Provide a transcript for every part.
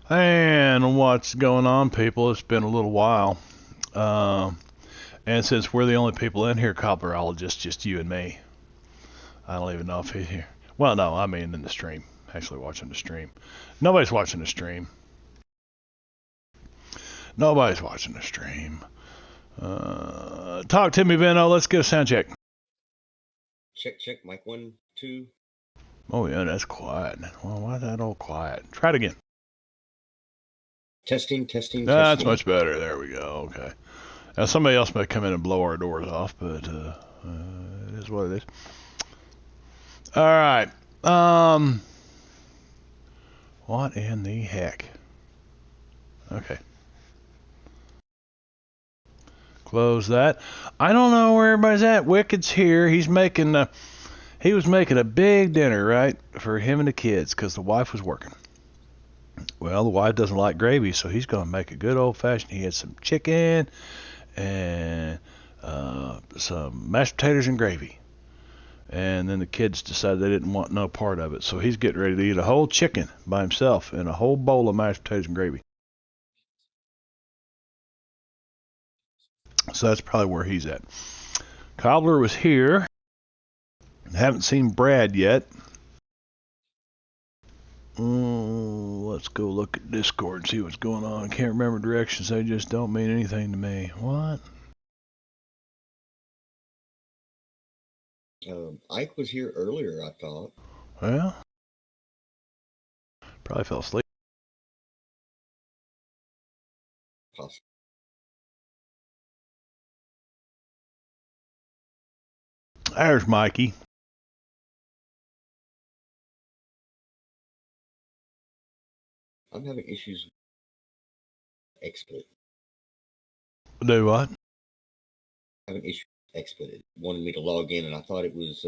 And what's going on, people? It's been a little while. And since we're the only people in here, cobblerologists, just you and me, I don't even know if he's here. Well, no, I mean in the stream. Actually watching the stream. Nobody's watching the stream. Nobody's watching the stream. Talk to me, Benno. Let's get a sound check. Check, mic 1, 2. Oh, yeah, that's quiet. Well, why is that all quiet? Try it again. Testing. That's much better. There we go. Okay. Now, somebody else may come in and blow our doors off, but it is what it is. All right. What in the heck? Okay. Close that. I don't know where everybody's at. Wicked's here. He was making a big dinner, right, for him and the kids, because the wife was working. Well, the wife doesn't like gravy, so he's going to make a good old-fashioned. He had some chicken and some mashed potatoes and gravy. And then the kids decided they didn't want no part of it, so he's getting ready to eat a whole chicken by himself and a whole bowl of mashed potatoes and gravy. So that's probably where he's at. Cobbler was here. Haven't seen Brad yet. Let's go look at Discord and see what's going on. Can't remember directions. They just don't mean anything to me. What? Ike was here earlier, I thought. Well, probably fell asleep. Possibly. There's Mikey. I'm having issues with XSplit. Do what? Having issues with XSplit. It wanted me to log in, and I thought it was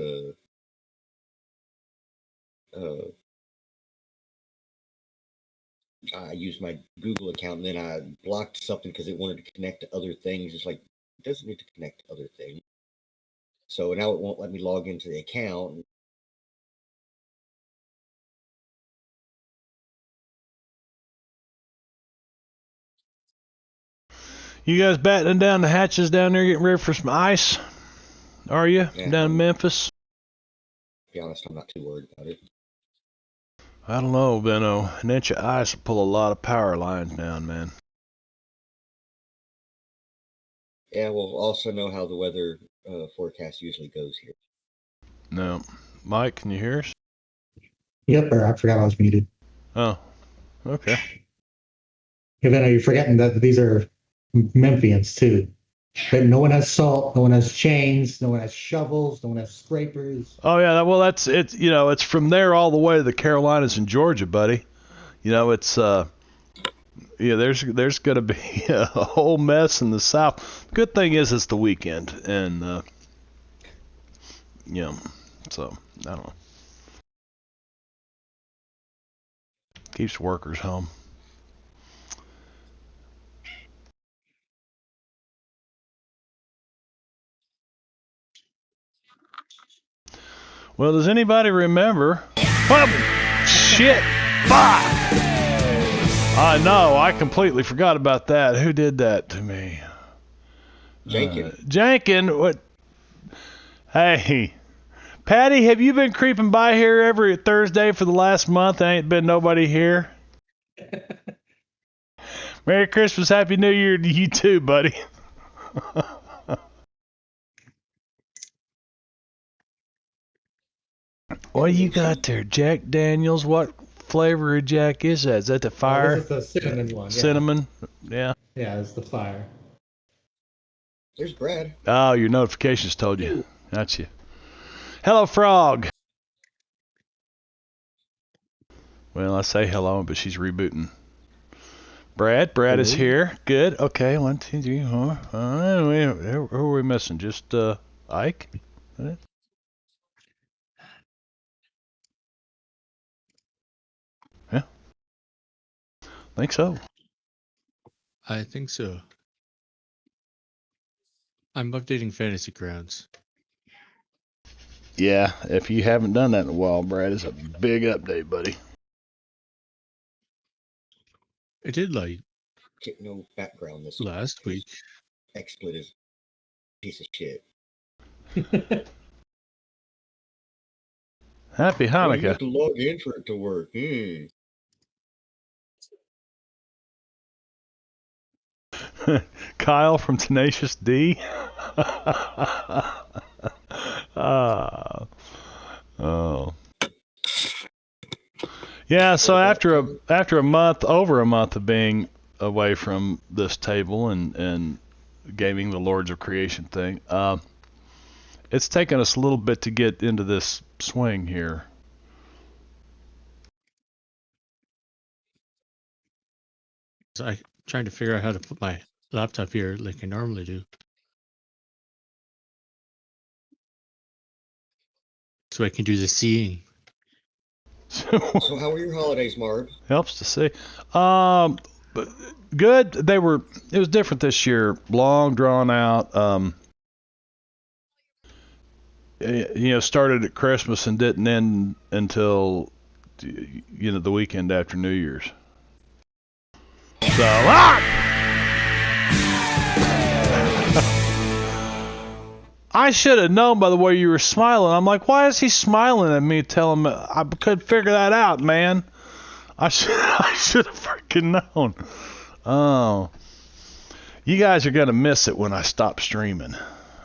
I used my Google account, and then I blocked something because it wanted to connect to other things. It's like, it doesn't need to connect to other things. So now it won't let me log into the account. You guys battening down the hatches down there, getting ready for some ice? Are you? Yeah, down in Memphis? To be honest, I'm not too worried about it. I don't know, Benno. An inch of ice will pull a lot of power lines down, man. Yeah, we'll also know how the weather forecast usually goes here. No. Mike, can you hear us? Yep, or I forgot I was muted. Oh, okay. Even though you're forgetting that these are Memphians too. But no one has salt, no one has chains, no one has shovels, no one has scrapers. Oh yeah, well that's it. You know, it's from there all the way to the Carolinas and Georgia, buddy. You know, it's yeah. There's gonna be a whole mess in the South. Good thing is it's the weekend, and you know, so I don't know. Keeps workers home. Well, does anybody remember? Oh, shit! Fuck! I know. I completely forgot about that. Who did that to me? Jankin. What? Hey, Patty, have you been creeping by here every Thursday for the last month? Ain't been nobody here. Merry Christmas, Happy New Year to you too, buddy. What do you got there? Jack Daniels? What flavor of Jack is that? Is that the fire? This is the cinnamon one. Yeah. Cinnamon? Yeah. Yeah, it's the fire. There's Brad. Oh, your notifications told you. That's you. Hello, Frog. Well, I say hello, but she's rebooting. Brad is here. Good. Okay, 1, 2, 3, 4. Who are we missing? Just Ike? Yeah. Think so. I think so. I'm updating Fantasy Grounds. Yeah, if you haven't done that in a while, Brad, it's a big update, buddy. It did like No background this last week. XSplit is a piece of shit. Happy Oh, you Hanukkah. have to log in for it to work. Kyle from Tenacious D. Oh. Yeah, so after a month, over a month of being away from this table and gaming the Lords of Creation thing, it's taken us a little bit to get into this swing here. So I trying to figure out how to put my laptop here like I normally do. So I can do the seeing. So how were your holidays, Marb? Helps to see. But good. It was different this year. Long, drawn out. Started at Christmas and didn't end until the weekend after New Year's. So I should have known by the way you were smiling. I'm like, why is he smiling at me? Tell him I couldn't figure that out, man. I should have freaking known. Oh, you guys are gonna miss it when I stop streaming,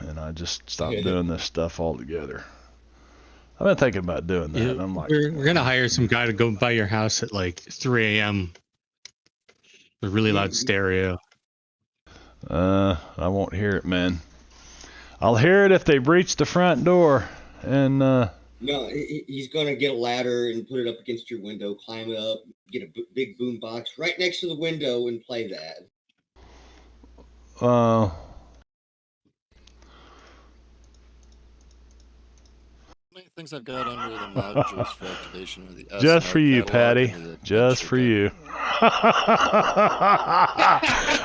and I just stopped doing this stuff altogether. I've been thinking about doing that. And I'm like, we're gonna hire some guy to go by your house at like 3 a.m. with really loud stereo. I won't hear it, man. I'll hear it if they breach the front door. And no, he's gonna get a ladder and put it up against your window, climb it up, get a big boom box right next to the window, and play that. Things I've got under the modules for activation of the just for you, Patty. Just for you.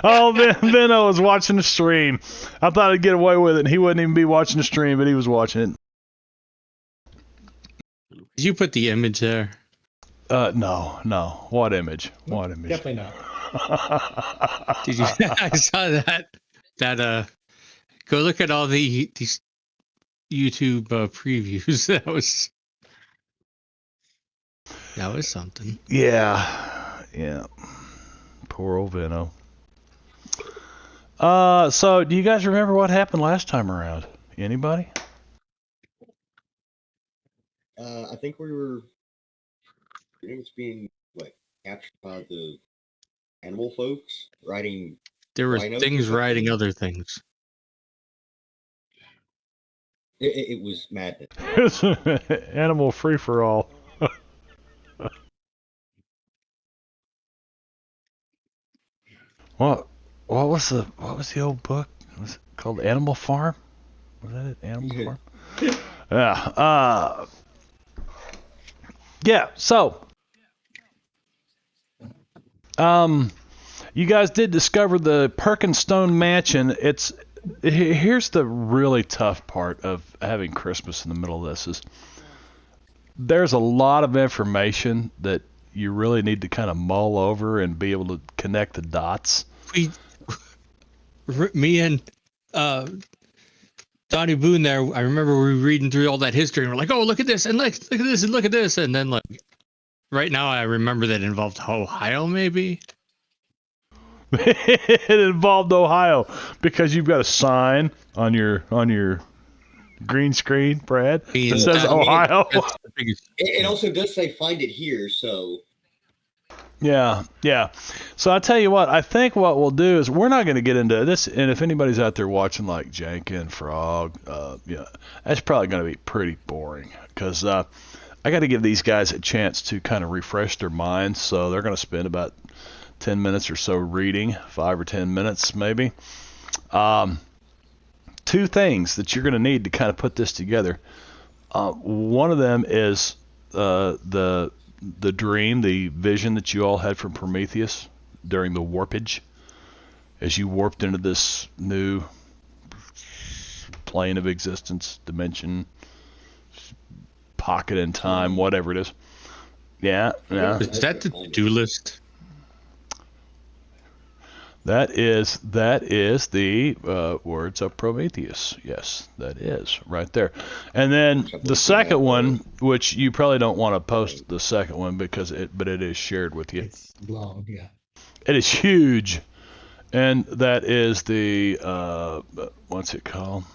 Oh, Benno was watching the stream. I thought I'd get away with it. And he wouldn't even be watching the stream, but he was watching it. Did you put the image there? No. What image? What image? Definitely not. Did you? I saw that. Go look at all these YouTube previews. That was something. Yeah. Poor old Benno. So do you guys remember what happened last time around? Anybody? I think we were being captured by the animal folks riding. There were things riding other things. It was madness. Animal free for all. What was the old book? Was it called Animal Farm? Was that it? Animal Farm? Yeah. Yeah. So, you guys did discover the Perkinstone Mansion. Here's the really tough part of having Christmas in the middle of this is there's a lot of information that you really need to kind of mull over and be able to connect the dots. Me and Donnie Boone there, I remember we were reading through all that history and we're like, oh, look at this and look at this and look at this. And then right now I remember that involved Ohio maybe. It involved Ohio because you've got a sign on your green screen, Brad. It says Ohio. It also does say find it here, so. Yeah. So I tell you what, I think what we'll do is we're not going to get into this, and if anybody's out there watching like Janka and Frog, that's probably going to be pretty boring because I got to give these guys a chance to kind of refresh their minds, so they're going to spend about 10 minutes or so reading, 5 or 10 minutes maybe. Two things that you're going to need to kind of put this together. One of them is the dream, the vision that you all had from Prometheus during the warpage, as you warped into this new plane of existence, dimension, pocket in time, whatever it is. Yeah. Is that the to-do list? That is the words of Prometheus. Yes, that is right there. And then the second one, which you probably don't want to post the second one because it is shared with you. It's long, yeah. It is huge, and that is the what's it called?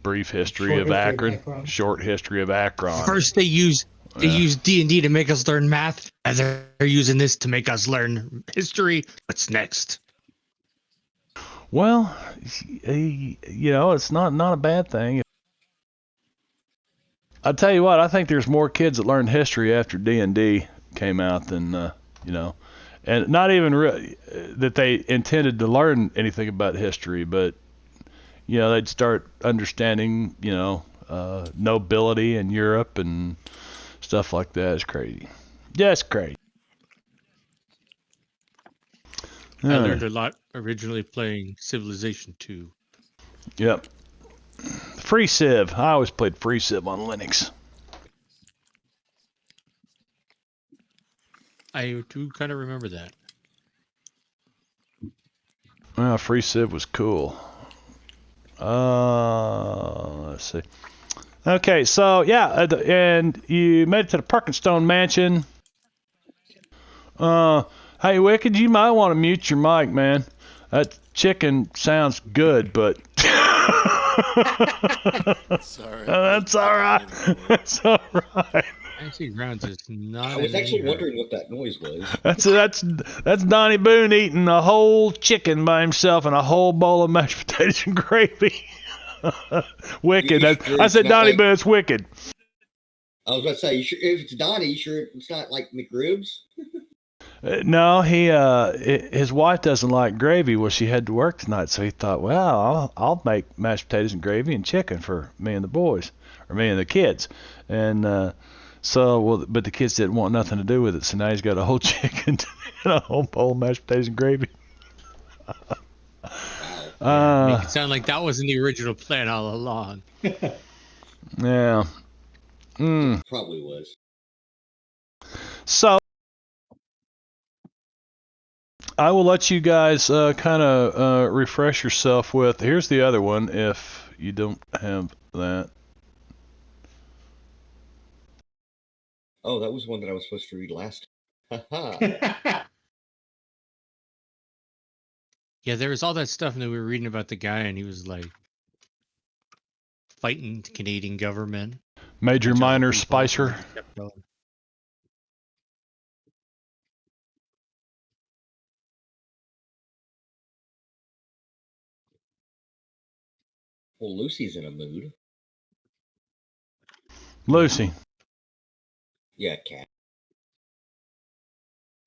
Brief history of Akron. Short history of Akron. First, they use D&D to make us learn math, and they're using this to make us learn history. What's next? Well, it's not a bad thing. I'll tell you what, I think there's more kids that learned history after D&D came out than, and not even that they intended to learn anything about history, but, they'd start understanding, nobility in Europe and stuff like that. It's crazy. Yeah, it's crazy. I learned a lot originally playing Civilization 2. Yep. Free Civ. I always played Free Civ on Linux. I do kind of remember that. Well, Free Civ was cool. Let's see. Okay, so yeah, and you made it to the Perkinstone Mansion. Hey, Wicked, you might want to mute your mic, man. That chicken sounds good, but Sorry. That's all right. That's all right. Fancy Grounds is not. I was actually wondering what that noise was. That's Donnie Boone eating a whole chicken by himself and a whole bowl of mashed potatoes and gravy. Wicked. I said Donnie Boone. It's Wicked. I was about to say, if it's Donnie, you sure it's not like McRibs? No, his wife doesn't like gravy. Well, she had to work tonight, so he thought, well, I'll make mashed potatoes and gravy and chicken for me and the boys, or me and the kids. And but the kids didn't want nothing to do with it, so now he's got a whole chicken and a whole bowl of mashed potatoes and gravy. Make it sound like that wasn't the original plan all along. Yeah. Probably was. So I will let you guys kind of refresh yourself with. Here's the other one if you don't have that. Oh, that was one that I was supposed to read last. Yeah, there was all that stuff that we were reading about the guy, and he was like fighting the Canadian government. Major Minor Spicer. Well, Lucy's in a mood. Lucy. Yeah, cat.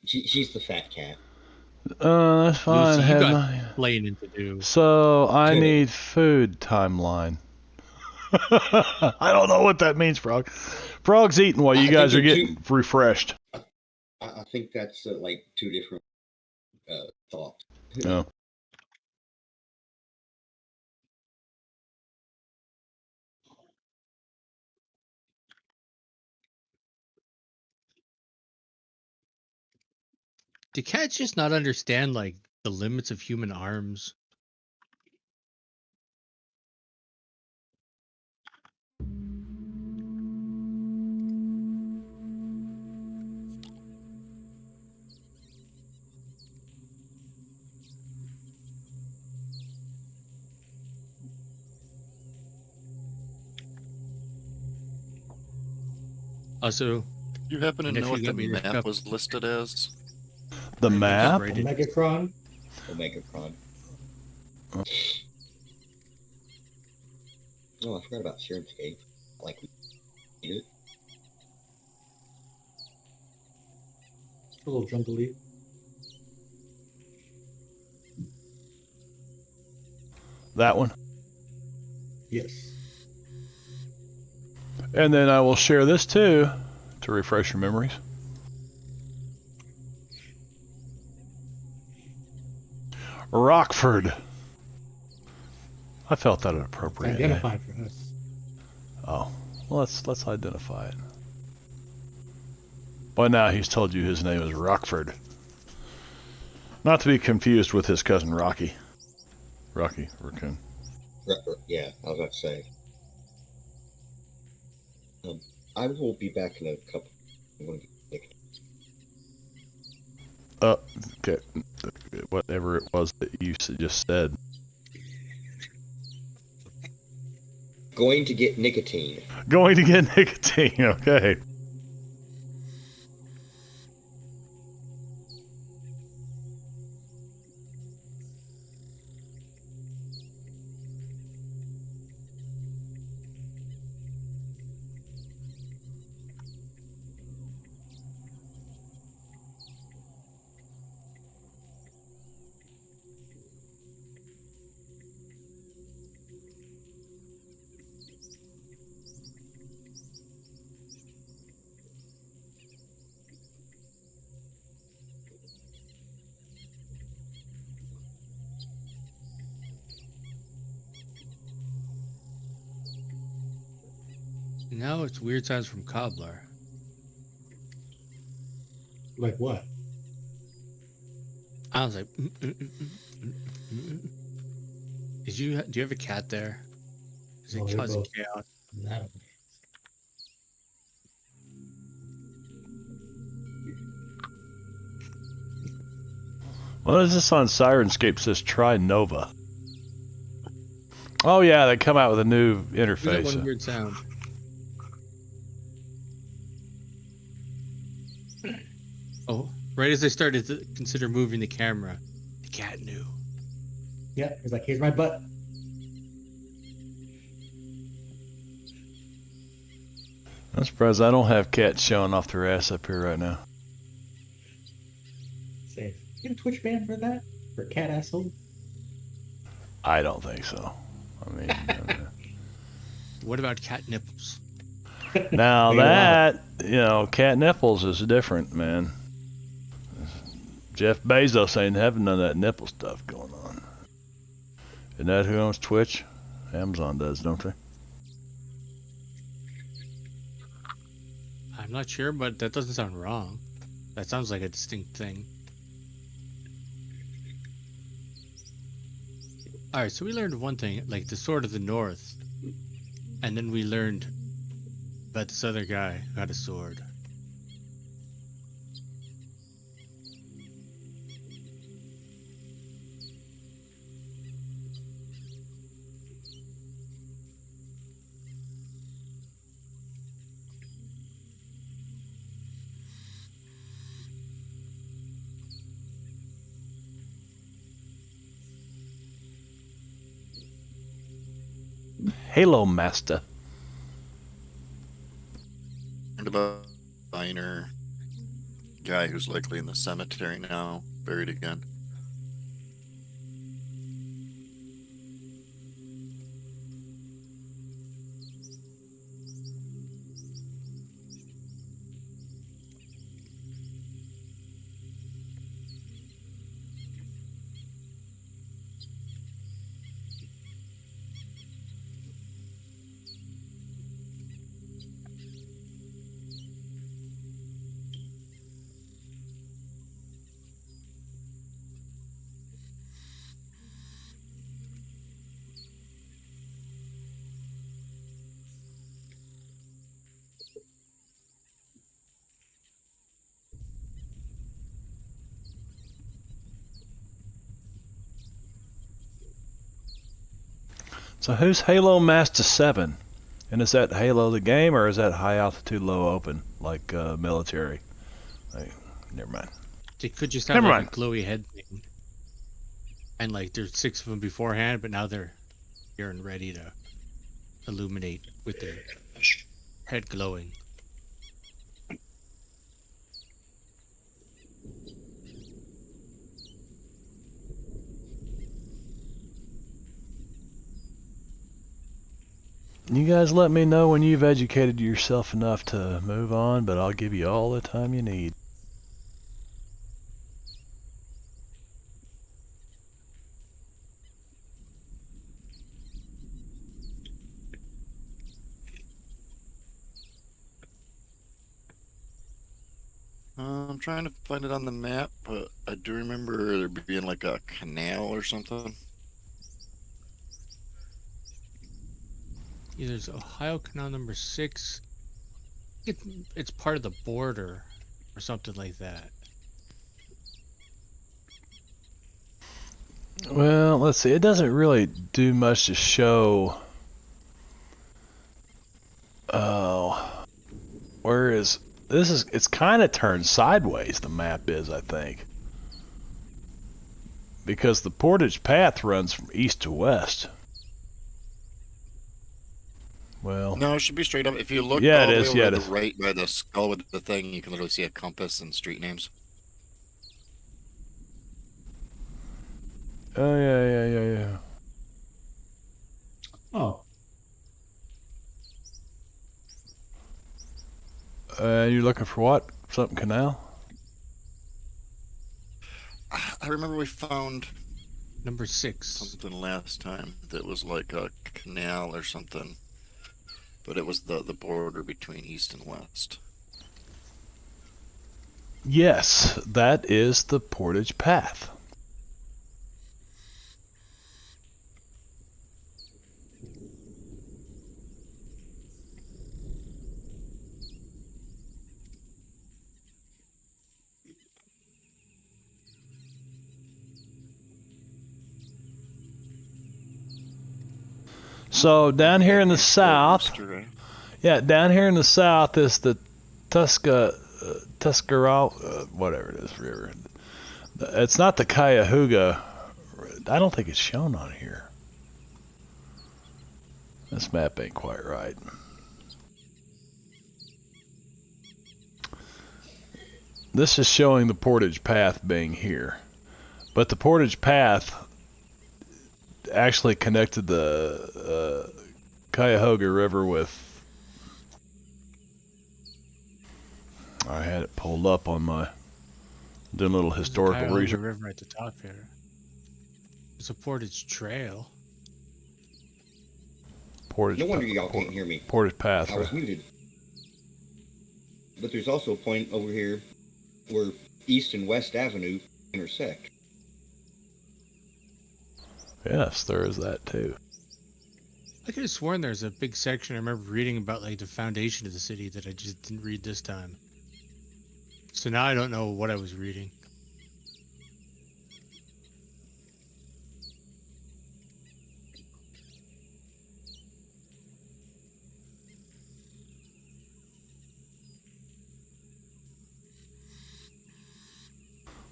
She's the fat cat. That's fine. Lucy, you got explaining to do. So I need food timeline. I don't know what that means, Frog. Frog's eating while you guys are getting refreshed. I think that's like two different thoughts. No. Do cats just not understand like the limits of human arms? Also, You happen to and if know you what got the me your map cup- was listed as? The map? Omegakron. Omegakron. Oh, I forgot about Sharon's Cave. Like we did it. A little jungly. That one. Yes. And then I will share this too to refresh your memories. Rockford. I felt that inappropriate. Identified for us. Oh, well, let's identify it. By now he's told you his name is Rockford. Not to be confused with his cousin Rocky. Rocky Raccoon. Yeah, I was about to say. I will be back in a couple. I'm going to get Okay. Whatever it was that you just said. going to get nicotine. Going to get nicotine. Okay. Now it's weird sounds from Cobbler. Like what? I was like, do you have a cat there? Is it Oh, they're causing both- chaos? No. What is this on Sirenscape? Says try Nova. Oh yeah, they come out with a new Look at that one interface. weird sound. Oh, right as I started to consider moving the camera, the cat knew. Yeah, he's like, here's my butt. I'm surprised I don't have cats showing off their ass up here right now. Say, you get a Twitch ban for that? For cat asshole? I don't think so. I mean, What about cat nipples? now They allow it. that, cat nipples is different, man. Jeff Bezos ain't having none of that nipple stuff going on. Isn't that who owns Twitch? Amazon does, don't they? I'm not sure, but that doesn't sound wrong. That sounds like a distinct thing. Alright, so we learned one thing, like the Sword of the North. And then we learned about this other guy who had a sword. Halo Master. And about a minor guy who's likely in the cemetery now, buried again. So who's Halo Master 7? And is that Halo the game, or is that high altitude, low open, like military? Never mind. They could just have Never like mind. a glowy head thing. And like there's 6 of them beforehand, but now they're here and ready to illuminate with their head glowing. You guys let me know when you've educated yourself enough to move on, but I'll give you all the time you need. I'm trying to find it on the map, but I do remember there being like a canal or something. Yeah, there's Ohio Canal number 6. It's part of the border or something like that. Well, let's see. It doesn't really do much to show. Oh, where is this? It's kind of turned sideways. The map is, I think, because the portage path runs from east to west. Well, No, it should be straight up. If you look Yeah, all it the is, way yeah, over it to is. the right by the skull with the thing, you can literally see a compass and street names. oh yeah. Oh, You're looking for what? Something canal? I remember we found Number 6. something last time that was like a canal or something, but it was the border between east and west. Yes, that is the portage path. So down here in the south, down here in the south is the Tuscarora, whatever it is, river. It's not the Cuyahoga. I don't think it's shown on here. This map ain't quite right. This is showing the portage path being here, but the portage path actually connected the Cuyahoga River with. I had it pulled up on my doing a little historical Cuyahoga research. River at the top here. It's a portage trail. Portage. No wonder y'all can't hear me. Portage path. I was muted. But there's also a point over here where East and West Avenue intersect. Yes, there is that too. I could have sworn there's a big section I remember reading about, like the foundation of the city, that I just didn't read this time. So now I don't know what I was reading.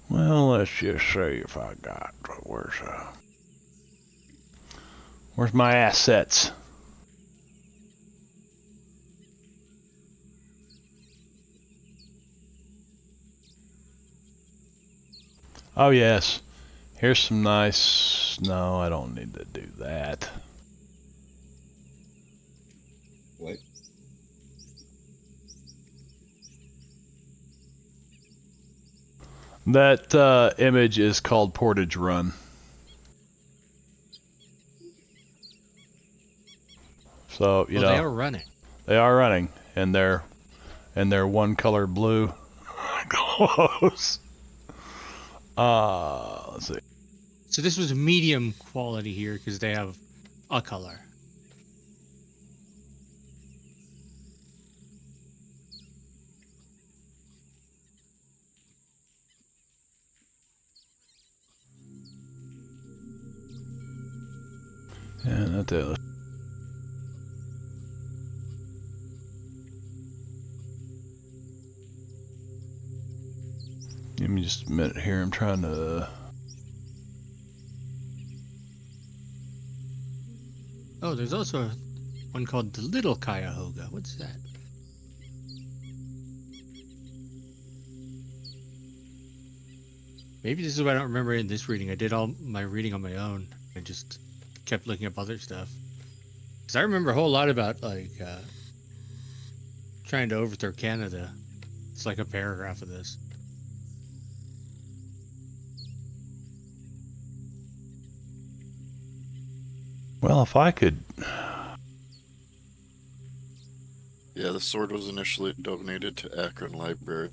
Well, let's just see if I got where's my assets? Oh yes, here's some nice. No, I don't need to do that. What? That image is called Portage Run. So you know they are running. They are running, and they're one color blue clothes. Let's see. So this was medium quality here because they have a color. And that's it. Give me just a minute here. I'm trying to. Oh, there's also one called the Little Cuyahoga. What's that? Maybe this is what I don't remember in this reading. I did all my reading on my own. I just kept looking up other stuff. Because I remember a whole lot about, like, trying to overthrow Canada. It's like a paragraph of this. Well, if I could. Yeah, the sword was initially donated to Akron Library.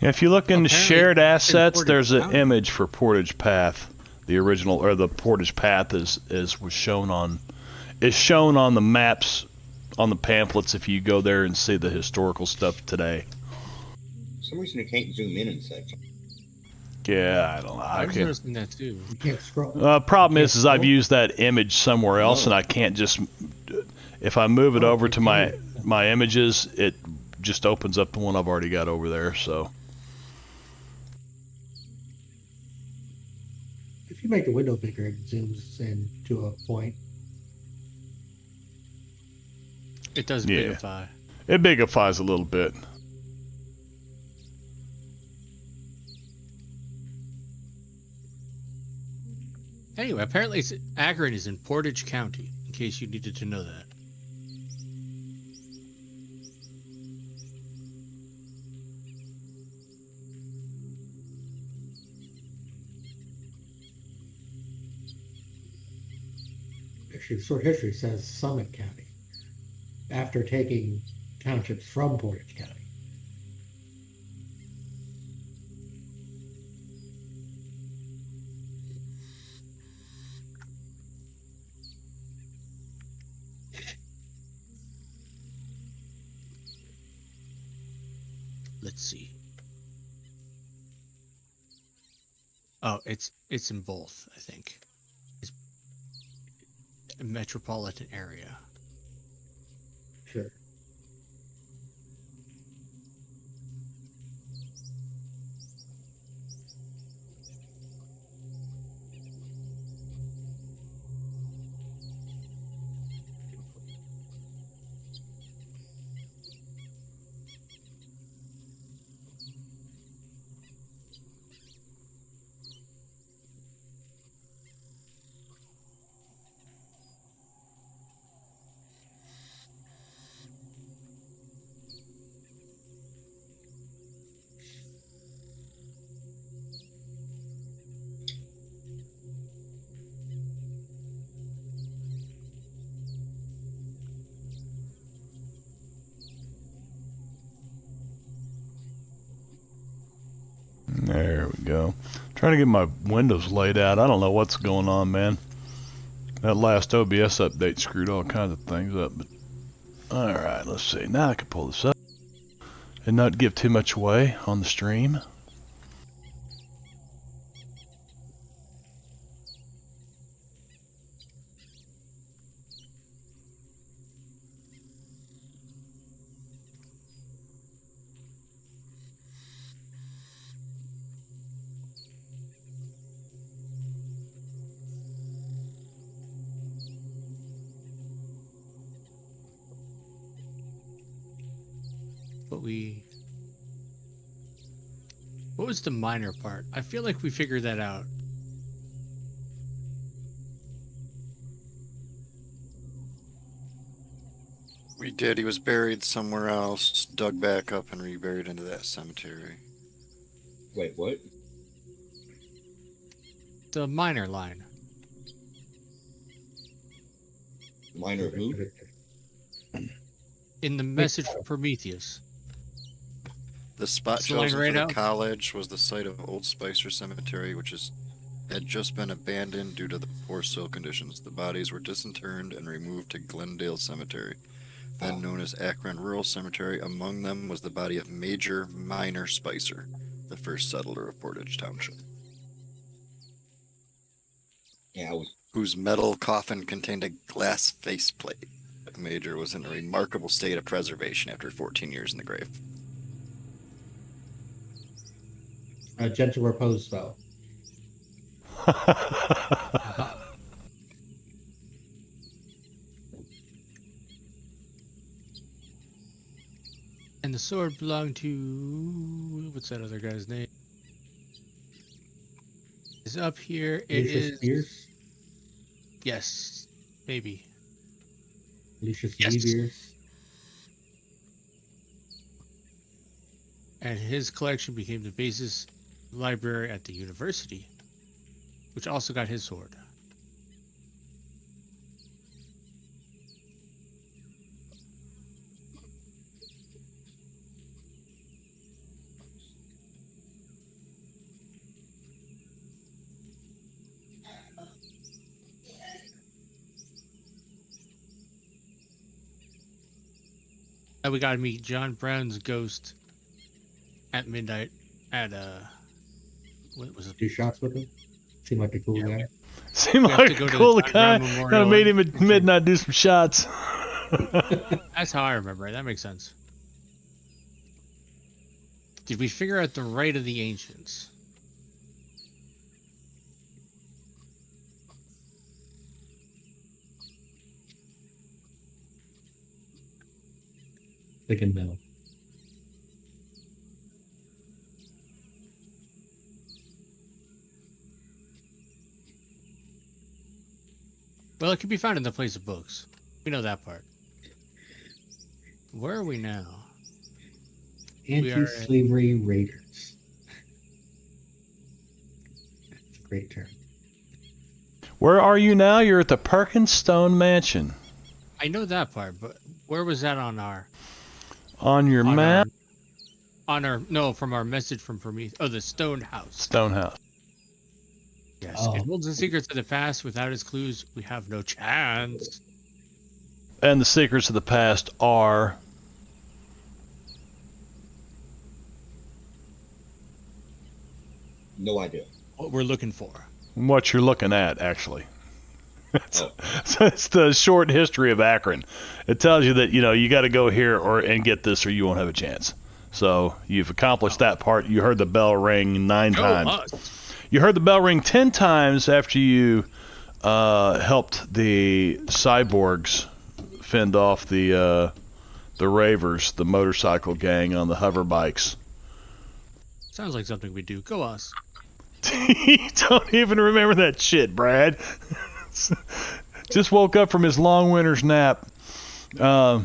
If you look in the Apparently, shared it's in assets, Portage there's an County. image for Portage Path. The original, or the Portage Path is was shown on, is shown on the maps, on the pamphlets if you go there and see the historical stuff today. For some reason, I can't zoom in and such. Yeah, I don't know. I I was can't. noticing that too. You can't scroll. Problem You is can't I've scroll? used that image somewhere else, and Oh. I can't just. If I move it Oh, over you to can. my images, it just opens up the one I've already got over there. So If you make the window bigger, it zooms in to a point. It does Yeah. bigify. it bigifies a little bit. Anyway, apparently Akron is in Portage County, in case you needed to know that. Actually, the short history says Summit County after taking townships from Portage County. Let's see. Oh, it's in both, I think. It's a metropolitan area. Sure. There we go. Trying to get my windows laid out. I don't know what's going on, man. That last OBS update screwed all kinds of things up. But all right, let's see. Now I can pull this up and not give too much away on the stream. But what was the minor part? I feel like we figured that out. We did. He was buried somewhere else, dug back up, and reburied into that cemetery. Wait, what? The minor line. Minor who? In the message from Prometheus. The spot It's the line chosen right for the out. college was the site of Old Spicer Cemetery, which had just been abandoned due to the poor soil conditions. The bodies were disinterred and removed to Glendale Cemetery, then known as Akron Rural Cemetery. Among them was the body of Major Minor Spicer, the first settler of Portage Township, Yeah, I was. whose metal coffin contained a glass faceplate. Major was in a remarkable state of preservation after 14 years in the grave. A gentle repose spell. And the sword belonged to... What's that other guy's name? Is up here. It Lucius is... Pierce. Yes. Maybe. Lucius Yes. Pierce. And his collection became the basis library at the university, which also got his sword. Now we gotta meet John Brown's ghost at midnight at what was it? 2 shots with him. Seemed like a cool guy. Seemed We have like to go a to cool the John guy. Brown Memorial Gotta meet him at and- midnight, do some shots. That's how I remember it. That makes sense. Did we figure out the rite of the ancients? Thinking no. Well, it can be found in the place of books. We know that part. Where are we now? We are Anti-slavery raiders. It's a great term. Where are you now? You're at the Perkinstone Mansion. I know that part, but where was that on our On your on map, from our message from Prometheus? Oh, the Stone House. Stonehouse. Yes. Oh. It holds the secrets of the past. Without its clues, we have no chance. And the secrets of the past are... No idea. What we're looking for. what you're looking at, actually. Oh. So it's the short history of Akron. It tells you that, you got to go here and get this or you won't have a chance. So you've accomplished that part. You heard the bell ring 9 Go times. us. You heard the bell ring 10 times after you helped the cyborgs fend off the ravers, the motorcycle gang on the hover bikes. Sounds like something we do. Go us. You don't even remember that shit, Brad. Just woke up from his long winter's nap. And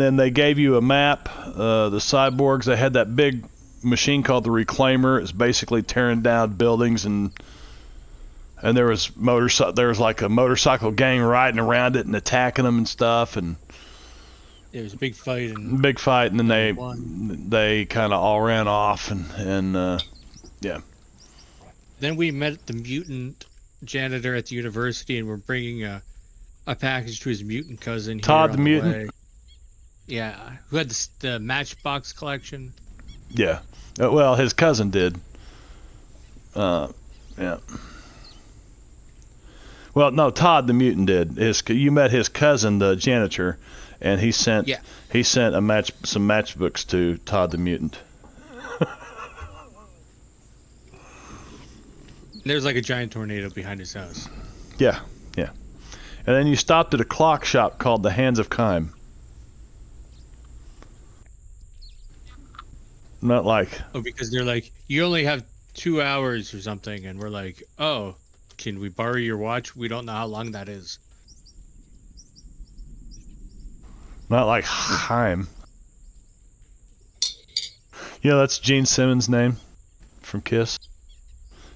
then they gave you a map. The cyborgs, they had that big machine called the Reclaimer. It's basically tearing down buildings, and there was like a motorcycle gang riding around it and attacking them and stuff, and It was a big fight, and then won. they kind of all ran off, and Then we met the mutant janitor at the university, and we're bringing a package to his mutant cousin. Todd here the on mutant? way. Yeah, who had the Matchbox collection. yeah. Well, his cousin did. Yeah. Well, no, Todd the mutant did. You met his cousin, the janitor, and he sent Yeah. some matchbooks to Todd the mutant. There's like a giant tornado behind his house. Yeah, yeah. And then you stopped at a clock shop called the Hands of Kime. Not like... Oh, because they're like, you only have 2 hours or something, and we're like, oh, can we borrow your watch? We don't know how long that is. Not like Heim. That's Gene Simmons' name from Kiss.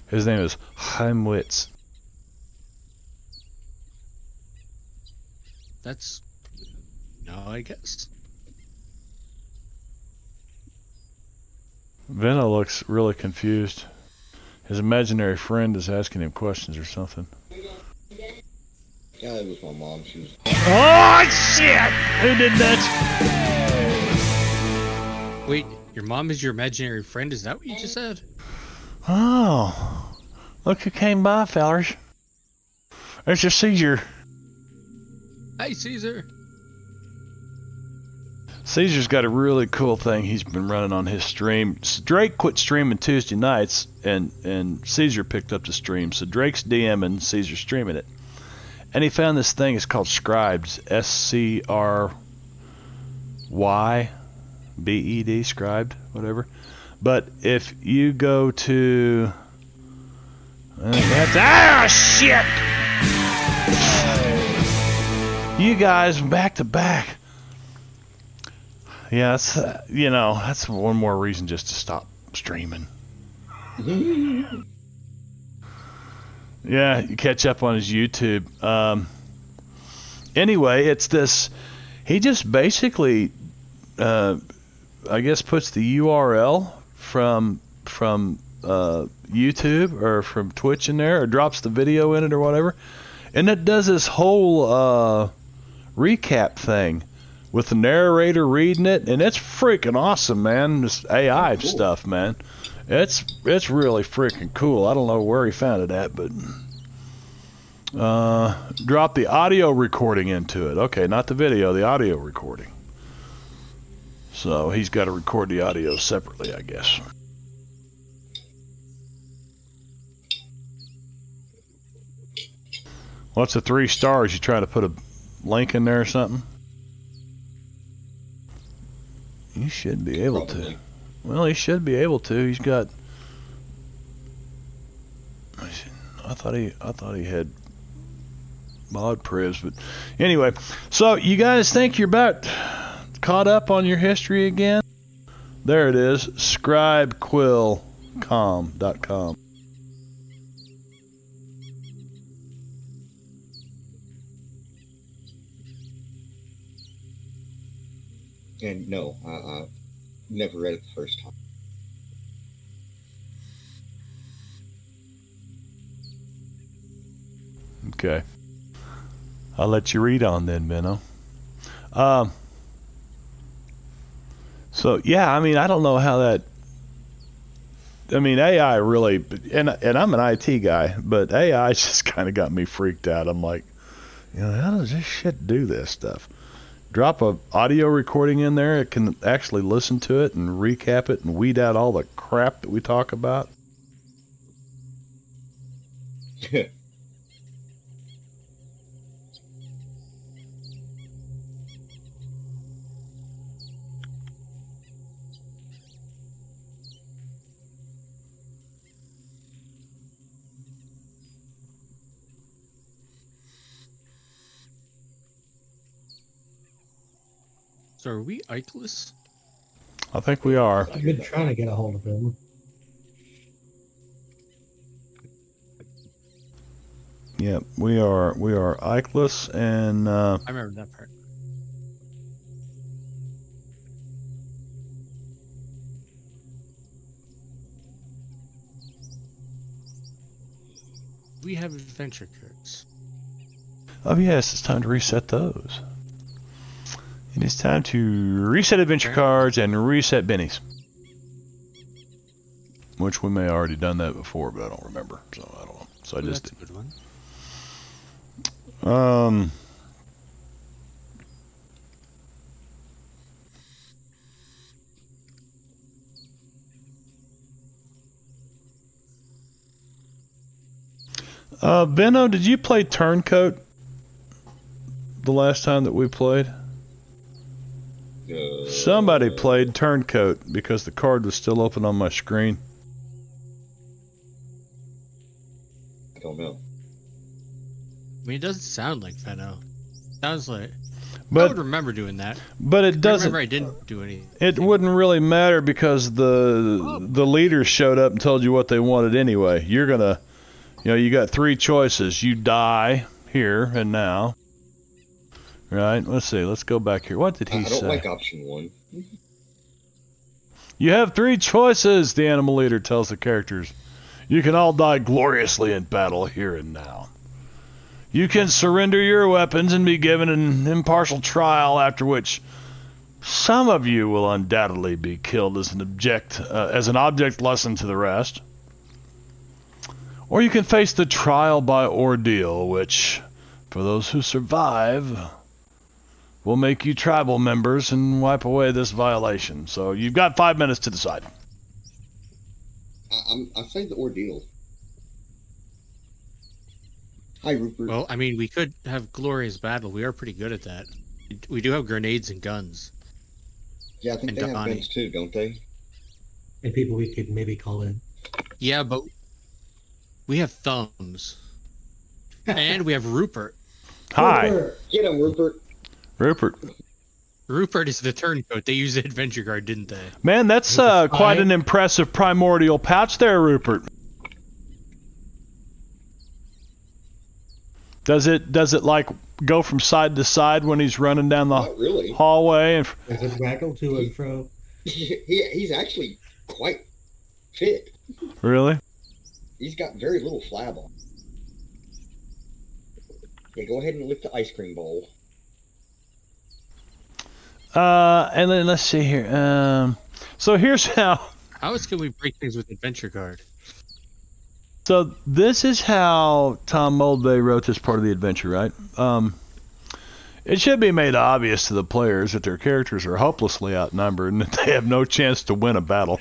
His name is Heimwitz. That's... No, I guess. Venna looks really confused. His imaginary friend is asking him questions or something. Yeah, it was my mom. She was. Oh, shit! Who did that? Wait, your mom is your imaginary friend? Is that what you just said? Oh, look who came by, fellers. There's your Caesar. Hey, Caesar. Caesar's got a really cool thing he's been running on his stream. Drake quit streaming Tuesday nights, and Caesar picked up the stream. So Drake's DMing, Caesar's streaming it. And he found this thing, it's called Scribed, SCRYBED, Scribed, whatever. But if you go to... shit! You guys, back to back. Yeah, that's one more reason just to stop streaming. Yeah, you catch up on his YouTube. Anyway, it's this. He just basically, I guess, puts the URL from YouTube or from Twitch in there, or drops the video in it or whatever, And it does this whole recap thing with the narrator reading it, and it's freaking awesome, man. This AI Cool. stuff, man. It's really freaking cool. I don't know where he found it at, but drop the audio recording into it. Okay, not the video, the audio recording. So he's got to record the audio separately, I guess. What's the 3 stars? You try to put a link in there or something? You should be able Probably. to. Well, he should be able to. He's got. I thought he had mod privs, but anyway. So you guys think you're about caught up on your history again? There it is. scribequillcom.com. And no, I never read it the first time. Okay. I'll let you read on then, Benno. So yeah, I mean, I don't know how that. I mean, AI really, and I'm an IT guy, but AI just kind of got me freaked out. I'm like, how does this shit do this stuff? Drop a audio recording in there, it can actually listen to it and recap it and weed out all the crap that we talk about. So are we Ikeless? I think we are. I've been trying to get a hold of him. Yeah, we are Ikeless, and I remember that part. We have adventure cards. oh yes, it's time to reset those. It is time to reset adventure cards and reset bennies. Which we may have already done that before, but I don't remember, so I don't know. So I Ooh, just that's a good one. Benno, did you play Turncoat the last time that we played? Somebody played Turncoat because the card was still open on my screen. I don't know. I mean, it doesn't sound like Fenno. Sounds like. I But would remember doing that. but it I doesn't. remember I didn't do anything. It wouldn't really matter because the leaders showed up and told you what they wanted anyway. You're gonna, you got 3 choices. You die here and now. Right? Let's see. Let's go back here. What did he I don't say? like option 1. You have 3 choices, the animal leader tells the characters. You can all die gloriously in battle here and now. You can surrender your weapons and be given an impartial trial, after which some of you will undoubtedly be killed as an object lesson to the rest. Or you can face the trial by ordeal, which, for those who survive, will make you tribal members and wipe away this violation. So you've got 5 minutes to decide. I say the ordeal. Hi, Rupert. Well, I mean, we could have glorious battle. We are pretty good at that. We do have grenades and guns. Yeah, I think and they have Donnie. guns too, don't they? And people we could maybe call in. Yeah, but we have thumbs. And we have Rupert. Hi, Get him, Rupert. Rupert. Rupert is the turncoat. They used the adventure card, didn't they? Man, that's quite an impressive primordial pouch there, Rupert. Does it like go from side to side when he's running down the Not really. hallway? And Does it waggle to and fro? He's actually quite fit. really? He's got very little flab on. Yeah, go ahead and lift the ice cream bowl. And then let's see here. So here's how. How else can we break things with adventure card? So this is how Tom Moldvay wrote this part of the adventure, right? It should be made obvious to the players that their characters are hopelessly outnumbered and that they have no chance to win a battle.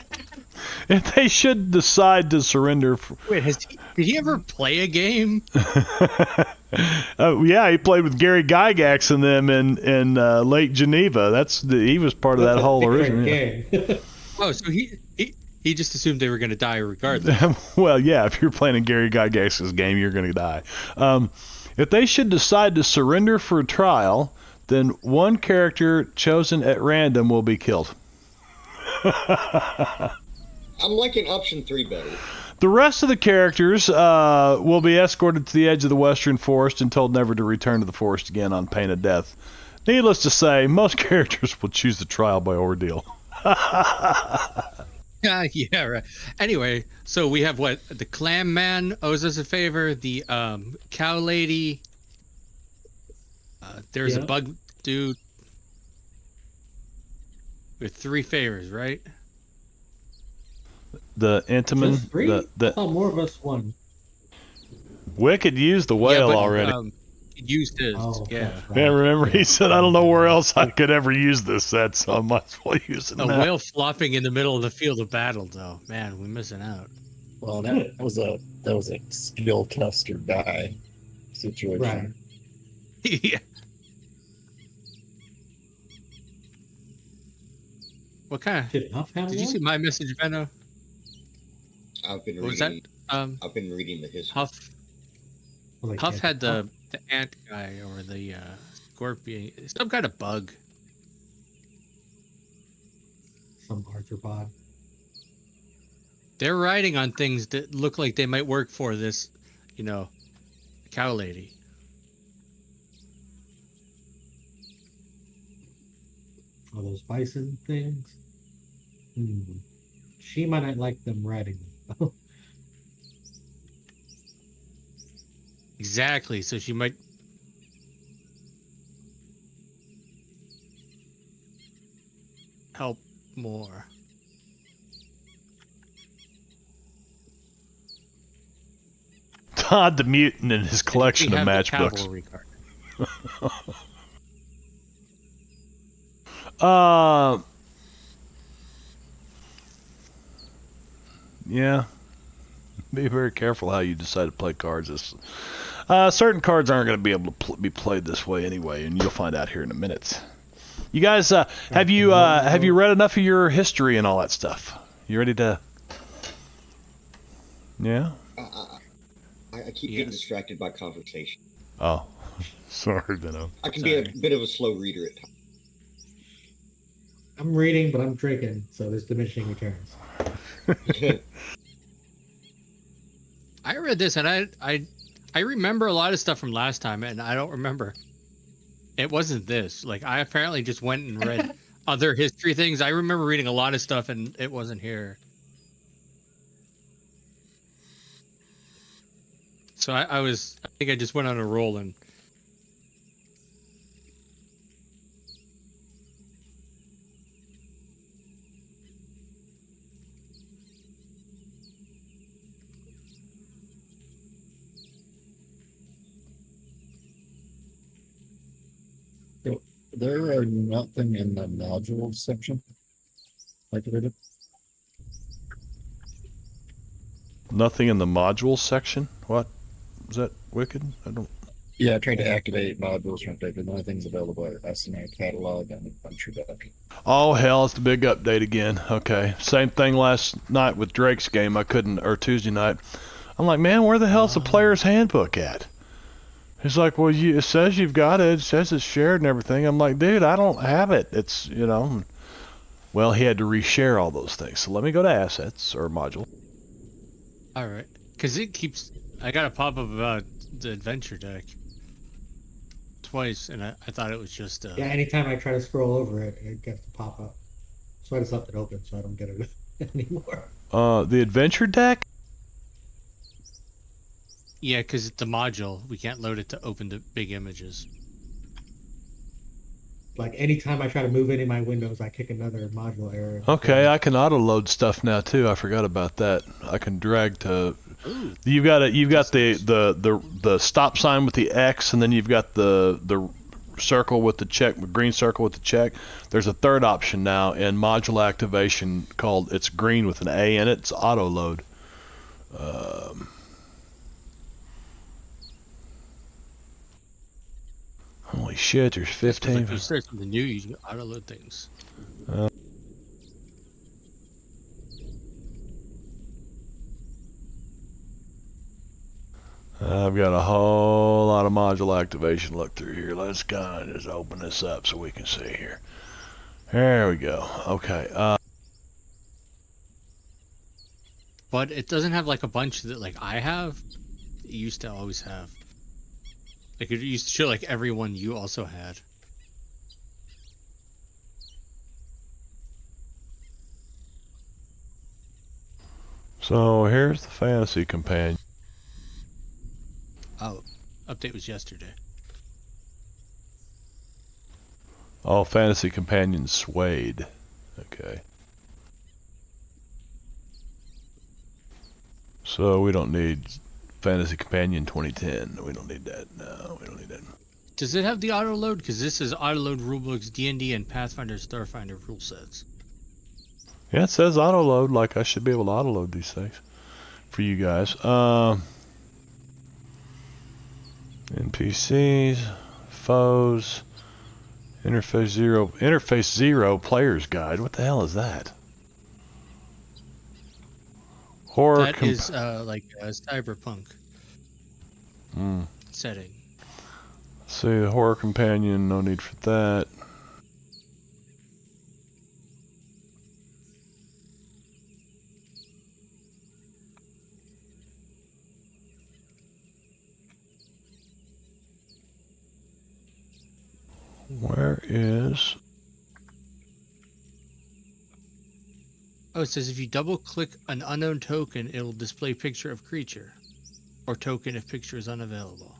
If they should decide to surrender... Wait, did he ever play a game? Yeah, he played with Gary Gygax and them in Lake Geneva. He was part of that whole original game. Oh, so he just assumed they were going to die regardless. Well, yeah, if you're playing a Gary Gygax's game, you're going to die. If they should decide to surrender for a trial, then one character chosen at random will be killed. I'm liking option 3 better. The rest of the characters will be escorted to the edge of the western forest and told never to return to the forest again on pain of death. Needless to say, most characters will choose the trial by ordeal. Yeah, right. Anyway, so we have what? The Clam Man owes us a favor. The Cow Lady. There's a Bug Dude. With 3 favors, right? The Intamin. Just 3? Oh, more of us won. Wicked used the whale but, already. He used his. Yeah. Right. Yeah, remember he said, I don't know where else I could ever use this set, so I might as well use it A now. whale flopping in the middle of the field of battle, though. Man, we're missing out. Well, that was a skill test or die situation. Right. Yeah. What kind of... Did Huff have Did you one? see my message, Benno? I've been What was reading. that? I've been reading the history. Huff had the ant guy or the scorpion, some kind of bug. Some arthropod. They're riding on things that look like they might work for this, cow lady. All those bison things. She might not like them riding them. Exactly. So she might. Help more. Todd the Mutant and his collection of matchbooks. Yeah. Be very careful how you decide to play cards. Certain cards aren't going to be able to be played this way anyway, and you'll find out here in a minute. You guys, have you read enough of your history and all that stuff? You ready to? Yeah. I keep getting distracted by conversation. Oh, sorry, Benno. I can be a bit of a slow reader at times. I'm reading, but I'm drinking, so there's diminishing returns. I read this and I remember a lot of stuff from last time, and I don't remember. It wasn't this. Like, I apparently just went and read other history things. I remember reading a lot of stuff, and it wasn't here. So I think I just went on a roll and. There are nothing in the module section. Like I did. Nothing in the modules section? What? Is that Wicked? I don't... Yeah, I tried to activate modules from update, but the only things available are SNA catalog and adventure deck. Oh, hell, it's the big update again. Okay. Same thing last night with Drake's game. I couldn't, or Tuesday night. I'm like, man, where the hell's the player's handbook at? He's like, well, it says you've got it. It says it's shared and everything. I'm like, dude, I don't have it. It's, Well, he had to reshare all those things. So let me go to assets or module. All right. Because it keeps... I got a pop-up about the adventure deck. Twice, and I thought it was just... Yeah, anytime I try to scroll over it, it gets to pop up. So I just left it open so I don't get it anymore. The adventure deck? Yeah, because it's a module. We can't load it to open the big images. Like anytime I try to move any of my windows, I kick another module error. Okay, I can auto load stuff now too. I forgot about that. I can drag to. Ooh. You've got the stop sign with the X, and then you've got the circle with the check, the green circle with the check. There's a third option now in module activation called, it's green with an A in it. It's auto load. Holy shit, there's 15. Like, if you start something new, you can auto load things. I've got a whole lot of module activation look through here. Let's kind of just open this up so we can see here. There we go. Okay. But it doesn't have like a bunch that like I have. It used to always have. Like it used to show like everyone you also had. So here's the fantasy companion. Oh, update was yesterday. Oh, fantasy companion Suede. Okay. So we don't need fantasy companion 2010. We don't need that. No, we don't need that. Does it have the auto load? Because this is auto load rulebooks, D&D, and Pathfinder Starfinder rule sets. Yeah, it says auto load. Like I should be able to auto load these things for you guys. NPCs, foes, interface zero player's guide. What the hell is that? Horror. That is like a cyberpunk setting. See, the horror companion. No need for that. Where is... Oh, it says if you double click an unknown token, it will display picture of creature. Or token if picture is unavailable.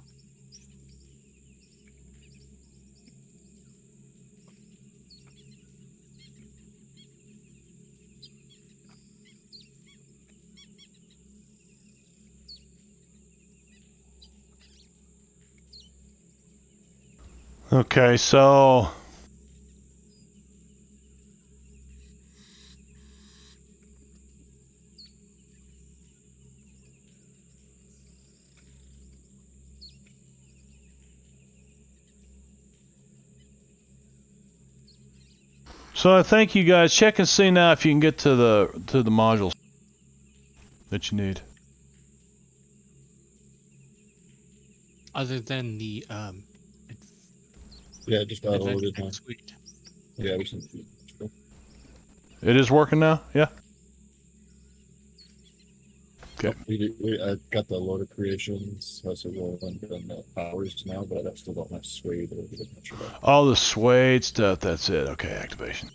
Okay, so... So I think you guys check and see now if you can get to the modules that you need. Other than the Yeah, just downloaded Adventure now. Suite. Yeah, we can. It is working now? Yeah? Okay. I got the loader creations, so we'll run the powers now, but I still don't have Suede or the Adventure Deck. All the Suede stuff, that's it. Okay, activation.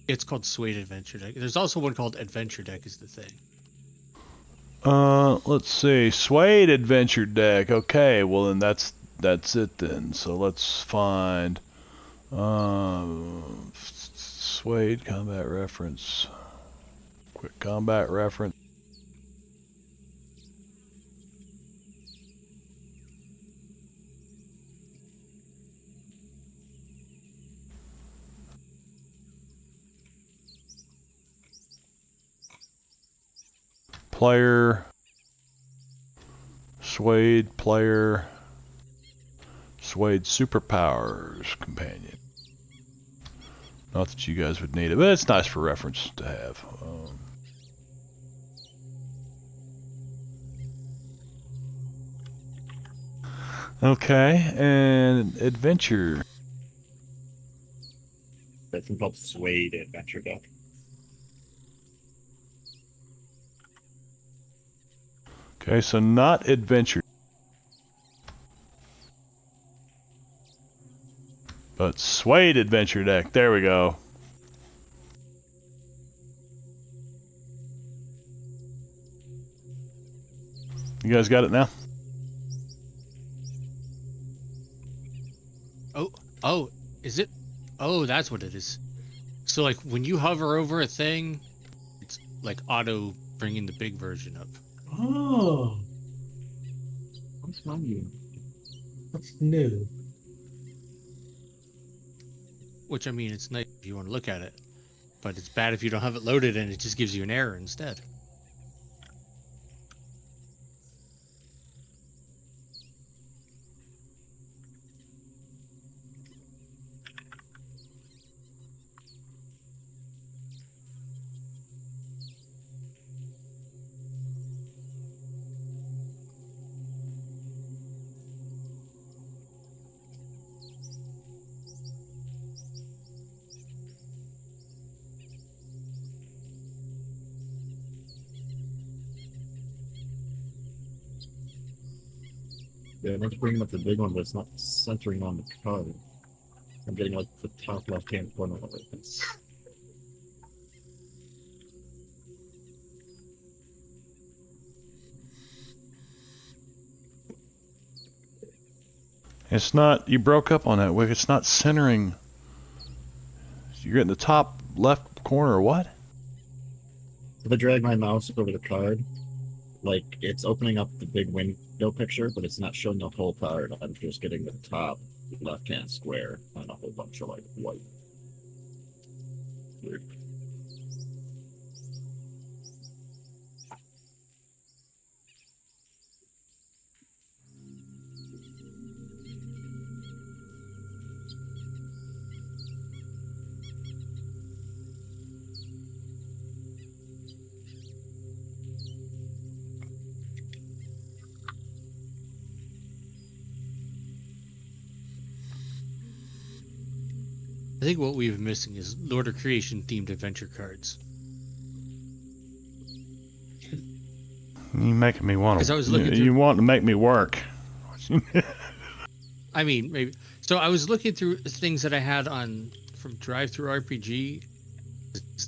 It's called Suede Adventure Deck. There's also one called Adventure Deck is the thing. Let's see. Suede Adventure Deck. Okay, well then that's it then. So let's find Suede combat reference. Quick combat reference. Player, Suede player, Suede superpowers companion. Not that you guys would need it, but it's nice for reference to have. Okay, and adventure. That's called Suede Adventure Deck. Okay, so not adventure, but Suede Adventure Deck. There we go. You You guys got it now? Oh, is it? Oh, that's what it is. So like when you hover over a thing, it's like auto bringing the big version up. Oh, What's wrong with you? that's new. Which, I mean, it's nice if you want to look at it, but it's bad if you don't have it loaded and it just gives you an error instead. Yeah, let's bring up the big one, but it's not centering on the card. I'm getting like the top left-hand corner of it. It's not. You broke up on that, Wick. It's not centering. You're in the top left corner or what? If I drag my mouse over the card, like it's opening up the big window picture, but it's not showing the whole card. I'm just getting the top left-hand square on a whole bunch of like white. Weird. I think what we've been missing is Lord of Creation themed adventure cards. You making me want 'Cause I to. was looking You through- want to make me work. I mean, maybe. So I was looking through things that I had on from Drive Through RPG.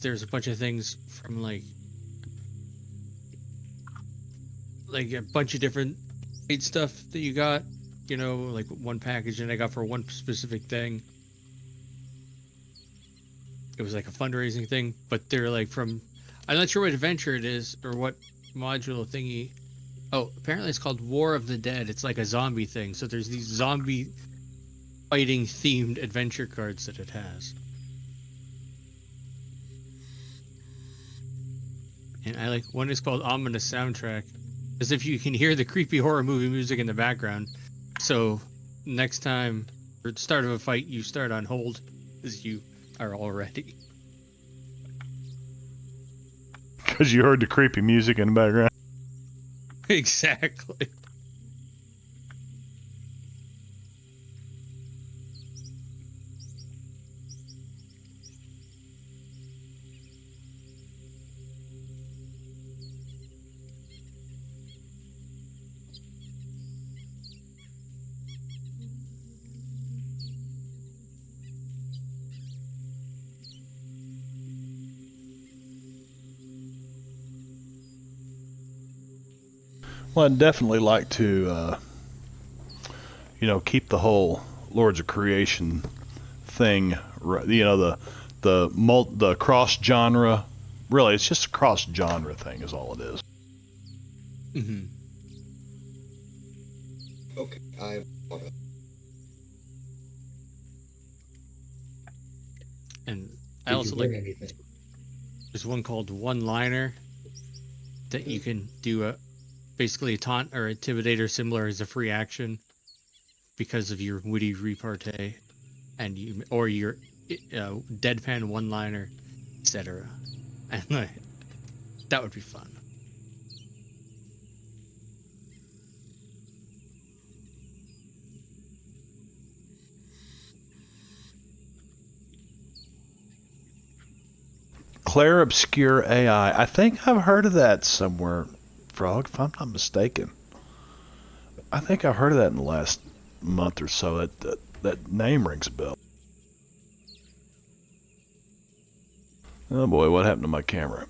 There's a bunch of things from like a bunch of different paid stuff that you got. You know, like one package and I got for one specific thing. It was like a fundraising thing, but they're like from, I'm not sure what adventure it is or what module thingy. Oh, apparently it's called War of the Dead. It's like a zombie thing. So there's these zombie fighting themed adventure cards that it has. And I like one is called Ominous Soundtrack, as if you can hear the creepy horror movie music in the background. So next time, or at the start of a fight, you start on hold as you are all ready. Because you heard the creepy music in the background. Exactly. Well, I'd definitely like to, keep the whole Lords of Creation thing. The cross genre. Really, it's just a cross genre thing, is all it is. Mm-hmm. Okay, I want to. And I Did also you learn like, anything? there's one called One Liner that you can do basically a taunt or intimidator similar as a free action because of your witty repartee and your deadpan one-liner, etc. And like, that would be fun. Claire Obscure AI. I think I've heard of that somewhere, Frog, if I'm not mistaken. I think I've heard of that in the last month or so. That name rings a bell. Oh boy, what happened to my camera?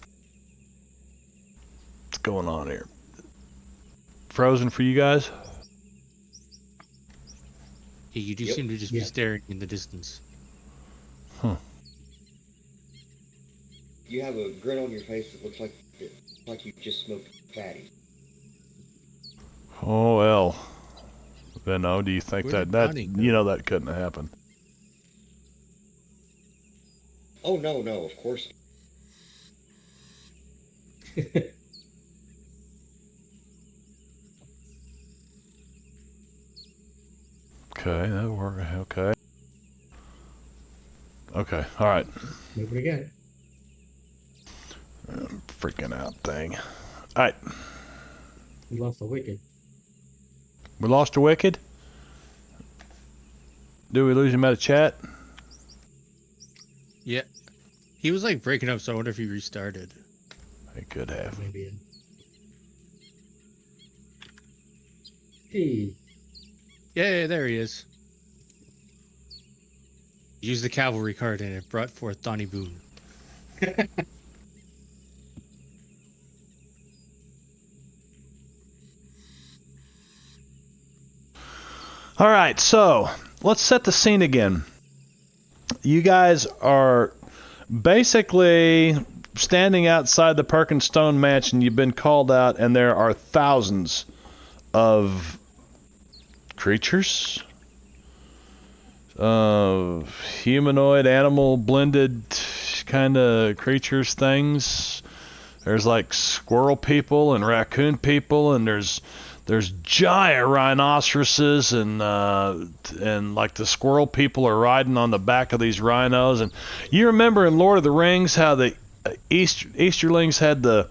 What's going on here? frozen for you guys? Yeah, you do seem to just be staring in the distance. Huh. You have a grin on your face that looks like you just smoked fatty. Oh well. Venno, do you think Where'd that Bonnie go? you know that couldn't have happened? Oh no, of course. Okay, that'll work. Okay. Okay, all right. Move it again. Freaking out thing. All right, We lost the wicked. we lost a wicked. Do we lose him out of chat? Yeah. He was like breaking up, so I wonder if he restarted. He could have. Maybe. Hey. Yeah, there he is. Use the cavalry card and it brought forth Donnie Boone. All right, so let's set the scene again. You guys are basically standing outside the Perkins Stone Mansion. You've been called out, and there are thousands of creatures, humanoid, animal, blended kind of creatures, things. There's like squirrel people and raccoon people, and there's giant rhinoceroses, and like the squirrel people are riding on the back of these rhinos. And you remember in Lord of the Rings how the Easterlings had the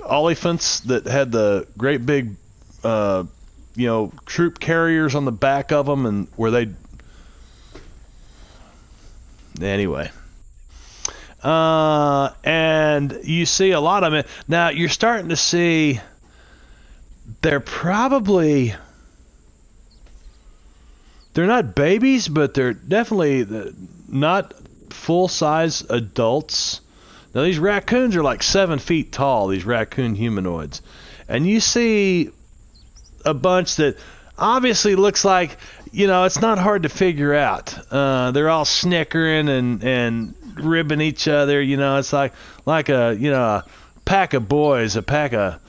elephants that had the great big troop carriers on the back of them, and where they anyway. And you see a lot of it. Now you're starting to see they're not babies, but they're definitely not full-size adults. Now these raccoons are like 7 feet tall, these raccoon humanoids. And you see a bunch that obviously looks like, it's not hard to figure out. They're all snickering and ribbing each other. It's like a pack of boys, a pack of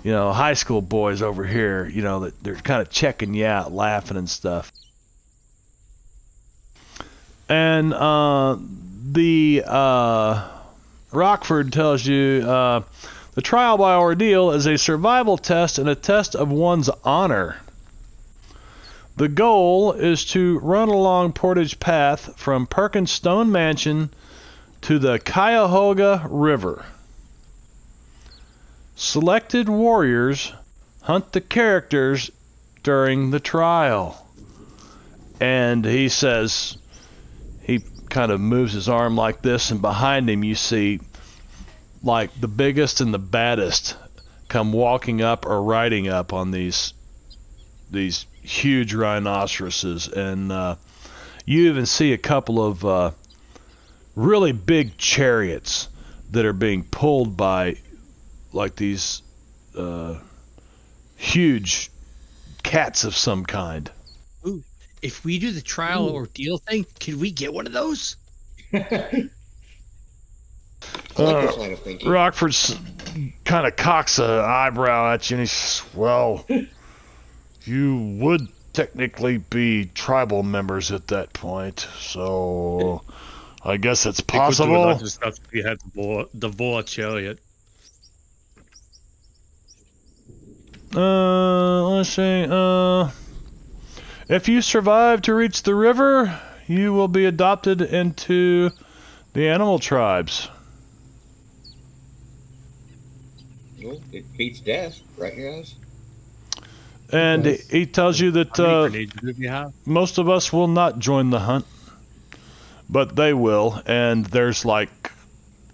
high school boys over here. That they're kind of checking you out, laughing and stuff. And the Rockford tells you the trial by ordeal is a survival test and a test of one's honor. The goal is to run along Portage Path from Perkins Stone Mansion to the Cuyahoga River. Selected warriors hunt the characters during the trial. And he says, he kind of moves his arm like this, and behind him you see like the biggest and the baddest come walking up or riding up on these huge rhinoceroses. And you even see a couple of really big chariots that are being pulled by like these huge cats of some kind. Ooh, if we do the trial ordeal thing, can we get one of those? I like this line of thinking. Rockford kind of cocks an eyebrow at you, and he says, well, you would technically be tribal members at that point, so I guess it's possible. We could do a lot of stuff if we had the boar chariot. Let's see. If you survive to reach the river, you will be adopted into the animal tribes. Well, it beats death, right, guys? And he tells you that How many grenades do we have? most of us will not join the hunt, but they will. And there's like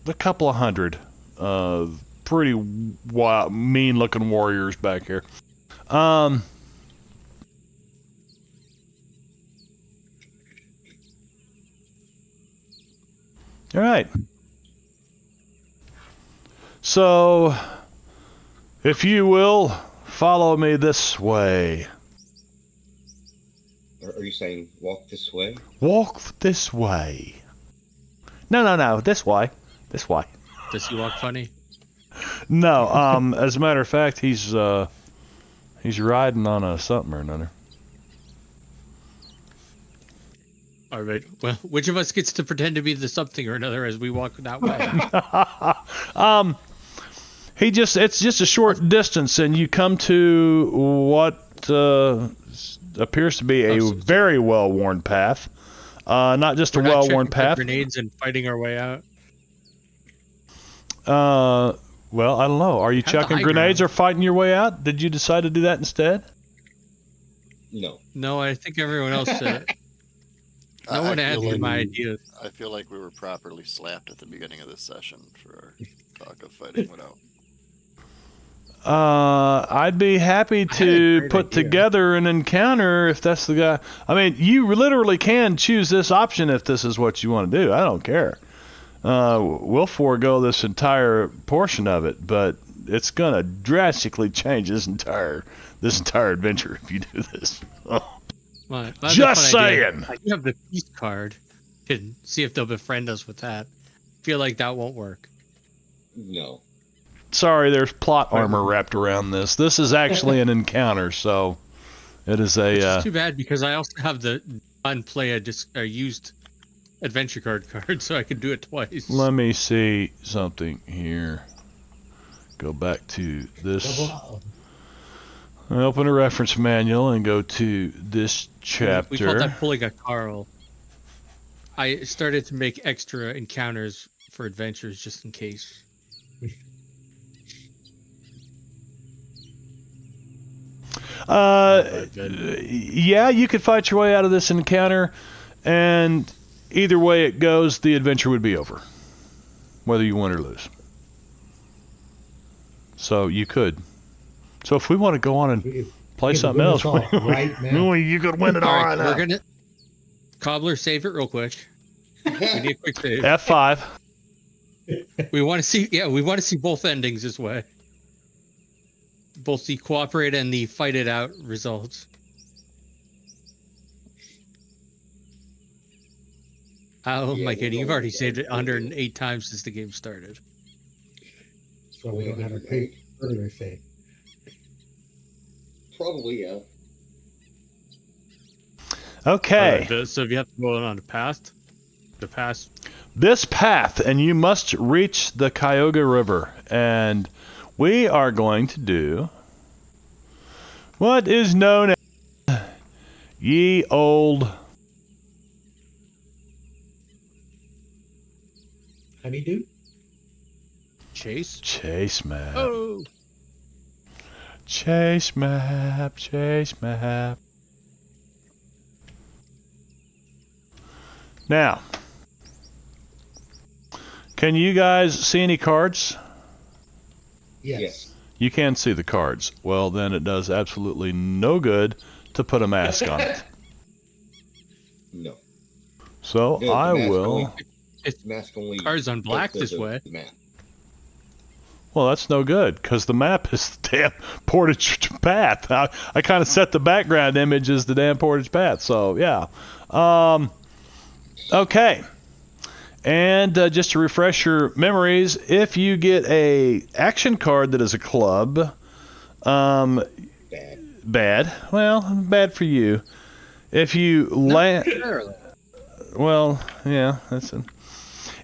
a couple of hundred pretty wild, mean-looking warriors back here. All right. So, if you will Follow me this way. Are you saying walk this way? Walk this way. No. This way. This way. Does he walk funny? No. As a matter of fact, he's riding on a something or another. All right. Well, which of us gets to pretend to be the something or another as we walk that way? It's just a short distance, and you come to what appears to be a very well-worn path. Not just a well-worn path. Grenades and fighting our way out. Well, I don't know. Are you chucking grenades or fighting your way out? Did you decide to do that instead? No. No, I think everyone else said it. No one had my ideas. I feel like we were properly slapped at the beginning of this session for our talk of fighting without. I'd be happy to put together an encounter if that's the guy. I mean, you literally can choose this option if this is what you want to do. I don't care. We'll forego this entire portion of it, but it's gonna drastically change this entire adventure if you do this. Well, just saying. I do have the peace card. Can see if they'll befriend us with that. Feel like that won't work. No. Sorry, there's plot armor wrapped around this. This is actually an encounter, so it is a. It's too bad because I also have the unplay a used adventure card, so I could do it twice. Let me see something here. Go back to this. I open a reference manual and go to this chapter. We call that pulling a Carl. I started to make extra encounters for adventures just in case. Yeah, you could fight your way out of this encounter, and either way it goes, the adventure would be over, whether you win or lose. So you could. So if we want to go on and play something else, right now. You could win it all right now. We're gonna Cobbler, save it real quick. We need a quick save. F5. We want to see both endings this way. Both the cooperate and the fight it out results. Oh my god, you've already saved it 108 times since the game started. So we don't have a pay further save. Probably, yeah. Okay. Right, so if you have to go on the path. This path, and you must reach the Cuyahoga River, and we are going to do what is known as ye old Honeydew? Chase map. Oh. Chase map. Now, can you guys see any cards? Yes. You can see the cards. Well, then it does absolutely no good to put a mask on it. No. So The I mask will. only- It's mask only. cards on black the- this the way. Map. Well, that's no good because the map is the damn Portage Path. I kind of set the background image as the damn Portage Path. So yeah. Okay. And just to refresh your memories, if you get a action card that is a club, bad. Well, bad for you. If you land, well, yeah, that's it.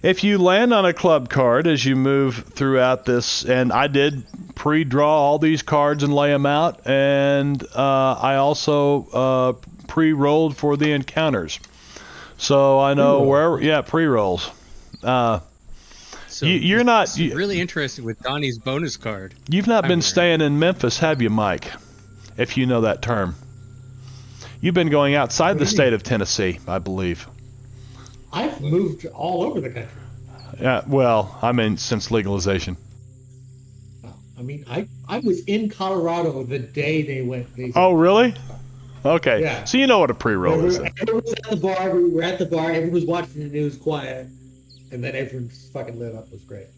If you land on a club card as you move throughout this, and I did pre-draw all these cards and lay them out, and I also pre-rolled for the encounters. So I know wherever, yeah, pre-rolls. So you're not it's really interested with Donnie's bonus card. You've not been staying in Memphis, have you, Mike? If you know that term. You've been going outside the state of Tennessee, I believe. I've moved all over the country. Yeah, well, I mean, since legalization. I mean, I was in Colorado the day they went. Oh, really? Okay. Yeah. So you know what a pre-roll is. Everyone was at the bar. We were at the bar. Everyone was watching the news quiet. And then everyone fucking lit up. It was great.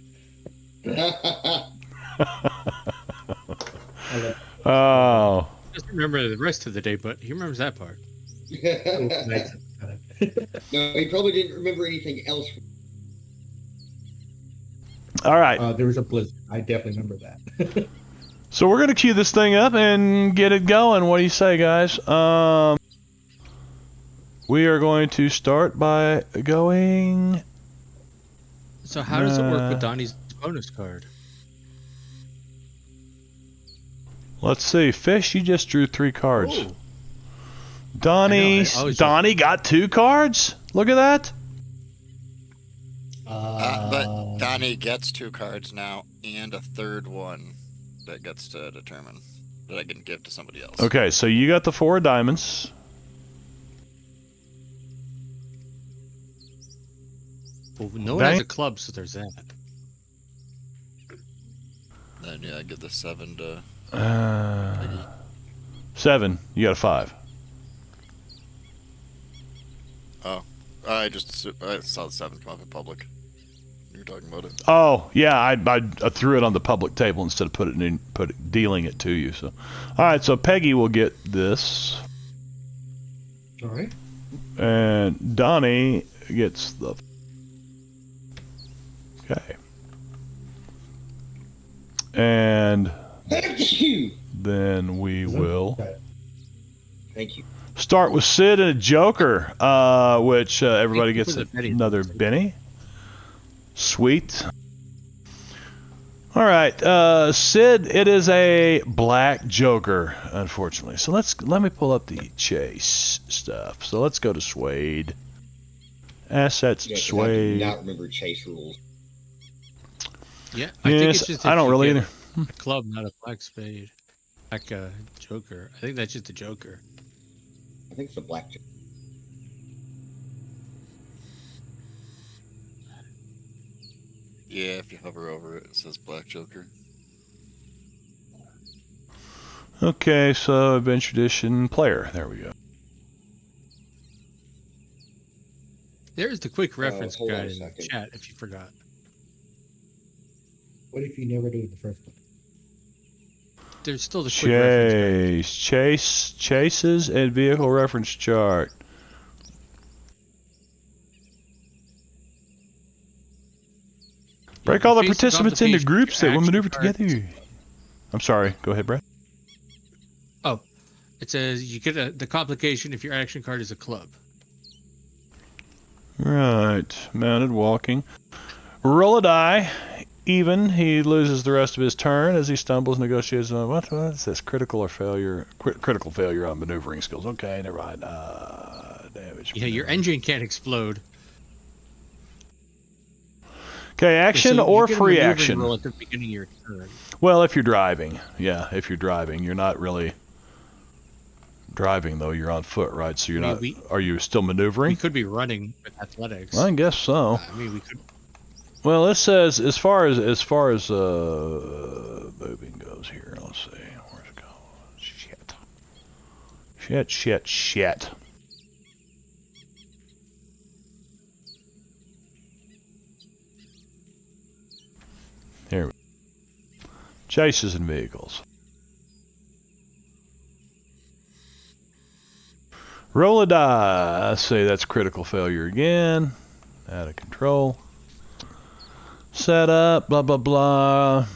Oh. Doesn't remember the rest of the day, but he remembers that part. No, he probably didn't remember anything else. All right. There was a blizzard. I definitely remember that. So we're gonna queue this thing up and get it going. What do you say, guys? We are going to start by going. So how does it work with Donnie's bonus card? Let's see. Fish, you just drew 3 cards. Ooh. Donnie, I was Donnie got 2 cards. Look at that. But Donnie gets 2 cards now and a third one that gets to determine that I can give to somebody else. Okay, so you got the 4 diamonds. Well, no one has a club, so there's that. Then yeah, I give the 7 to. 7. You got a 5. Oh, I saw the 7 come up in public. You were talking about it. Oh, yeah, I threw it on the public table instead of dealing it to you. So, all right, so Peggy will get this, All right. and Donnie gets the. Okay. And Thank you. then we will Okay. Thank you. start with Sid and a Joker, which everybody Thank you gets for the Benny. another Benny. Sweet. All right, Sid, it is a black Joker, unfortunately. So let me pull up the chase stuff. So let's go to Suede. Assets, Yeah, 'cause I do Suede. not remember chase rules. Yeah, I think it's Yes, just I don't really get either. a club, not a black spade. Black Joker. I think that's just a Joker. I think it's a black. Yeah, if you hover over it, it says Black Joker. Okay, so Adventure Edition player. There we go. There's the quick reference hold on guide a in the second. chat if you forgot. What if you never do the first one? There's still the quick reference guide. Chases, and vehicle reference chart. Break all the Facing participants on the into page, groups that will action maneuver cards. together. I'm sorry. Go ahead, Brad. Oh, it says you get the complication if your action card is a club. Right. Mounted walking. Roll a die. Even. He loses the rest of his turn as he stumbles, negotiates. What is this? Critical or failure? Critical failure on maneuvering skills. Okay, never mind. Damage. Yeah, your engine can't explode. Okay, action So you or get a free maneuvering action. roll at the beginning of your turn. Well, if you're driving. Yeah, if you're driving. You're not really driving, though. You're on foot, right? So you're I mean, not. Are you still maneuvering? We could be running with athletics. I guess so. I mean, we could. Well, it says as far as moving goes here. Let's see. Where's it go? Shit. Here we go. Chases and vehicles. Roll a die. I say that's critical failure again. Out of control. Set up, blah, blah, blah.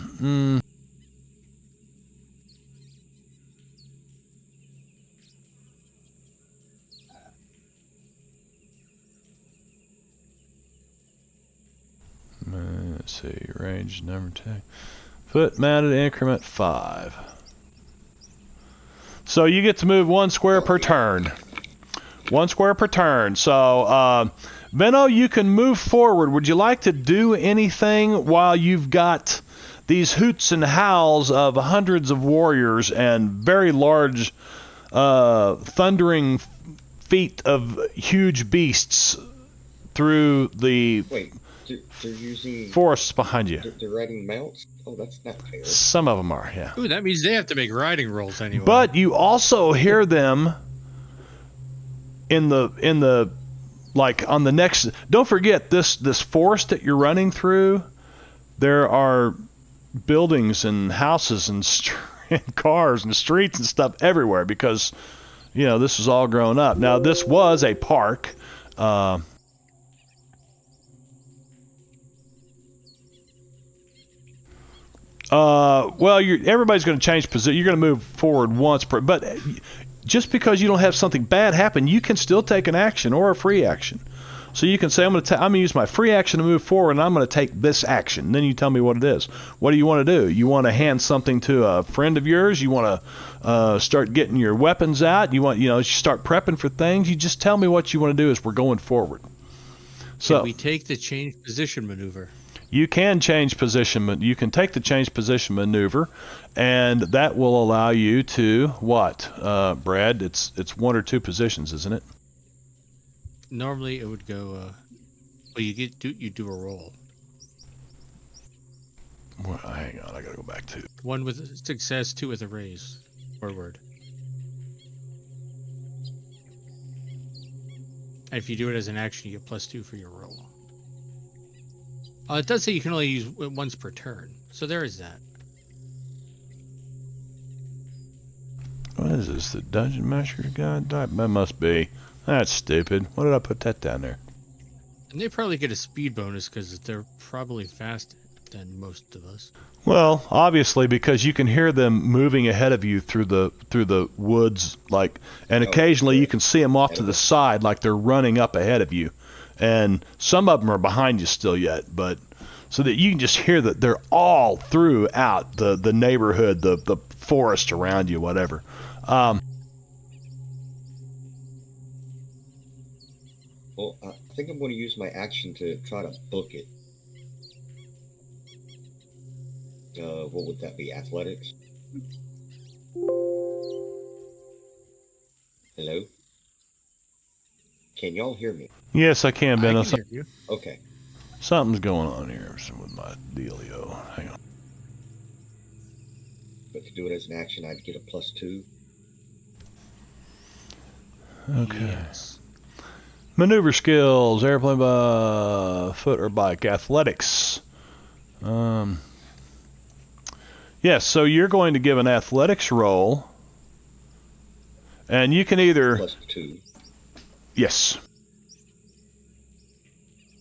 Let's see, range number 2. Foot mounted increment 5. So you get to move 1 square per turn. 1 square per turn. So, Benno, you can move forward. Would you like to do anything while you've got these hoots and howls of hundreds of warriors and very large, thundering feet of huge beasts through the Wait, they're using forests behind you? They're riding mounts. Oh, that's not fair. Some of them are, yeah. Ooh, that means they have to make riding rolls anyway. But you also hear them in the like on the next. Don't forget this forest that you're running through. There are buildings and houses and and cars and streets and stuff everywhere because, this is all grown up. Now, this was a park. Well, everybody's going to change position. You're going to move forward once but just because you don't have something bad happen, you can still take an action or a free action. So you can say, I'm going to use my free action to move forward, and I'm going to take this action. And then you tell me what it is. What do you want to do? You want to hand something to a friend of yours? You want to start getting your weapons out? You want, start prepping for things? You just tell me what you want to do as we're going forward. So can we take the change position maneuver? You can change position. You can take the change position maneuver, and that will allow you to what, Brad? It's 1 or 2 positions, isn't it? Normally, it would go. Well, you do a roll. Well, hang on, I gotta go back to 1 with a success, 2 with a raise. Forward. And if you do it as an action, you get +2 for your roll. It does say you can only use it once per turn, so there is that. What is this? The Dungeon Master's Guide? That must be. That's stupid. Why did I put that down there? And they probably get a speed bonus because they're probably faster than most of us. Well, obviously, because you can hear them moving ahead of you through the woods, and occasionally you can see them off to the side, like they're running up ahead of you, and some of them are behind you still yet, but so that you can just hear that they're all throughout the neighborhood, the forest around you, whatever. Well, I think I'm going to use my action to try to book it. What would that be? Athletics? Hello? Can y'all hear me? Yes, I can, Ben. I can hear you. Okay. Something's going on here with my dealio. Hang on. But to do it as an action, I'd get a +2. Okay. Yes. Maneuver skills, airplane by foot or bike, athletics. Yes, so you're going to give an athletics roll, and you can either... +2. Yes.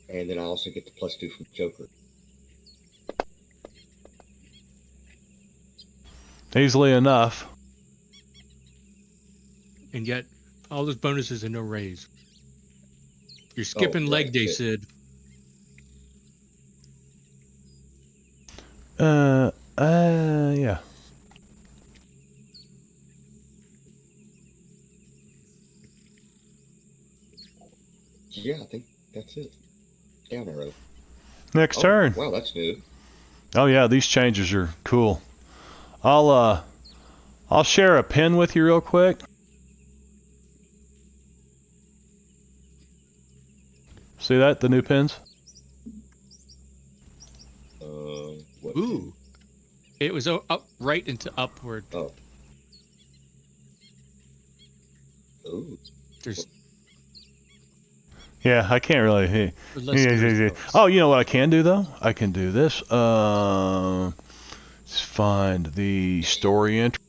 And then I also get the +2 from Joker. Easily enough. And yet, all those bonuses and no raise. You're skipping leg day, Sid. Yeah. Yeah, I think that's it. Down arrow. Next turn. Wow, that's new. Oh yeah, these changes are cool. I'll share a pin with you real quick. See that? The new pins? What? Ooh. It was up right into upward. Oh. Ooh. There's Yeah, I can't really. Oh, you know what I can do though? I can do this. Let's find the story entry.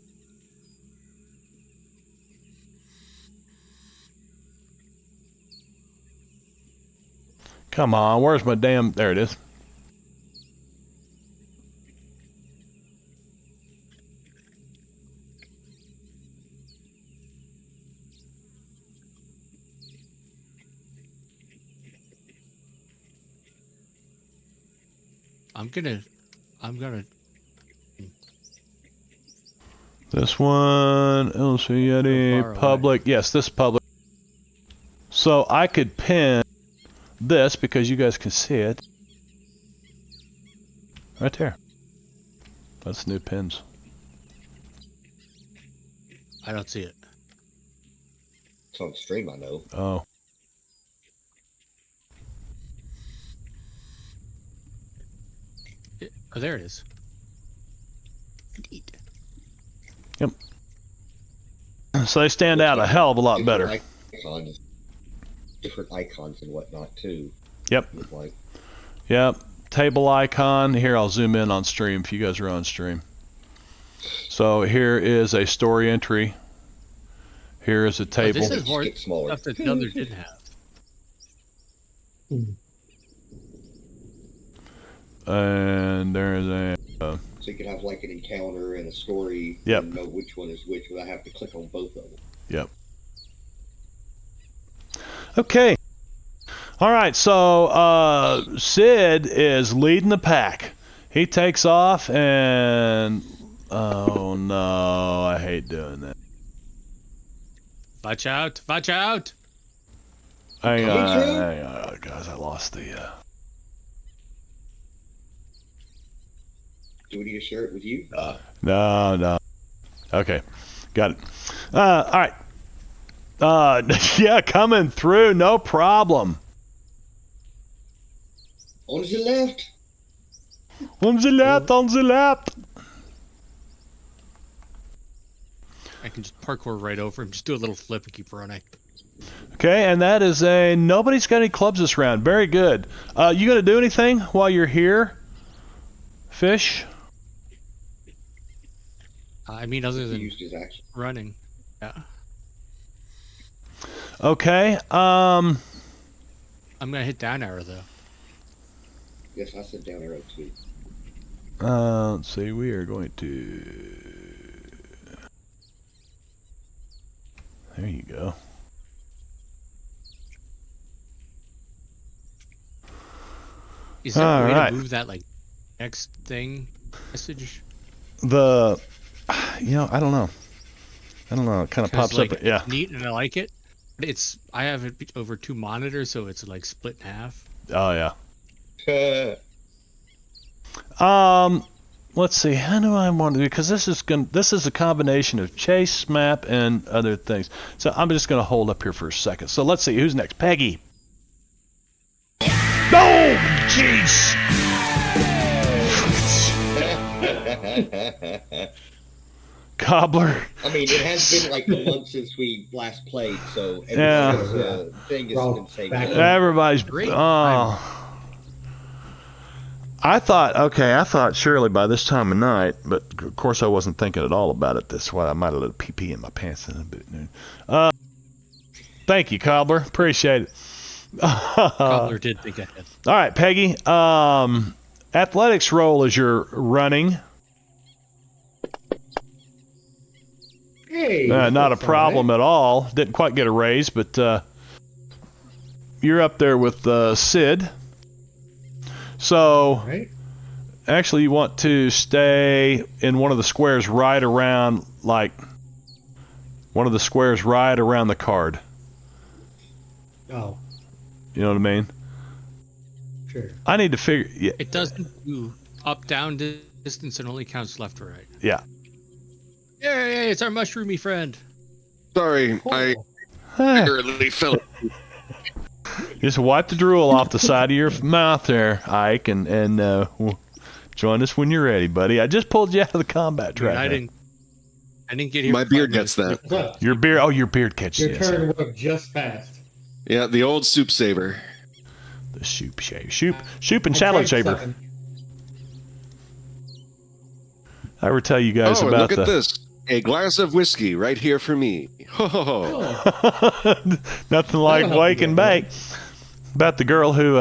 Come on, where's my damn? There it is. I'm gonna. This one, LC Yeti, public. Yes, this public. So I could pin this because you guys can see it. Right there. That's new pins. I don't see it. It's on stream, I know. Oh. Oh, there it is. Indeed. Yep. So they stand out a hell of a lot better. Different icons and whatnot too. Yep. Like. Yep. Table icon. Here, I'll zoom in on stream if you guys are on stream. So here is a story entry. Here is a Oh, table. this is more Get smaller. stuff that the other didn't have. And there is a. So you could have like an encounter and a story. Yep. And know which one is which without having to click on both of them. Yep. Okay. All right. So Sid is leading the pack. He takes off and. Oh no! I hate doing that. Watch out! Watch out! Hang Coming on, through? hang on, guys. I lost the. Do we need to share it with you? No. Okay, got it. All right. Yeah, coming through, no problem. On the left. On the left, on the left. I can just parkour right over him, just do a little flip and keep running. Okay, and that is a nobody's got any clubs this round. Very good. You gonna do anything while you're here, Fish? I mean, other He than used his action. running. Yeah. Okay. I'm gonna hit down arrow though. Yes, I said down arrow too. Let's see. We are going to. There you go. Is there a way Alright. to move that like next thing message? I don't know. It kind of 'Cause, pops like, up. Yeah. it's neat and I like it. I have it over 2 monitors, so it's like split in half. Oh yeah. Let's see. How do I want to do? Because this is a combination of chase, map, and other things. So I'm just going to hold up here for a second. So let's see. Who's next? Peggy. No! Jeez. Cobbler. I mean, it has been like a month since we last played, so Yeah. everybody's thing has been saved. Back up. Everybody's. Great. I thought surely by this time of night, but of course I wasn't thinking at all about it. That's why I might have let a pee in my pants in a bit. Thank you, Cobbler. Appreciate it. Cobbler did think ahead. All right, Peggy. Athletics roll as you're running. Hey, Not a that's all problem at all. Didn't quite get a raise, but you're up there with Sid. So right. actually, you want to stay in one of the squares right around, the card. Oh, You know what I mean? sure. I need to figure. Yeah. It doesn't do up down distance, it only counts left to right. Yeah. Yay, it's our mushroomy friend. Sorry, I Cool. literally fell. Just wipe the drool off the side of your mouth there, Ike, and join us when you're ready, buddy. I just pulled you out of the combat I mean, track. I didn't get here. My for beard 5 gets that. minutes. What's up? Your beard catches Your this. turn worked just fast. Yeah, the old soup saver. The shoop and I challenge tried saber. something. I ever tell you guys Oh, and about look at this. A glass of whiskey right here for me. Ho, ho, ho. Oh, Nothing like That'll help wake you and get bake. About the girl who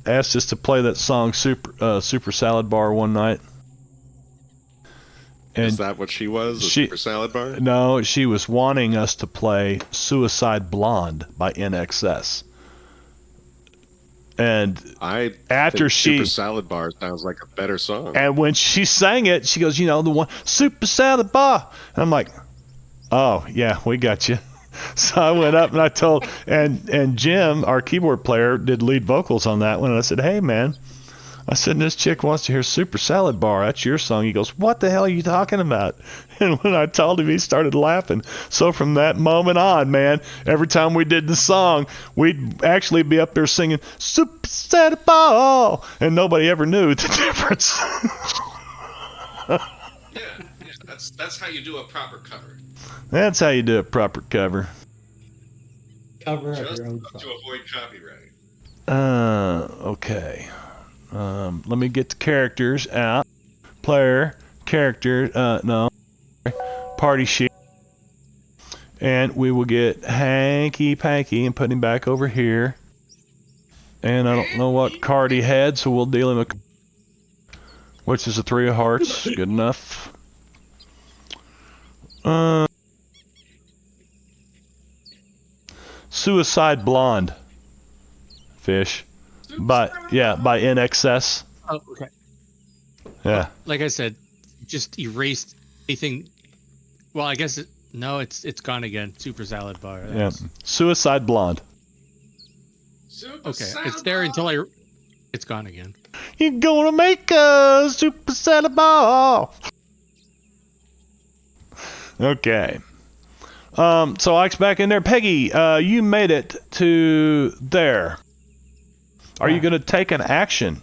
asked us to play that song Super Salad Bar one night. And Is that what she was? A she- super salad bar? no, she was wanting us to play Suicide Blonde by NXS. And I after think she- Super Salad Bar sounds like a better song. And when she sang it, she goes, the one, Super Salad Bar. And I'm like, oh, yeah, we got you. So I went up and I told, and Jim, our keyboard player, did lead vocals on that one. And I said, hey, man, I said, this chick wants to hear Super Salad Bar. That's your song. He goes, what the hell are you talking about? And when I told him, he started laughing. So from that moment on, man, every time we did the song, we'd actually be up there singing Super Salad Bar. And nobody ever knew the difference. Yeah, that's how you do a proper cover. That's how you do a proper cover. cover of your own to song. avoid copyright. Okay. Let me get the characters out. Player, character. No. Party sheet. And we will get Hanky Panky and put him back over here. And I don't know what card he had, so we'll deal him a... Which is a 3 of hearts. Good enough. Suicide Blonde. Fish. By NXS. Oh, okay. Yeah. Like I said, just erased anything. Well, I guess it's gone again. Super salad bar. Yeah. Suicide Blonde. Okay, it's there until it's gone again. You're gonna make a super salad ball. Okay. So Ike's back in there. Peggy, you made it to there. Are you gonna take an action?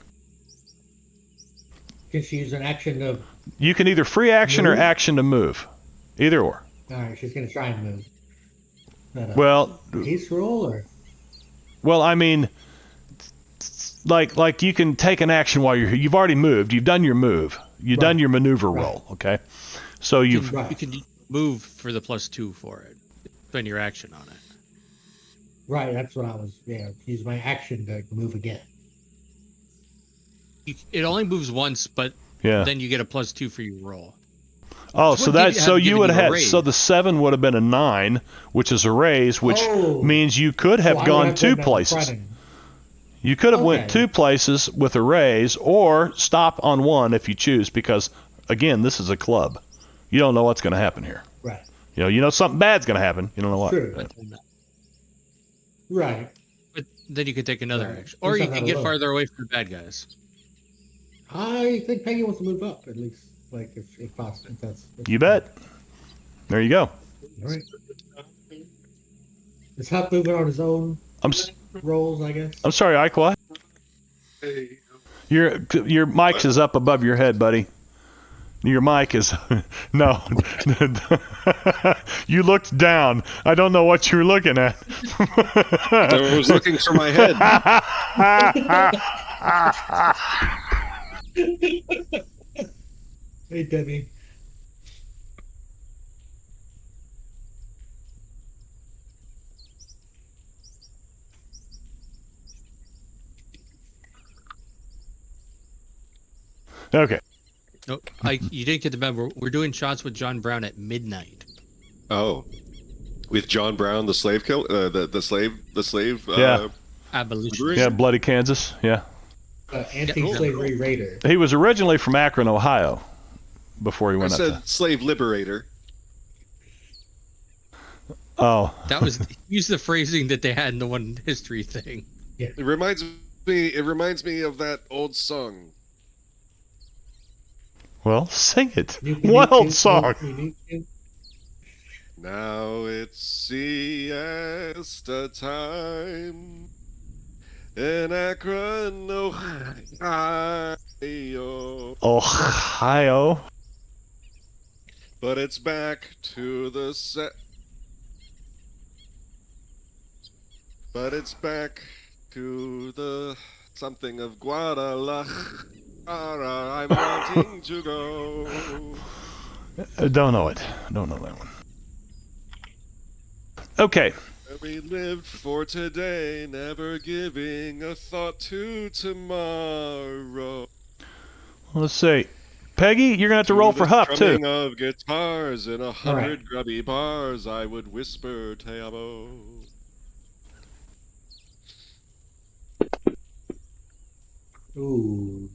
Can she use an action to... You can either free action or Move? action to move. Either or. Alright, she's going to try and move. That, Well, Peace roll, or... well, I mean, like you can take an action while you've already moved. You've done your move. You've done your maneuver roll. Okay. So You you've can move for the +2 for it. Spend your action on it. Right, that's what I was... Yeah, use my action to move again. It only moves once, but yeah. then you get a +2 for your roll. Oh, It's so what that have so you given would you a have raise. so the 7 would have been a 9, which is a raise, which Oh. means you could have So I would gone have 2 been at the places. front end. You could have went Okay. 2 places with a raise, or stop on 1 if you choose, because again, this is a club. You don't know what's going to happen here. Right. You know something bad's going to happen. You don't know what. True. But, Right. but then you can take another Right. action, or Just you not can that get alone. farther away from the bad guys. I think Peggy wants to move up, at least. Like, if possible. If that's... You bet. There you go. All right. Is Huck moving on his own rolls, I guess? I'm sorry, Ike. What? Your mic is up above your head, buddy. Your mic is no. You looked down. I don't know what you're looking at. I was looking for my head. Hey, Debbie. Okay. No, you didn't get the memo. We're doing shots with John Brown at midnight. Oh, with John Brown, the slave kill, the slave. Yeah. Abolition. Yeah, Bloody Kansas. Yeah. Anti-slavery raider. He was originally from Akron, Ohio, before he I went up said there. slave liberator. Oh. That was use the phrasing that they had in the one history thing. It reminds me of that old song. Well, sing it. What old song? Now it's siesta time in Akron, Ohio. Ohio. But it's back to the set. But it's back to the something of Guadalajara. I'm wanting to go. Don't know it. Don't know that one. Okay. We lived for today, never giving a thought to tomorrow. Let's see. Peggy, you're going to have to roll for Huff, too. Strumming of guitars in 100 grubby bars, I would whisper te amo. Ooh.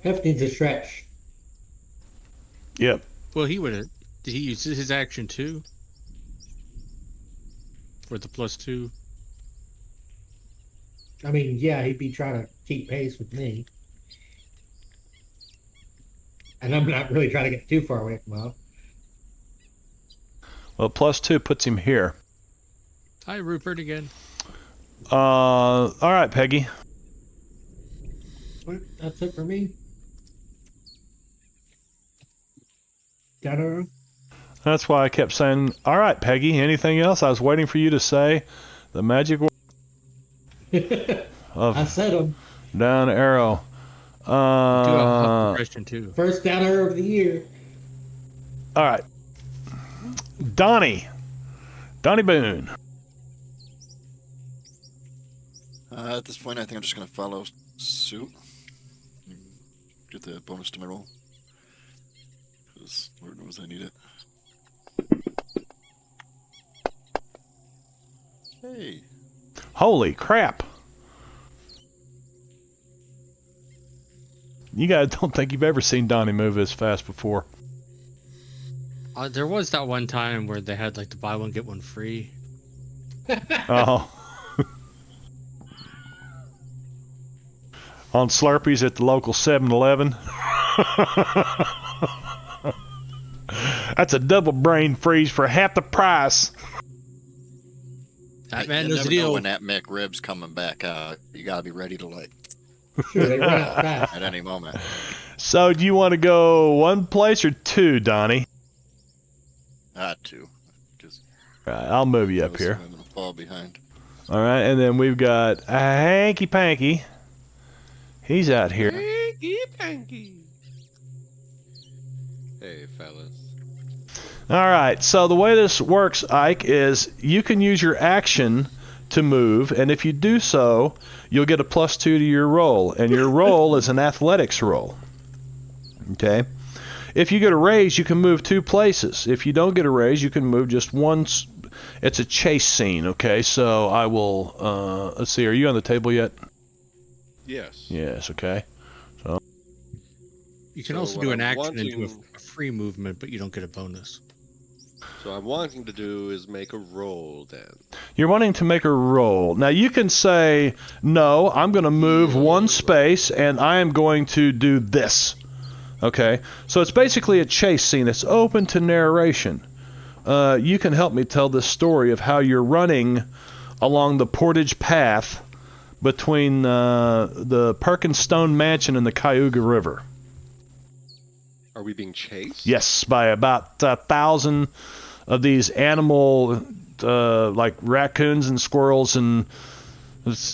Hef needs a stretch. Yep. Well, he would have. Did he use his action too? For the +2? I mean, yeah, he'd be trying to keep pace with me. And I'm not really trying to get too far away from Huff. Well, +2 puts him here. Hi, Rupert again. All right, Peggy. What? That's it for me? Gunner? That's why I kept saying, all right, Peggy, anything else? I was waiting for you to say the magic word I of said them. down arrow. Do a Uh, impression too. First downer of the year. all right. Donnie Boone. At this point, I think I'm just going to follow suit. Get the bonus to my roll. Because Lord knows I need it. Hey. Holy crap. You guys don't think you've ever seen Donnie move this fast before. There was that one time where they had like the buy one get one free. Oh. On Slurpees at the local 7-Eleven. That's a double brain freeze for half the price. That man you knows the never know deal. when that McRib's coming back out. You gotta be ready to like Sure, they run out fast. at any moment. So do you want to go one place or two, Donnie? Two. Because Right, I'll move you up here. I'm gonna fall behind. All right, and then we've got Hanky Panky. He's out here. Hanky panky. Hey, fellas. All right, so the way this works, Ike, is you can use your action to move, and if you do so, you'll get a +2 to your roll, and your roll is an athletics roll. Okay? If you get a raise, you can move 2 places. If you don't get a raise, you can move just one. It's a chase scene, okay? So I will, let's see, are you on the table yet? Yes. Yes, okay. You can So also what do an I'm action into wanting- a free movement, but you don't get a bonus. So I'm wanting to do is make a roll then. You're wanting to make a roll. Now you can say, no, I'm going to move one space and I am going to do this. Okay? So it's basically a chase scene. It's open to narration. You can help me tell this story of how you're running along the Portage Path between the Perkinstone Mansion and the Cayuga River. Are we being chased? Yes, by about 1,000 of these animal, like raccoons and squirrels and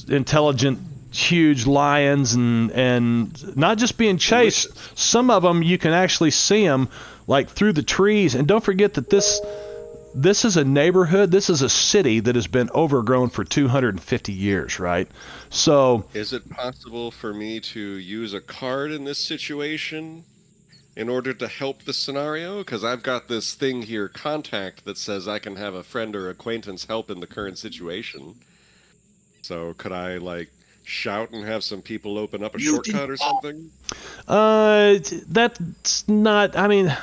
intelligent, huge lions, and not just being chased. Some of them you can actually see them like through the trees. And don't forget that this is a neighborhood. This is a city that has been overgrown for 250 years, right? So Is it possible for me to use a card in this situation in order to help the scenario? Because I've got this thing here, contact, that says I can have a friend or acquaintance help in the current situation. So could I, like, shout and have some people open up a shortcut or something? that's not, I mean,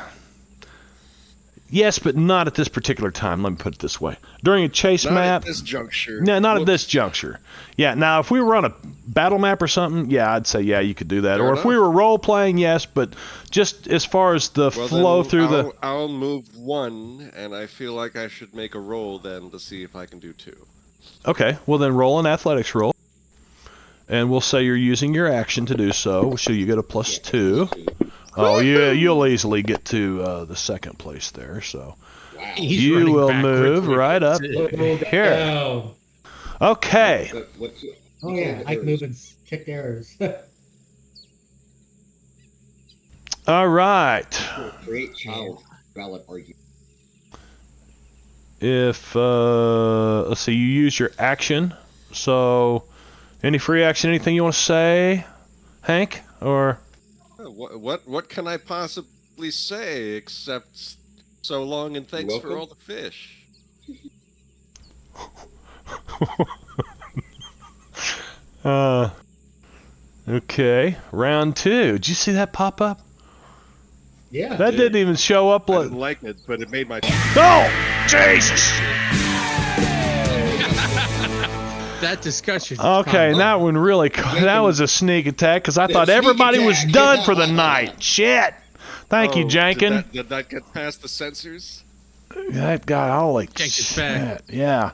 yes, but not at this particular time. Let me put it this way. During a chase Not map. at this juncture. No, not at Whoops. this juncture. Yeah, now if we were on a battle map or something, yeah, I'd say, yeah, you could do that. Fair Or if we enough. were role-playing, yes, but just as far as the Well, flow then through the... I'll move one, and I feel like I should make a roll then to see if I can do 2. Okay, well then roll an athletics roll. And we'll say you're using your action to do so, so you get a +2. Oh, you'll easily get to the second place there, so... He's You running will backwards move like right that's up it. here. Oh, Okay. But what's oh yeah, Ike moving kicked errors. All right. create child valid argument. If let's see, you use your action. So, any free action, anything you want to say, Hank? Or What can I possibly say except so long and thanks for welcome. all the fish? Okay, round 2. Did you see that pop up? Yeah. That didn't even show up. I didn't like it, but it made my... Oh, Jesus! That discussion. Okay, that one really, that was a sneak attack because I thought sneak everybody was attack. done for the night. Shit! Thank you, Oh, Jankin. Did that get past the censors? That got holy Jenkins back. shit. Yeah.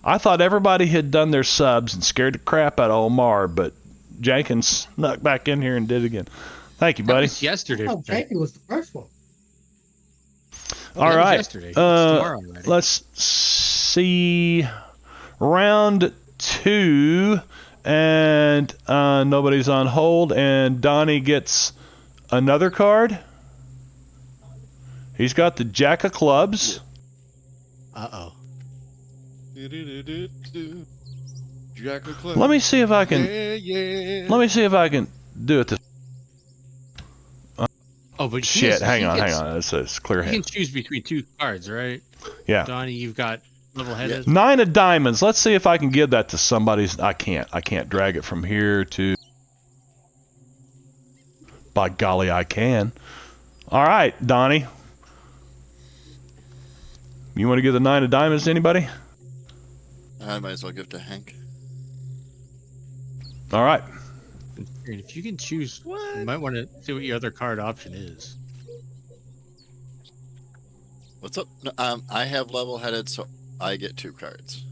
I thought everybody had done their subs and scared the crap out of Omar, but Jenkins snuck back in here and did it again. Thank you, That buddy. was yesterday. Oh, Jenkins was the first one. All That was right. yesterday. It's tomorrow already. Let's see. Round 2 and nobody's on hold, and Donnie gets another card. He's got the Jack of Clubs. Uh-oh. Jack of Clubs. Let me see if I can. Yeah. Let me see if I can do it. Oh, but Shit! Hang on. It's clear You can hand. choose between 2 cards, right? Yeah. Donnie, you've got level-headed. 9 of diamonds. Let's see if I can give that to somebody. I can't drag it from here to. By golly, I can. All right, Donnie. You want to give the 9 of diamonds to anybody? I might as well give it to Hank. All right. And if you can choose, you might want to see what your other card option is. What's up? No, I have level-headed, so I get 2 cards.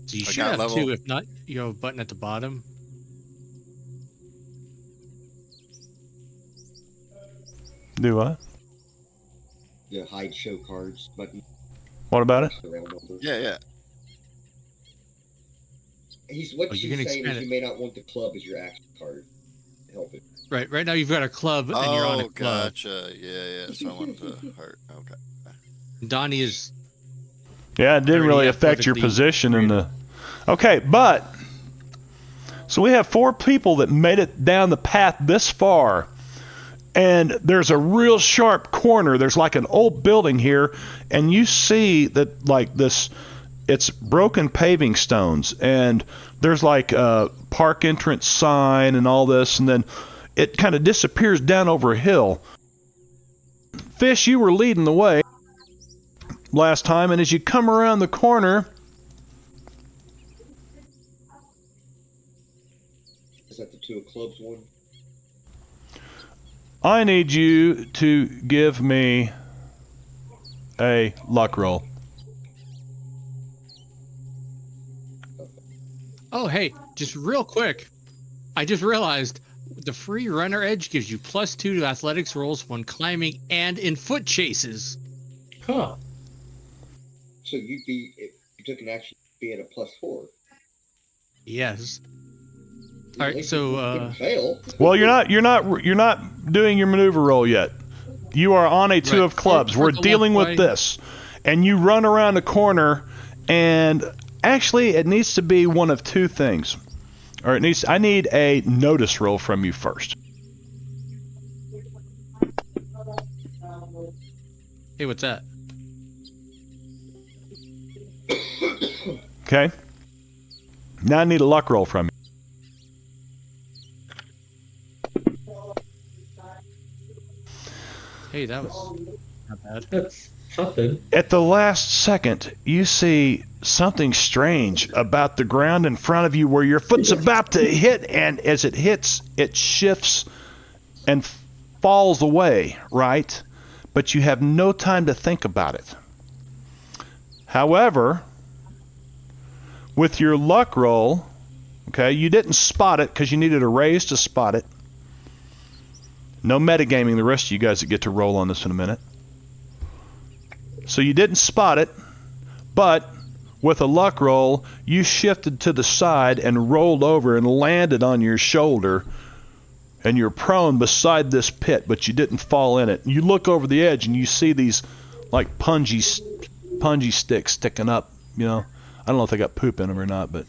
So you I should got have level- 2. If not, you have a button at the bottom. Do what? The hide show cards button. What about it? Around number. Yeah. What Oh, you she's can saying expand is it. you may not want the club as your action card. Help it. Right now you've got a club and you're on a club. Gotcha. Yeah. So I want the heart. Okay. Donnie is Yeah, it didn't Already really affect your athletically position in the. Okay, but so we have 4 people that made it down the path this far, and there's a real sharp corner. There's like an old building here, and you see that like this. It's broken paving stones, and there's like a park entrance sign and all this, and then it kind of disappears down over a hill. Fish, you were leading the way last time, and as you come around the corner, Is that the 2 of clubs one? I need you to give me a luck roll. Oh, hey, just real quick. I just realized the free runner edge gives you +2 to athletics rolls when climbing and in foot chases. Huh. So you'd be, if you took an action, you'd be at a +4. Yes. At All right, least so, you wouldn't fail. Well, you're not doing your maneuver roll yet. You are on a 2 Right. of clubs. For We're the dealing left with way. this, and you run around the corner, and actually it needs to be one of 2 things, or I need a notice roll from you first. Hey, what's that? Okay. Now I need a luck roll from you. Hey, that was not bad. That's something. At the last second, you see something strange about the ground in front of you where your foot's about to hit, and as it hits, it shifts and falls away, right? But you have no time to think about it. However, with your luck roll, okay, you didn't spot it because you needed a raise to spot it. No metagaming, the rest of you guys that get to roll on this in a minute. So you didn't spot it, but with a luck roll, you shifted to the side and rolled over and landed on your shoulder, and you're prone beside this pit, but you didn't fall in it. You look over the edge and you see these like punji sticks sticking up, you know. I don't know if they got poop in them or not, but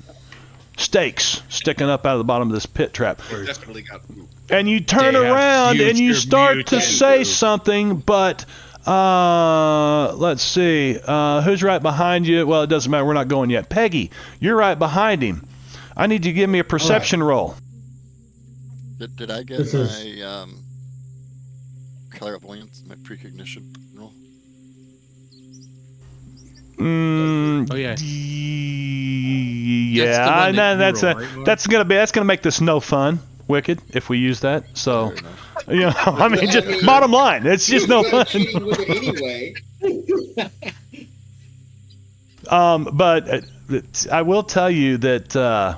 stakes sticking up out of the bottom of this pit trap. Definitely got poop. And you turn They have around and you future start to mutant say poop. something, but let's see. Who's right behind you? Well, it doesn't matter. We're not going yet. Peggy, you're right behind him. I need you to give me a perception roll. Did I get This is- my clairvoyance, my precognition roll? Oh, yeah. Yeah, one that you that's roll, right, Mark? that's gonna make this no fun, Wicked, if we use that. So, Fair enough. you know, I mean, just bottom line, it's just no You're fun. cheating with it anyway. But I will tell you that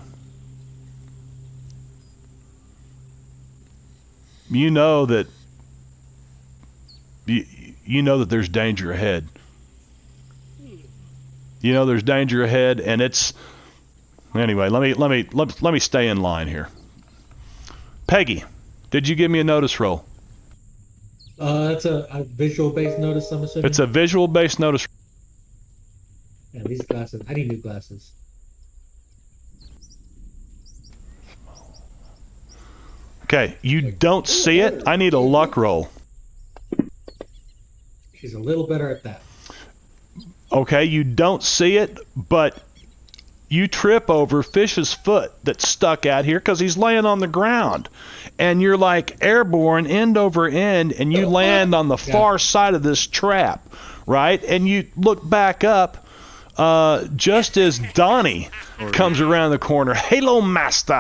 you know that you know that there's danger ahead. You know there's danger ahead, and it's Anyway, let me stay in line here. Peggy, did you give me a notice roll? That's a visual-based notice, I'm assuming. It's a visual-based notice. Yeah, these glasses. I need new glasses. Okay, you don't see it. I need a luck roll. She's a little better at that. Okay, you don't see it, but you trip over Fish's foot that's stuck out here because he's laying on the ground. And you're like airborne end over end, and you land on the far side of this trap, right? And you look back up just as Donnie comes around the corner. Halo Master!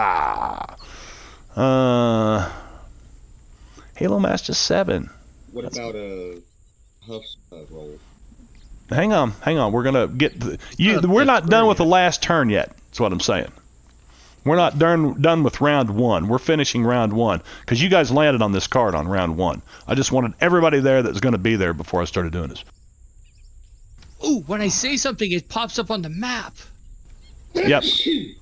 Halo Master 7. What about a Huff's roll? Hang on. We're gonna get we're not done with the last turn yet. That's what I'm saying. We're not done with round 1. We're finishing round 1 because you guys landed on this card on round 1. I just wanted everybody there that was going to be there before I started doing this. Ooh, when I say something, it pops up on the map. Yep. Did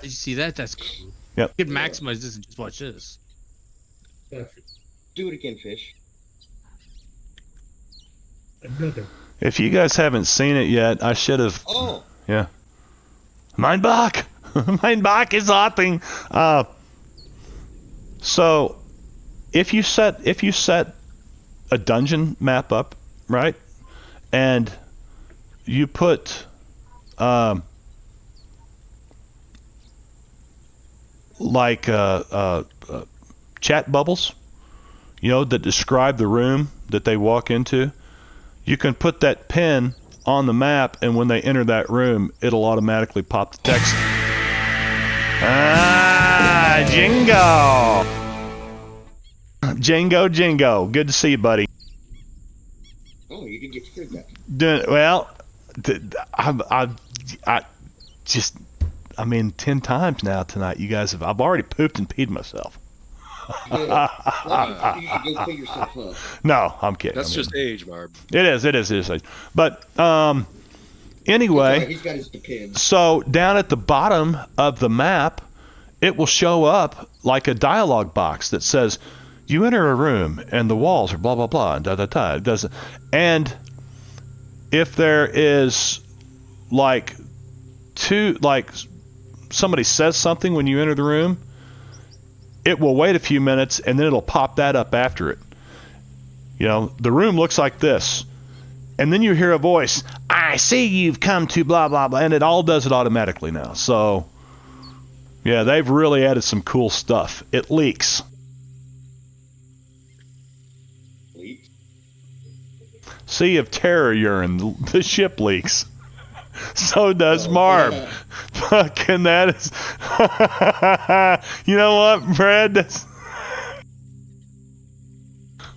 you see that? That's cool. Yep. You can maximize this and just watch this. Do it again, Fish. Another. If you guys haven't seen it yet, I should have. Oh. Yeah. Mein Bach. Mein Bach is hotting. So, if you set a dungeon map up, right, and you put chat bubbles, that describe the room that they walk into, you can put that pin on the map, and when they enter that room, it'll automatically pop the text. Jingo! Jingo. Good to see you, buddy. Oh, you didn't get scared that. Well, I mean, 10 times now tonight, you guys have. I've already pooped and peed myself. Yeah. Well, you should go clean yourself up. No, I'm kidding. That's just age, Marb. It is age. But anyway, Right, he's got his depends. so down at the bottom of the map, it will show up like a dialogue box that says, "You enter a room and the walls are blah blah blah and da da da." It doesn't. And if there is somebody says something when you enter the room, it will wait a few minutes and then it'll pop that up after it. The room looks like this. And then you hear a voice, "I see you've come to blah, blah, blah." And it all does it automatically now. So, yeah, they've really added some cool stuff. It leaks. Leaks? Sea of Terror urine. The ship leaks. So does Marv. Yeah. Fucking that is... You know what, Brad?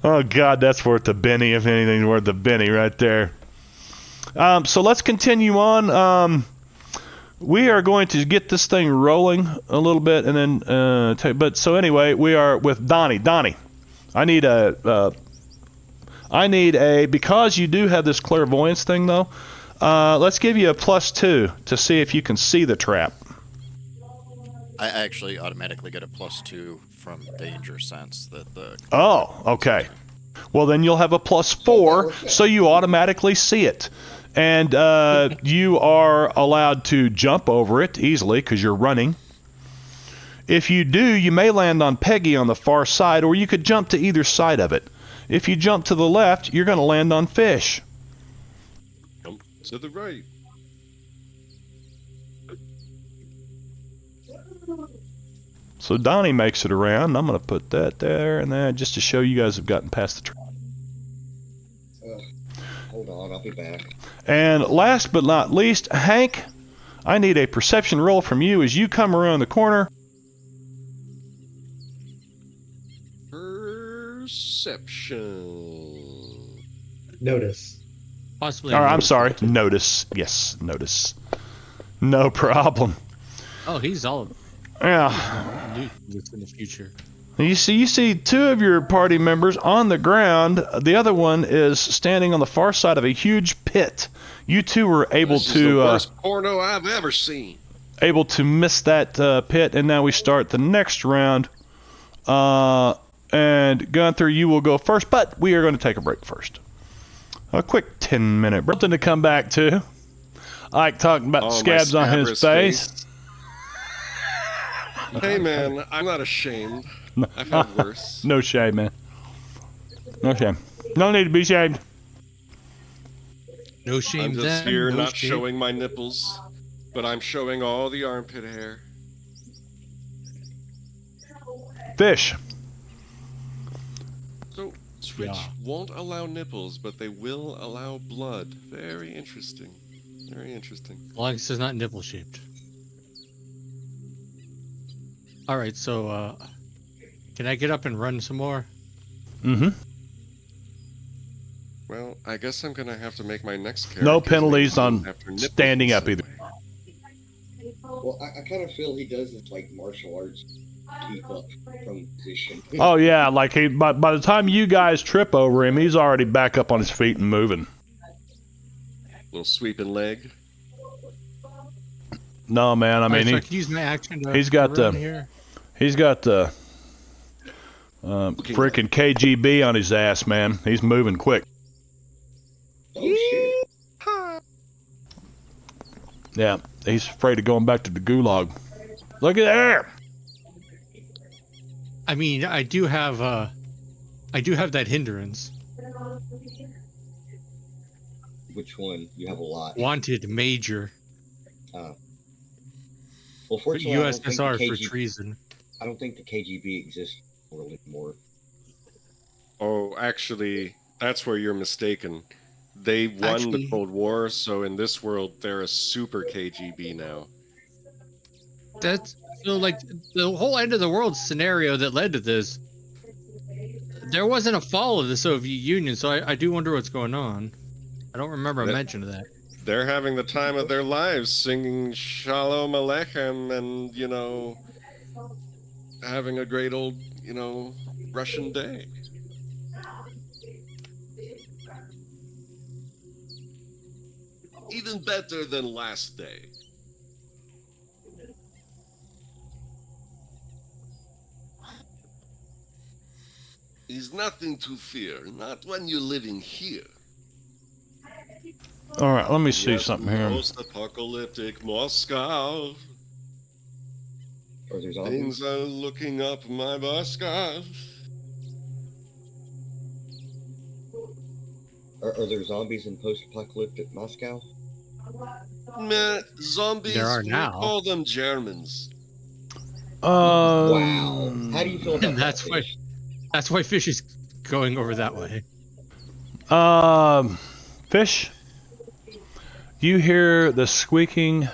Oh, God, that's worth the Benny. If anything's worth the Benny right there. So let's continue on. We are going to get this thing rolling a little bit, and then... so anyway, we are with Donnie. Donnie, I need because you do have this clairvoyance thing, though, let's give you a +2 to see if you can see the trap. I actually automatically get a +2 from danger sense that the. Oh, okay. Well, then you'll have a +4, so you automatically see it. And you are allowed to jump over it easily because you're running. If you do, you may land on Peggy on the far side, or you could jump to either side of it. If you jump to the left, you're going to land on Fish. Jump to the right. So Donnie makes it around. I'm going to put that there and there just to show you guys have gotten past the trap. Hold on, I'll be back. And last but not least, Hank, I need a perception roll from you as you come around the corner. Perception. Notice. Possibly. Or, I'm sorry, notice. Yes, notice. No problem. Oh, he's all. Yeah. New this in the future. You see two of your party members on the ground. The other one is standing on the far side of a huge pit. You two were able This is to. the worst porno I've ever seen. able to miss that pit, and now we start the next round. And Gunther, you will go first, but we are going to take a break first. A quick 10-minute break. Something to come back to. Ike talking about the scabs on his face. Hey man, I'm not ashamed. I've had worse. No shame, man. No shame. No need to be shamed. No shame I'm just then. here no not shame. showing my nipples, but I'm showing all the armpit hair. Fish. So Switch won't allow nipples, but they will allow blood. Very interesting. Very interesting. As long as it's not nipple shaped. All right, so can I get up and run some more? Mm-hmm. Well, I guess I'm gonna have to make my next character. No penalties on standing up either. Well, I kind of feel he does this like martial arts keep up from position. Oh yeah, like by the time you guys trip over him, he's already back up on his feet and moving. Little sweeping leg. No man, I mean so I could use my action to he's got run the here. he's got the freaking KGB on his ass, man. He's moving quick. Oh shit! Yeah, he's afraid of going back to the gulag. Look at there. I mean, I do have that hindrance. Which one? You have a lot. Wanted major. Well, fortunately, I don't think the USSR for KGB treason. I don't think the KGB exists anymore. Oh, actually, that's where you're mistaken. They won the Cold War, so in this world, they're a super KGB now. That's so like the whole end of the world scenario that led to this. There wasn't a fall of the Soviet Union, so I do wonder what's going on. I don't remember a mention of that. They're having the time of their lives singing Shalom Aleichem and, you know, having a great old, you know, Russian day. Even better than last day. Is nothing to fear, not when you're living here. All right, let me see Yes, something here. Post-apocalyptic Moscow. Or there's Things are looking up my Moscow. Are there zombies in post-apocalyptic Moscow? Meh, zombies. There are we now. call them Germans. Wow. How do you feel about And that's that, why Fish? that's why Fish is going over that way. Fish, you hear the squeaking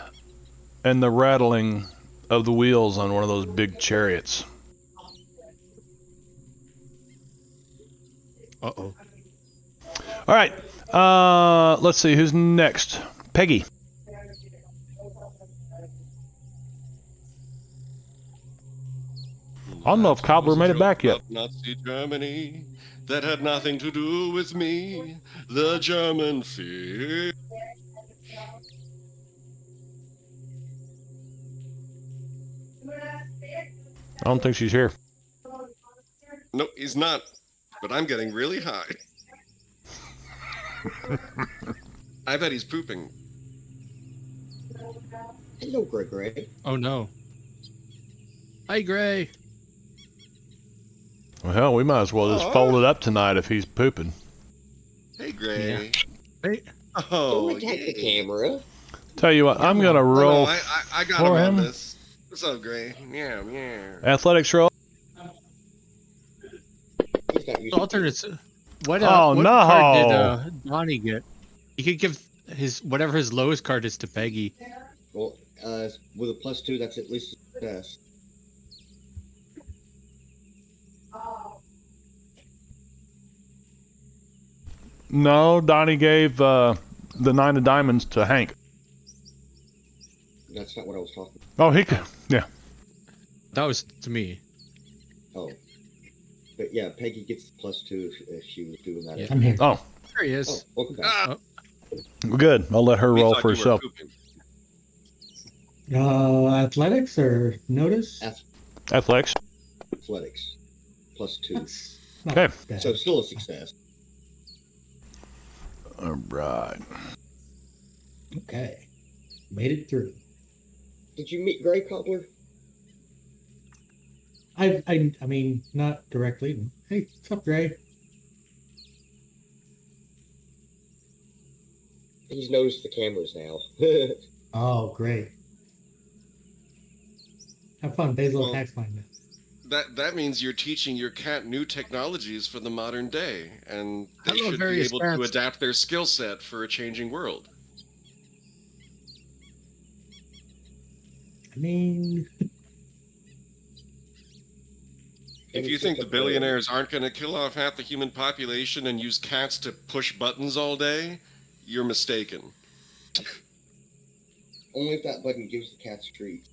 and the rattling of the wheels on one of those big chariots. Uh-oh. All right, let's see, who's next? Peggy. I don't know if Cobbler made it back yet. Nazi Germany, that had nothing to do with me. The German fear. I don't think she's here. No, he's not. But I'm getting really high. I bet he's pooping. Hello, Gray. Oh no. Hi, Gray. Well, hell, we might as well just fold it up tonight if he's pooping. Hey, Gray. Hey. Oh, Don't attack the camera. Tell you what, I'm going to roll I got for him him. on this. What's up, Gray? Meow, meow. Athletics roll. He's not used to Alternates. What Oh, what no. card did Donnie get? He could give his whatever his lowest card is to Peggy. Well, with a +2, that's at least a success. No, Donnie gave the 9 of diamonds to Hank. That's not what I was talking Oh, he could. Yeah. That was to me. about. Oh. But yeah, Peggy gets the +2 if she was doing that. Yeah. I'm here. Oh, There he Oh, is. welcome back. Ah, good. I'll let her we roll thought for you were herself. pooping. Athletics or notice? Athletics. Athletics. +2. That's not Okay. bad. So still a success. All right. Okay. Made it through. Did you meet Grey Cobbler? I mean, not directly. Hey, what's up, Gray? He's noticed the cameras now. Oh, great. Have fun. Basil Well, attacks mine. That means you're teaching your cat new technologies for the modern day, and they Hello, should be various able to cats. adapt their skill set for a changing world. I mean, If you think the billionaires aren't going to kill off half the human population and use cats to push buttons all day, you're mistaken. Only if that button gives the cats treats.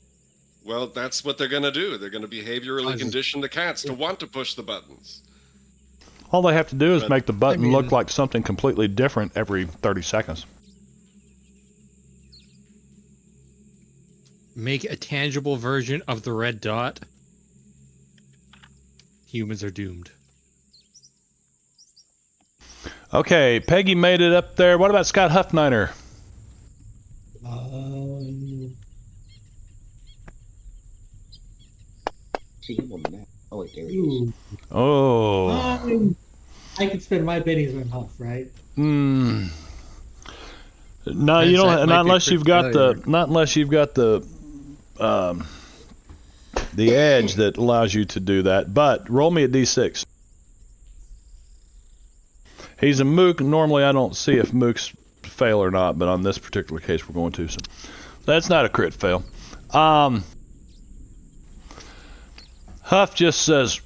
Well, that's what they're going to do. They're going to behaviorally condition the cats to want to push the buttons. All they have to do is But, make the button I mean- look like something completely different every 30 seconds. Make a tangible version of the red dot. Humans are doomed. Okay, Peggy made it up there. What about Scott Huffniner? See him on the map. Oh, wait, there he is. ooh, Oh. I can spend my bennies on Huff, right? Hmm. No, you Yes, that don't. might Not be unless pretty you've got failure. the edge that allows you to do that. But roll me a d6. He's a mook. Normally, I don't see if mooks fail or not, but on this particular case, we're going to. So that's not a crit fail. Huff just says,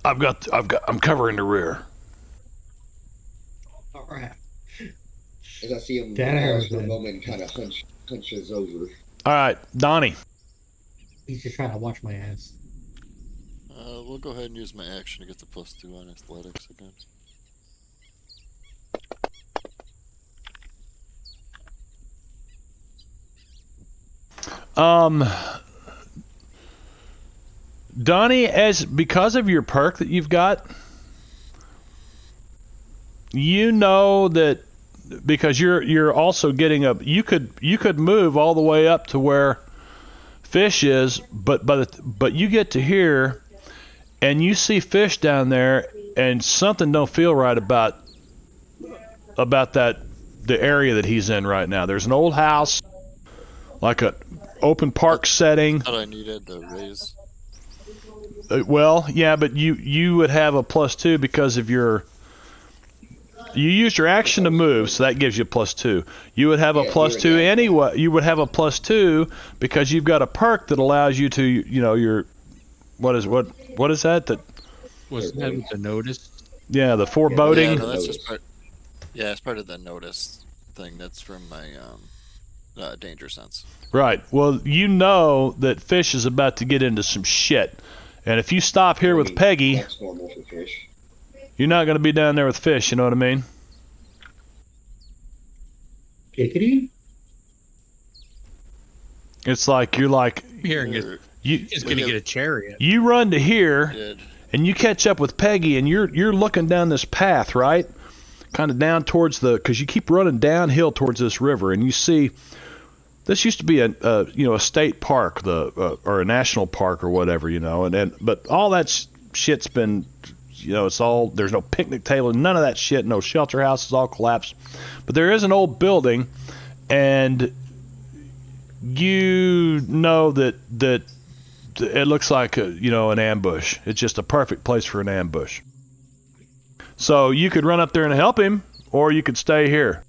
I'm covering the rear." All right. As I see him That pause hurts, for a man. moment and kind of hunches over. All right, Donnie. He's just trying to watch my ass. We'll go ahead and use my action to get the +2 on athletics again. Donnie, because of your perk that you've got, you know that because you're also getting you could move all the way up to where Fish is, but you get to here and you see Fish down there, and something don't feel right about the area that he's in right now. There's an old house, like a open park setting. Thought I needed the raise. Well, yeah, but you would have a +2 because of you used your action to move, so that gives you a +2. You would have a +2 anyway. You would have a +2 because you've got a perk that allows you to, your what is that? That Was that the notice? yeah, the foreboding. Yeah, no, that's just part. Yeah, it's part of the notice thing. That's from my danger sense. Right. Well, you know that Fish is about to get into some shit, and if you stop here with Peggy, That's normal for Fish. you're not going to be down there with Fish. You know what I mean? Giggity? It's like you're like I'm hearing it. He's gonna get a chariot. you run to here. Did. And you catch up with Peggy, and you're looking down this path, right? Kind of down towards because you keep running downhill towards this river, and you see this used to be a state park, or a national park or whatever, but all that shit's been, it's all, there's no picnic table, none of that shit, no shelter house, is all collapsed. But there is an old building, and you know that it looks like an ambush. It's just a perfect place for an ambush. So you could run up there and help him, or you could stay here.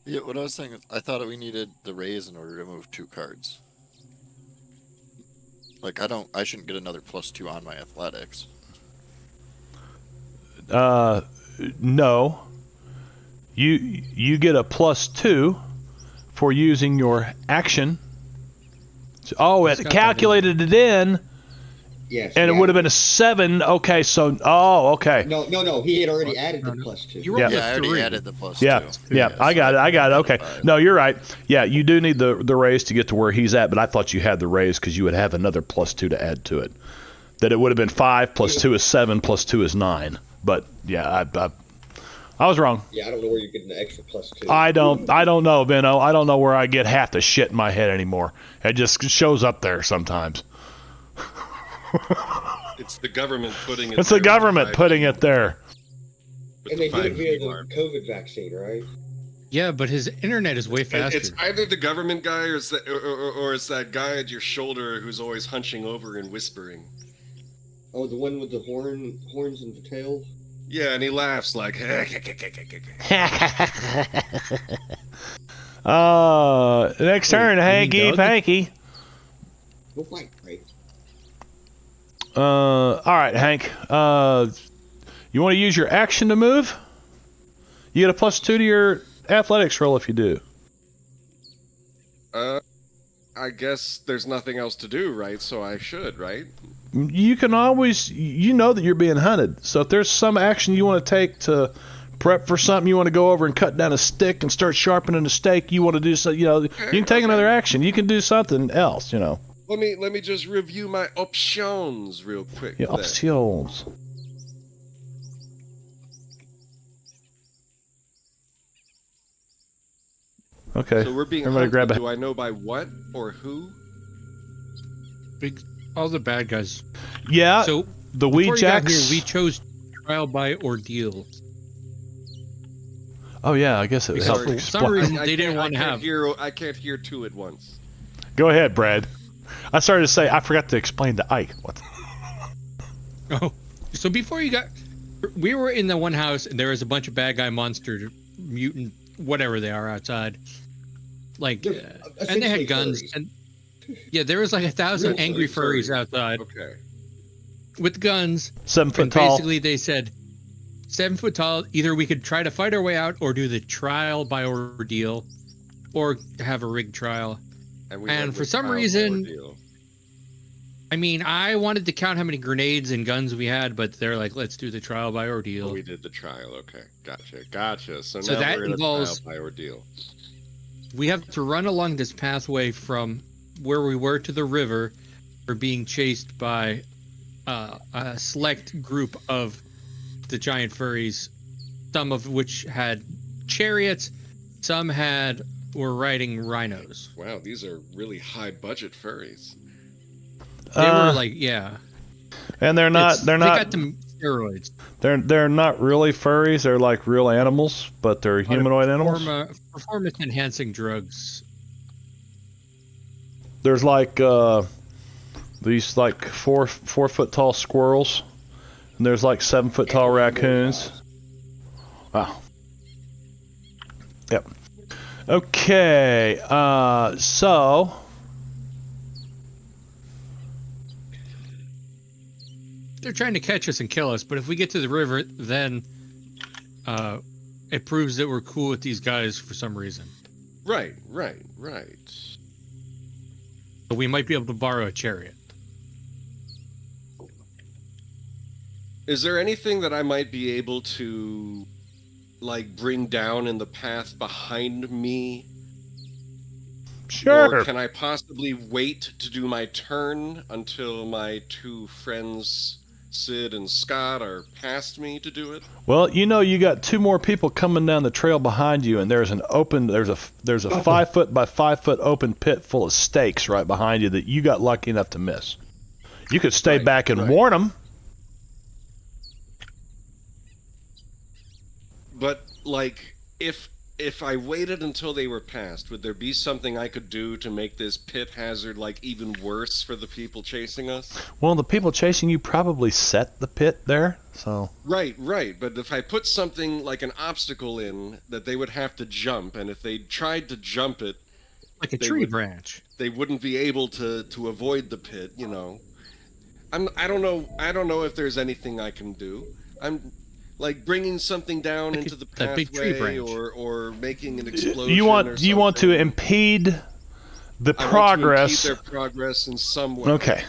Yeah, what I was saying is, I thought we needed the raise in order to move 2 cards. Like, I shouldn't get another +2 on my athletics. No. You get a +2 for using your action. It calculated it in Yes. And it would have been a 7. Okay, so okay. No. He had already added the +2. You Yeah. rolled Yeah, I a already 3. added the +2. Yeah, I got it. Okay. 5. No, you're right. Yeah, you do need the raise to get to where he's at, but I thought you had the raise because you would have another +2 to add to it. That it would have been 5 + 2 is 7 + 2 is 9. But yeah, I was wrong. Yeah, I don't know where you're getting the extra +2. I don't know, Benno. I don't know where I get half the shit in my head anymore. It just shows up there sometimes. It's the government putting it. It's the there government with putting it there. And they did it via the COVID vaccine, right? Yeah, but his internet is way faster. It's either the government guy or it's that guy at your shoulder who's always hunching over and whispering. Oh, the one with the horns and the tail? Yeah, and he laughs like. Next turn, Hanky Panky. Well, right. All right, Hank. You want to use your action to move? You get a +2 to your athletics roll if you do. I guess there's nothing else to do, right? So I should, right? You can always, you know that you're being hunted. So if there's some action you want to take to prep for something, you want to go over and cut down a stick and start sharpening a stake, you want to do so, you can take another action. You can do something else, Let me just review my options real quick. Yeah, there. options. Okay. So we're being Everybody hunted. grab a. Do I know by what or who? All the bad guys. Yeah. So the before you got Weejacks. here, we chose trial by ordeal. Oh yeah, I guess it would help For some explain. reason, they didn't want to have. I can't hear two at once. Go ahead, Brad. I started to say I forgot to explain to Ike. What? Oh, so before you got, we were in the one house and there was a bunch of bad guy monster, mutant, whatever they are outside, like, and they had guns furries. and yeah, there was like 1,000 angry furries outside Okay. with guns. 7 foot And tall. basically, they said 7 foot tall. Either we could try to fight our way out, or do the trial by ordeal, or have a rigged trial. And And for some reason, I mean, I wanted to count how many grenades and guns we had, but they're like, let's do the trial by ordeal. we did the trial. Okay, gotcha. So So now that we're in involves- a trial by ordeal. We have to run along this pathway from where we were to the river. We're being chased by a select group of the giant furries, some of which had chariots, some were riding rhinos. Wow, these are really high budget furries. They were like, yeah. And they're not. They They're not. got them steroids. They're not really furries. They're like real animals, but they're humanoid animals. Performance enhancing drugs. There's like these like 4 foot tall squirrels, and there's like 7 foot tall raccoons. Wow. Yep. Okay. So. They're trying to catch us and kill us, but if we get to the river, then it proves that we're cool with these guys for some reason. Right. So we might be able to borrow a chariot. Is there anything that I might be able to, like, bring down in the path behind me? Sure. Or can I possibly wait to do my turn until my two friends, Sid and Scott, are past me to do it? Well, you got 2 more people coming down the trail behind you, and there's a 5 foot by 5 foot open pit full of stakes right behind you that you got lucky enough to miss. You could stay back and warn them. But, like, if I waited until they were past, would there be something I could do to make this pit hazard, like, even worse for the people chasing us? Well, the people chasing you probably set the pit there, so. Right. But if I put something like an obstacle in that they would have to jump, and if they tried to jump it, Like a tree branch. they wouldn't be able to avoid the pit, I don't know if there's anything I can do. I'm like bringing something down into the that big tree pathway branch. or making an explosion. You want to impede the progress. I want to impede their progress in some way. Okay.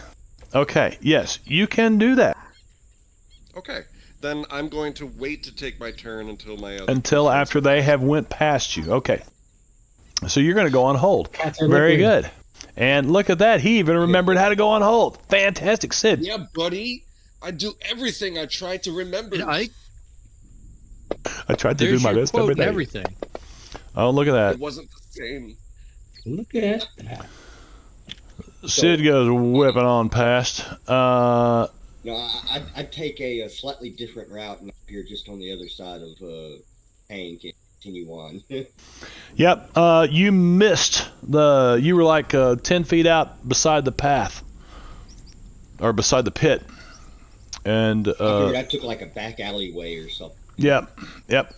Okay, yes, you can do that. Okay. Then I'm going to wait to take my turn until my other Until friends after they have went past you. Okay. So you're going to go on hold. Cats are Very liquid. good. And look at that. He even remembered how to go on hold. Fantastic, Sid. Yeah, buddy. I do everything I try to remember. And Ike, I tried to do there's my your best quote every and day. everything. Oh, look at that. It wasn't the same. Look at that. Sid goes whipping on past. No, I'd take a slightly different route and appear just on the other side of Hank and continue on. Yep. You missed the. You were like 10 feet out beside the path, or beside the pit, and I figured I took like a back alleyway or something. yep, yep.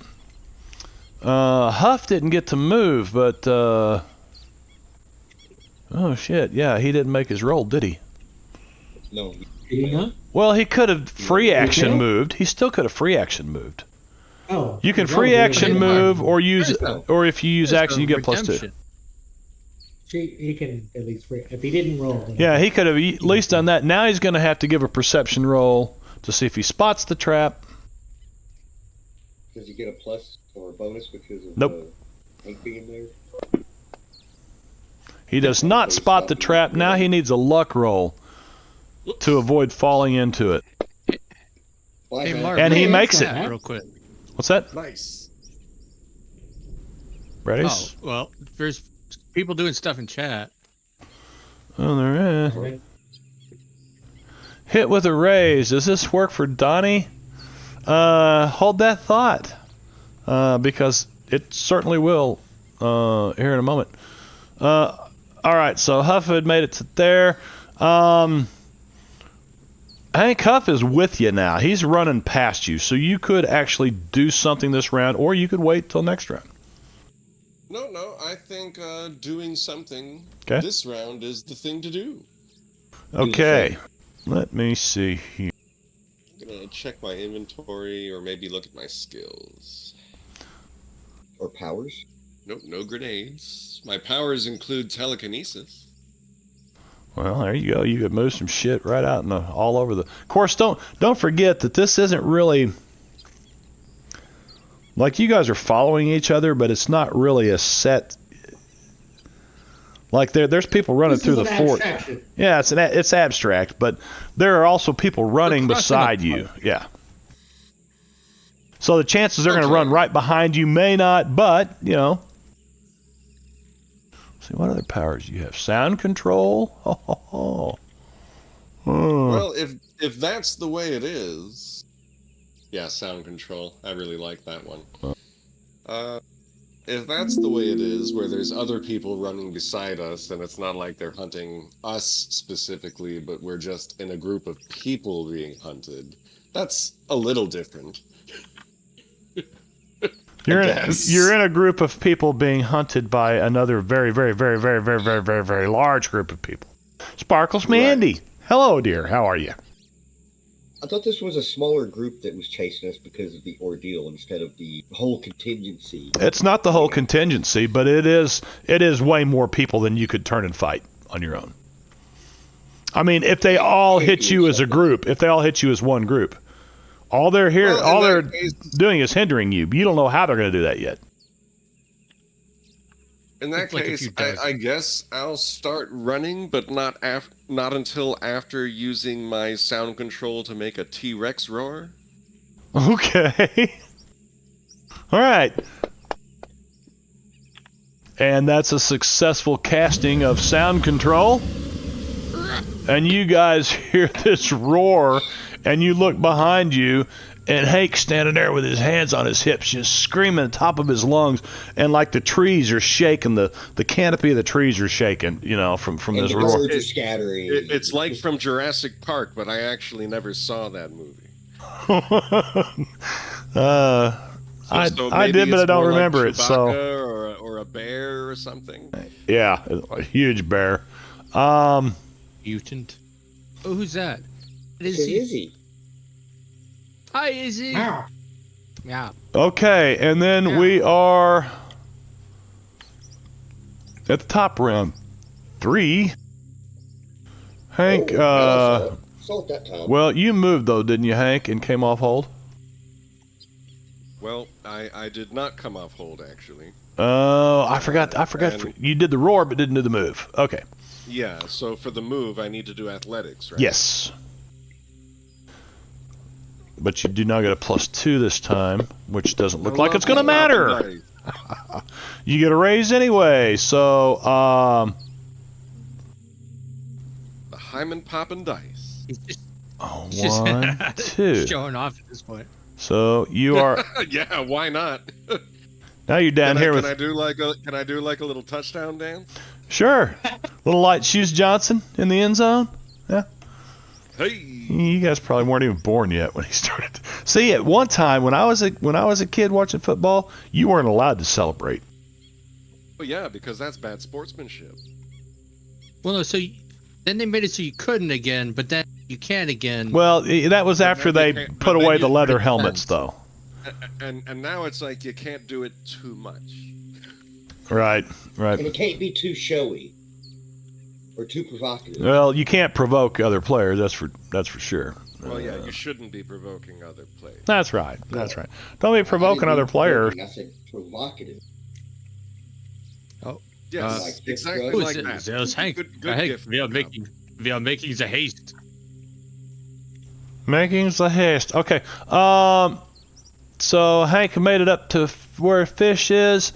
Huff didn't get to move, but oh shit, yeah, he didn't make his roll, did he? No. Did he not? Well, he could have free action failed? moved. He still could have free action moved. Oh. You can well, free he action didn't. move, or use, There's or if you use There's action, no you get +2. redemption. He can at least free. If he didn't roll. Then Yeah, he could have at least done that. Now he's going to have to give a perception roll to see if he spots the trap. Does he get a plus or a bonus because of Nope. Hank being there? He does not spot the trap. Now he needs a luck roll to avoid falling into it. Why Hey, not? Mark, And he look makes at it. that real quick. What's that? Nice. Ready? Oh, well, there's people doing stuff in chat. Oh, there is. Right. Hit with a raise. Does this work for Donnie? Hold that thought, because it certainly will here in a moment. All right, so Huff had made it to there. Hank Huff is with you now. He's running past you, so you could actually do something this round, or you could wait till next round. No, I think doing something 'Kay. this round is the thing to do. Okay, let me see here. I'm gonna check my inventory or maybe look at my skills. Or powers? Nope, no grenades. My powers include telekinesis. Well, there you go. You could move some shit right out in the, all over the. Of course, don't forget that this isn't really like you guys are following each other, but it's not really a set. Like there's people running This through is the an fort. abstraction. Yeah, it's abstract, but there are also people running We're crossing beside a you. Yeah. So the chances they're going to Okay. run right behind you may not, but you know. See what other powers you have? Sound control. Oh. Well, if that's the way it is, yeah, sound control. I really like that one. If that's the way it is, where there's other people running beside us, and it's not like they're hunting us specifically, but we're just in a group of people being hunted, that's a little different. You're in a group of people being hunted by another very, very, very, very, very, very, very, very large group of people. Sparkles Mandy. Hello, dear. How are you? I thought this was a smaller group that was chasing us because of the ordeal instead of the whole contingency. It's not the whole contingency, but it is way more people than you could turn and fight on your own. I mean, if they all hit you as a group, if they all hit you as one group, all they're here, Well, in all that they're case- doing is hindering you. You don't know how they're going to do that yet. In that It's like a case, few dozen. I guess I'll start running, but not until after using my sound control to make a T-Rex roar. Okay. All right. And that's a successful casting of sound control. And you guys hear this roar, and you look behind you, and Hank's standing there with his hands on his hips, just screaming at the top of his lungs, and like the trees are shaking, the canopy of the trees are shaking, you know, from And this the roar. birds are scattering. It's like from Jurassic Park, but I actually never saw that movie. I So I maybe did, but it's I don't more like remember it. So Chewbacca or a bear or something. yeah, a huge bear. Mutant. Oh, who's that? This is Izzy. Hi, Izzy. Ow. Yeah. Okay, and then Yeah. we are at the top round 3. Hank, Oh, yeah, I saw it. Saw it that time. well, you moved though, didn't you, Hank, and came off hold? Well, I did not come off hold actually. Oh, I forgot. And- You did the roar, but didn't do the move. Okay. Yeah, so for the move, I need to do athletics, right? Yes. But you do not get a +2 this time, which doesn't look like it's going to matter. You get a raise anyway, so The Hyman popping dice. He's just 1, 2. showing off at this point. So you are Yeah, why not? now you're down here with. Can I do like a little touchdown dance? Sure. Little light shoes Johnson in the end zone. Yeah. Hey. You guys probably weren't even born yet when he started. See, at one time when I was a kid watching football, you weren't allowed to celebrate. Oh yeah, because that's bad sportsmanship. Well, no, so then they made it so you couldn't again, but then you can again. Well, that was after then you they can't- put but then away you- the leather Makes helmets, sense. though. And now it's like you can't do it too much. Right. And it can't be too showy or too provocative. Well, you can't provoke other players. That's for sure. Well, yeah, you shouldn't be provoking other players. That's right. That's right. Don't be provoking other players. I said provocative. Yes, Like exactly Who is like it? that. It was Hank. Good Hank, gift. we are making the haste. Making's the haste. Okay. So Hank made it up to where Fish is.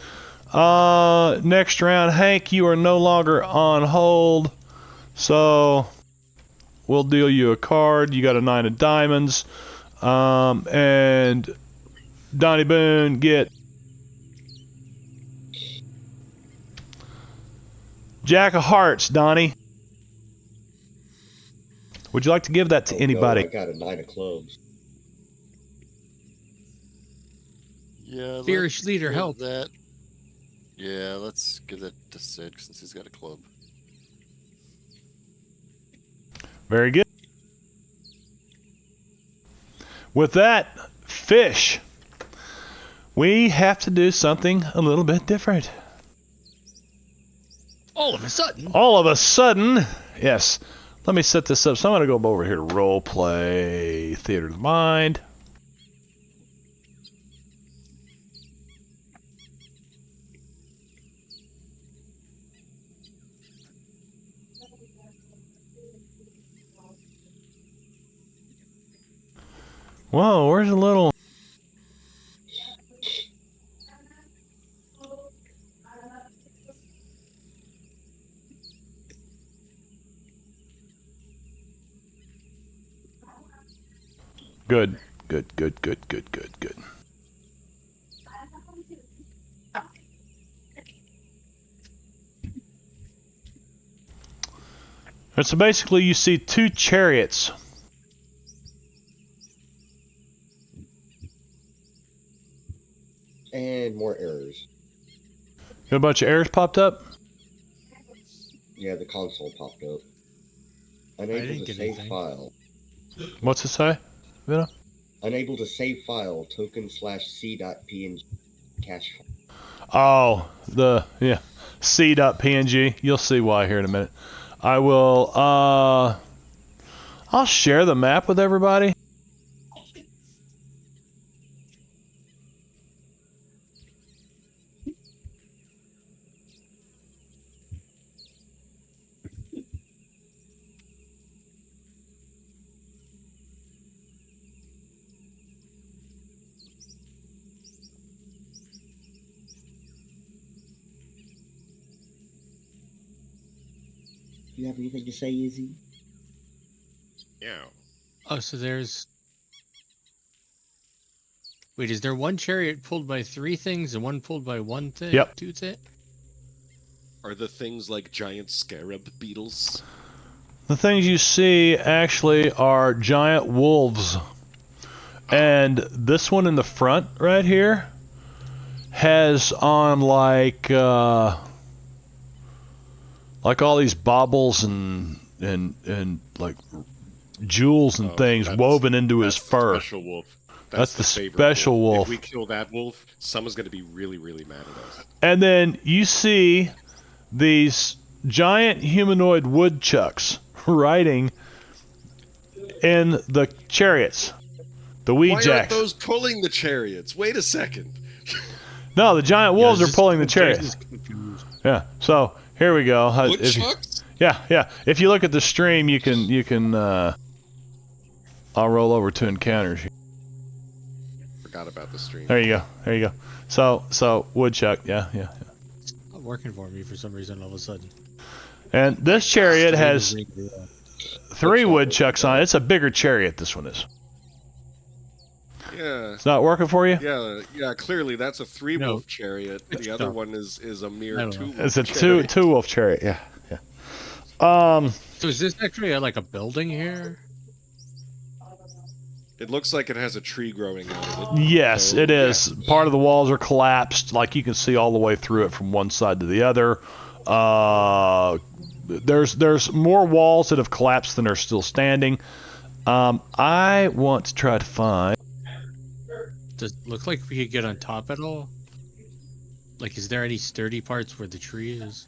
Next round, Hank, you are no longer on hold. So we'll deal you a card. You got a 9 of diamonds. And Donnie Boone get Jack of Hearts, Donnie. Would you like to give that to anybody? No, I got a 9 of clubs. Yeah. Fierce let's leader, give help. that. Yeah, let's give that to Sid since he's got a club. Very good. With that, Fish, we have to do something a little bit different. All of a sudden. All of a sudden, yes. Let me set this up. So I'm going to go over here to role play, theater of the mind. Whoa, where's the little... Good. And so basically you see 2 chariots. And more errors. Got a bunch of errors popped up? Yeah, the console popped up. didn't Unable to get save anything. file. What's it say, Vito? Unable to save file. Token/c.png cache file. Oh, yeah, c.png. You'll see why here in a minute. I will, I'll share the map with everybody. Do you have anything to say, Izzy? Yeah. Oh, so there's. Wait, is there one chariot pulled by 3 things and one pulled by 1 thing? Yep. 2 things? Are the things like giant scarab beetles? The things you see actually are giant wolves. And this one in the front right here has on like all these baubles and like jewels and Oh, things that's- woven into his That's the fur. special wolf. That's the favorite special wolf. If we kill that wolf, someone's going to be really, really mad at us. And then you see these giant humanoid woodchucks riding in the chariots. The Why aren't Weejacks. those pulling the chariots? Wait a second. No, the giant wolves are pulling the chariots. Confused. Yeah. So here we go. Woodchucks? Yeah. If you look at the stream, you can. I'll roll over to encounters. Forgot about the stream. There you go. So woodchuck. Yeah. It's not working for me for some reason all of a sudden. And this chariot has 3 woodchucks on it. It's a bigger chariot. This one is. Yeah. It's not working for you. Yeah. Clearly, that's a 3-wolf chariot. It's The other dumb. one is a mere I don't know. 2-wolf. It's a chariot. two wolf chariot. Yeah. So is this actually like a building here? It looks like it has a tree growing out of it. Yes, So, it is. yeah. Part of the walls are collapsed. Like you can see all the way through it from one side to the other. There's more walls that have collapsed than are still standing. I want to try to find. Does it look like we could get on top at all? Like, is there any sturdy parts where the tree is?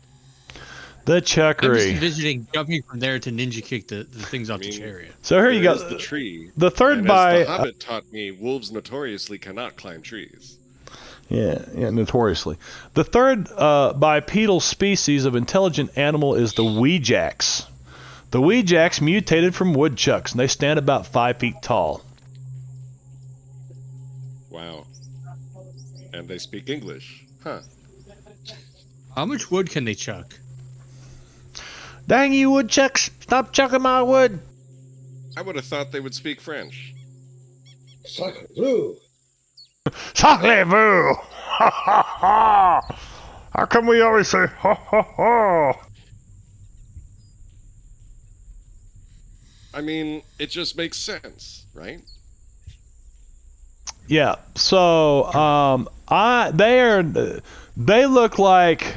The I'm just chuckery. envisioning jumping from there to ninja kick the things off the mean, chariot. So here you There go. is the tree. The third And by as the Hobbit taught me, wolves notoriously cannot climb trees. yeah, notoriously. The third bipedal species of intelligent animal is the Weejacks. The Weejacks mutated from woodchucks, and they stand about 5 feet tall. Wow. And they speak English. Huh. How much wood can they chuck? Dang you woodchucks! Stop chucking my wood! I would have thought they would speak French. Sacre-bleu. Sacrez-vous! Ha ha ha! How come we always say ha ha ha? I mean, it just makes sense, right? Yeah. So, they look like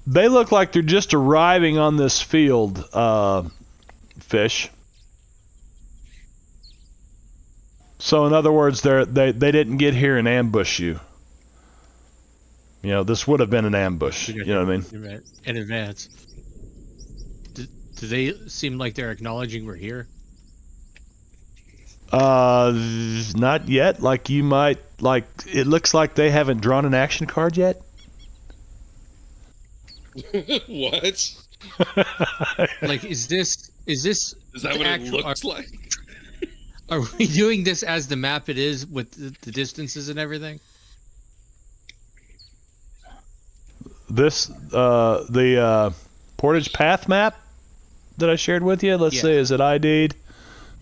they're just arriving on this field, fish. So in other words, they didn't get here and ambush you. You know, this would have been an ambush. You know what I mean? In advance. Do they seem like they're acknowledging we're here? Not yet. Like you might like. It looks like they haven't drawn an action card yet. What? Like, is this Is that what it actual- looks like? Are we doing this as the map it is with the distances and everything? This the Portage Path map that I shared with you. Let's Yeah. see, is it ID'd?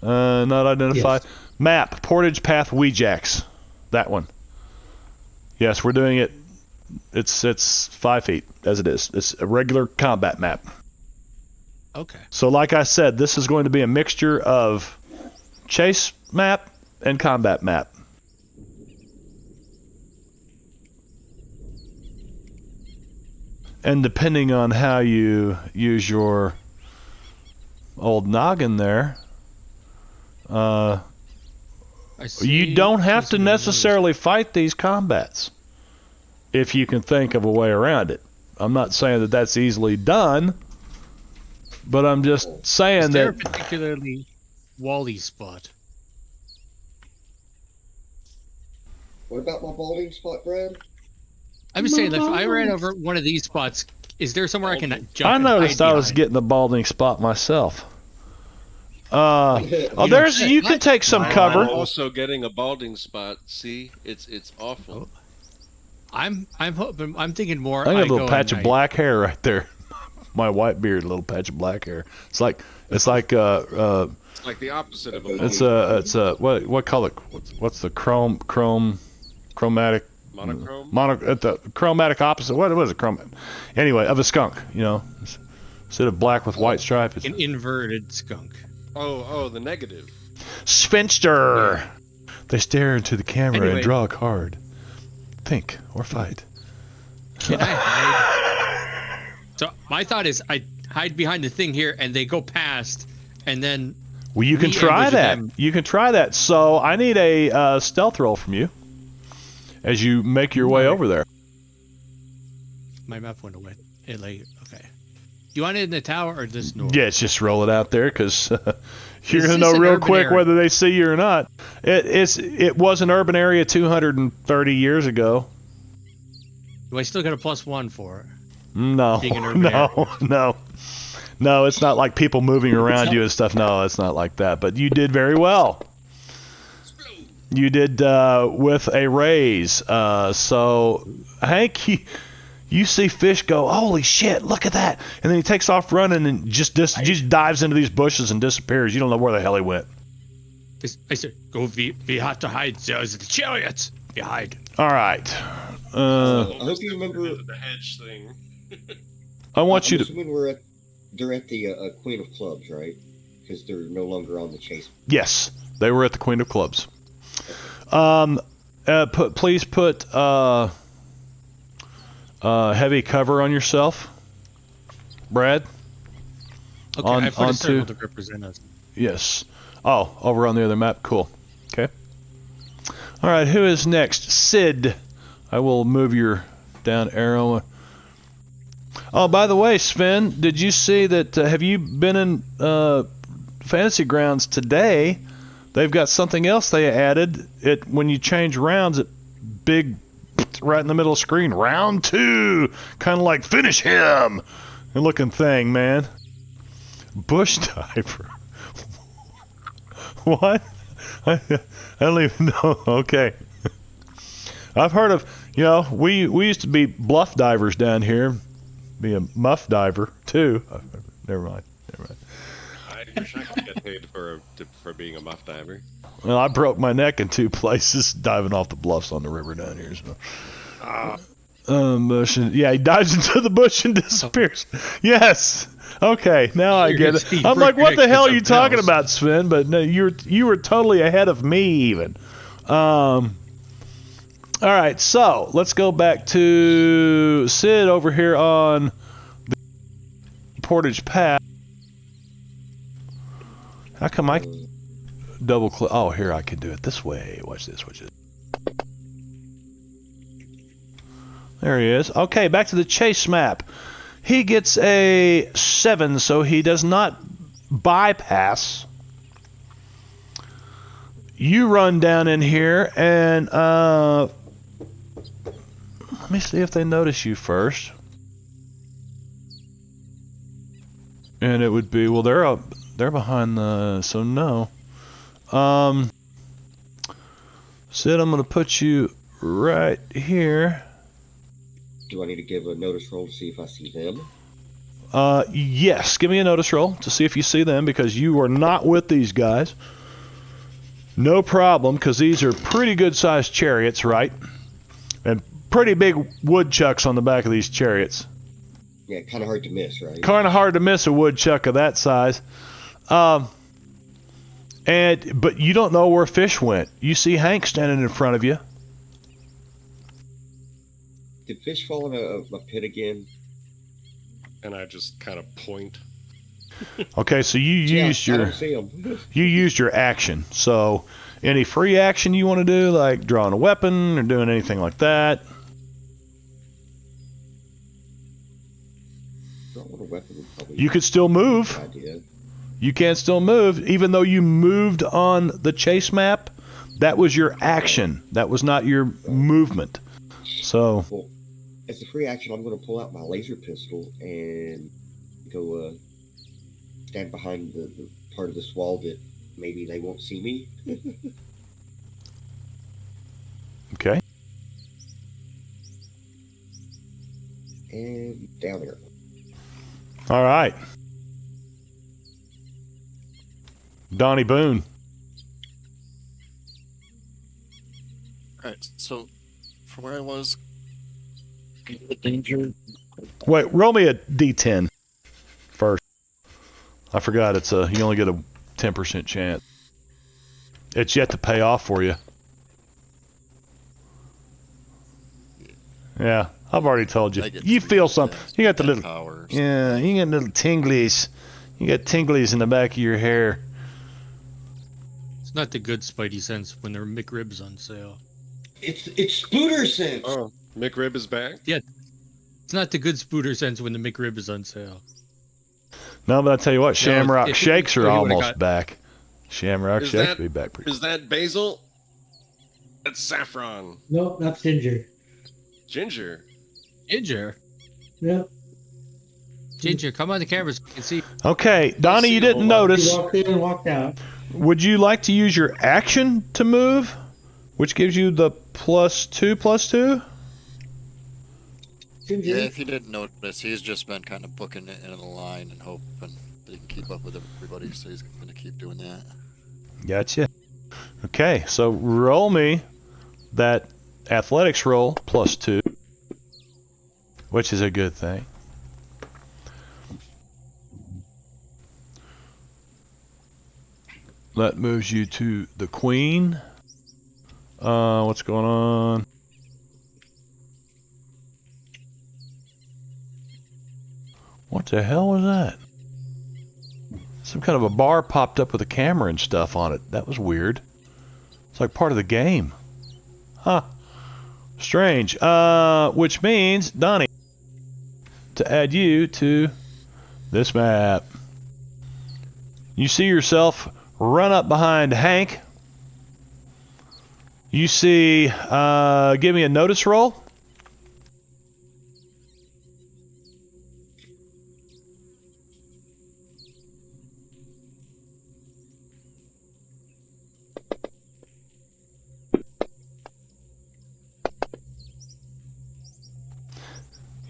Not identified. Yes. Map Portage Path Weejacks. That one. Yes, we're doing it. It's 5 feet as it is. It's a regular combat map. Okay. So like I said, this is going to be a mixture of chase map and combat map. And depending on how you use your old noggin there, I see. you don't have to Something noticed. necessarily fight these combats if you can think of a way around it. I'm not saying that that's easily done, but I'm just saying Is there a that particularly Wally spot? What about my balding spot, Brad? I'm just saying, if I ran over one of these spots, is there somewhere I can jump? I and noticed hide I was behind? getting the balding spot myself. Oh, You there's don't you say. can take some Wow. I'm cover. also getting a balding spot. See, it's awful. I'm hoping. I'm thinking more. I got a little go patch and of black hair right there. My white beard, a little patch of black hair. It's like It's like the opposite of a balding. it's a what color? What's the chromatic monochrome. at the chromatic opposite? What was it? Anyway, of a skunk. You know, instead of black with white stripe, it's an inverted skunk. Oh, the negative. sphinster. They stare into the camera Anyway. and draw a card. Think or fight. Can I hide? So my thought is, I hide behind the thing here, and they go past, and then Well, you can We try ambush that. them. You can try that. So I need a stealth roll from you as you make your way over there. my map went away. Okay. You want it in the tower or this north? Yeah, just roll it out there because you're Is gonna this know an real urban quick area? whether they see you or not. It was an urban area 230 years ago. Do I still get a +1 for it? No, Being an urban no. It's not like people moving around you and stuff. No, it's not like that. But you did very well. You did with a raise. So Hank, you see Fish go, holy shit, look at that, and then he takes off running and just dives into these bushes and disappears. You don't know where the hell he went. I said, go. We have to hide. There's the chariots. We hide. All right. I hope you remember. The hedge thing. I want you I'm to. assuming they're at the Queen of Clubs, right? Because they're no longer on the chase. Yes, they were at the Queen of Clubs. Please put heavy cover on yourself, Brad. Okay, On- I put a onto- circle to represent us. Yes. Oh, over on the other map. Cool. Okay. All right. Who is next? Sid. I will move your down arrow. Oh, by the way, Sven, did you see that? Have you been in Fantasy Grounds today? They've got something else they added. It when you change rounds, it big right in the middle of the screen. Round 2, kind of like finish him, looking thing, man. Bush diver. What? I don't even know. Okay. I've heard of, we used to be bluff divers down here. Be a muff diver too. Never mind. I wish I could get paid for being a muff diver. Well, I broke my neck in 2 places diving off the bluffs on the river down here. So. Bush and, yeah, he dives into the bush and disappears. Yes. Okay, now I get it. I'm like, what the hell are you talking about, Sven? But no, you were totally ahead of me even. All right, so let's go back to Sid over here on the Portage Path. How come I double click? Oh, here I can do it this way. Watch this. There he is. Okay, back to the chase map. He gets a 7, so he does not bypass. You run down in here and let me see if they notice you first. And it would be, well, they're behind the, so no. Sid, I'm going to put you right here. Do I need to give a notice roll to see if I see them? Yes, give me a notice roll to see if you see them because you are not with these guys. No problem, because these are pretty good sized chariots, right? And pretty big woodchucks on the back of these chariots. Yeah, kind of hard to miss, right? Kind of hard to miss a woodchuck of that size. But you don't know where Fish went. You see Hank standing in front of you. Did Fish fall in a pit again? And I just kind of point. Okay, so you used I your don't see him. you used your action. So any free action you want to do, like drawing a weapon or doing anything like that? Drawing a weapon would probably You could still move. be a good idea. You can still move, even though you moved on the chase map. That was your action. That was not your movement. So, Well, as a free action, I'm going to pull out my laser pistol and go stand behind the part of this wall that maybe they won't see me. okay. And down there. All right. Donnie Boone. Alright, so from where I was, The danger. Wait, roll me a D10 first. I forgot you only get a 10% chance. It's yet to pay off for you. Yeah, I've already told you. I get You 3 feel something. You got the 10 little, powers. yeah, you got little tinglies. You got tinglies in the back of your hair. It's not the good Spidey sense when their McRibs on sale. It's Spooter sense. Oh, McRib is back? It's not the good Spooter sense when the McRib is on sale. No, but I tell you what, Shamrock if- Shakes if are you would've almost got- back. Shamrock Is Shakes that- will be back pretty Is that basil? That's saffron. Nope, that's ginger. Ginger. Ginger. Yep. Ginger, come on the camera so we can see. Okay, Donnie, you didn't He notice. walked in and walked out. Would you like to use your action to move, which gives you the +2/+2? Ginger. Yeah, if you didn't notice, he's just been kind of booking it in a line and hoping that he can keep up with everybody, so he's going to keep doing that. Gotcha. Okay, so roll me that athletics roll +2, which is a good thing. That moves you to the queen. What's going on? What the hell was that? Some kind of a bar popped up with a camera and stuff on it. That was weird. It's like part of the game. Huh. Strange. Which means, Donnie, to add you to this map. You see yourself run up behind Hank. You see, give me a notice roll.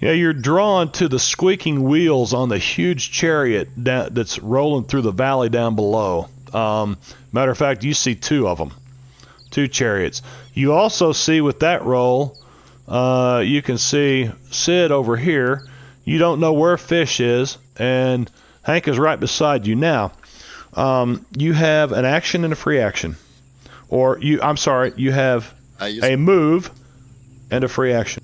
Yeah, you're drawn to the squeaking wheels on the huge chariot that's rolling through the valley down below. Matter of fact, you see two of them. Two chariots. You also see with that roll, you can see Sid over here. You don't know where Fish is, and Hank is right beside you now. You have an action and a free action. Or, I'm sorry, you have a move and a free action.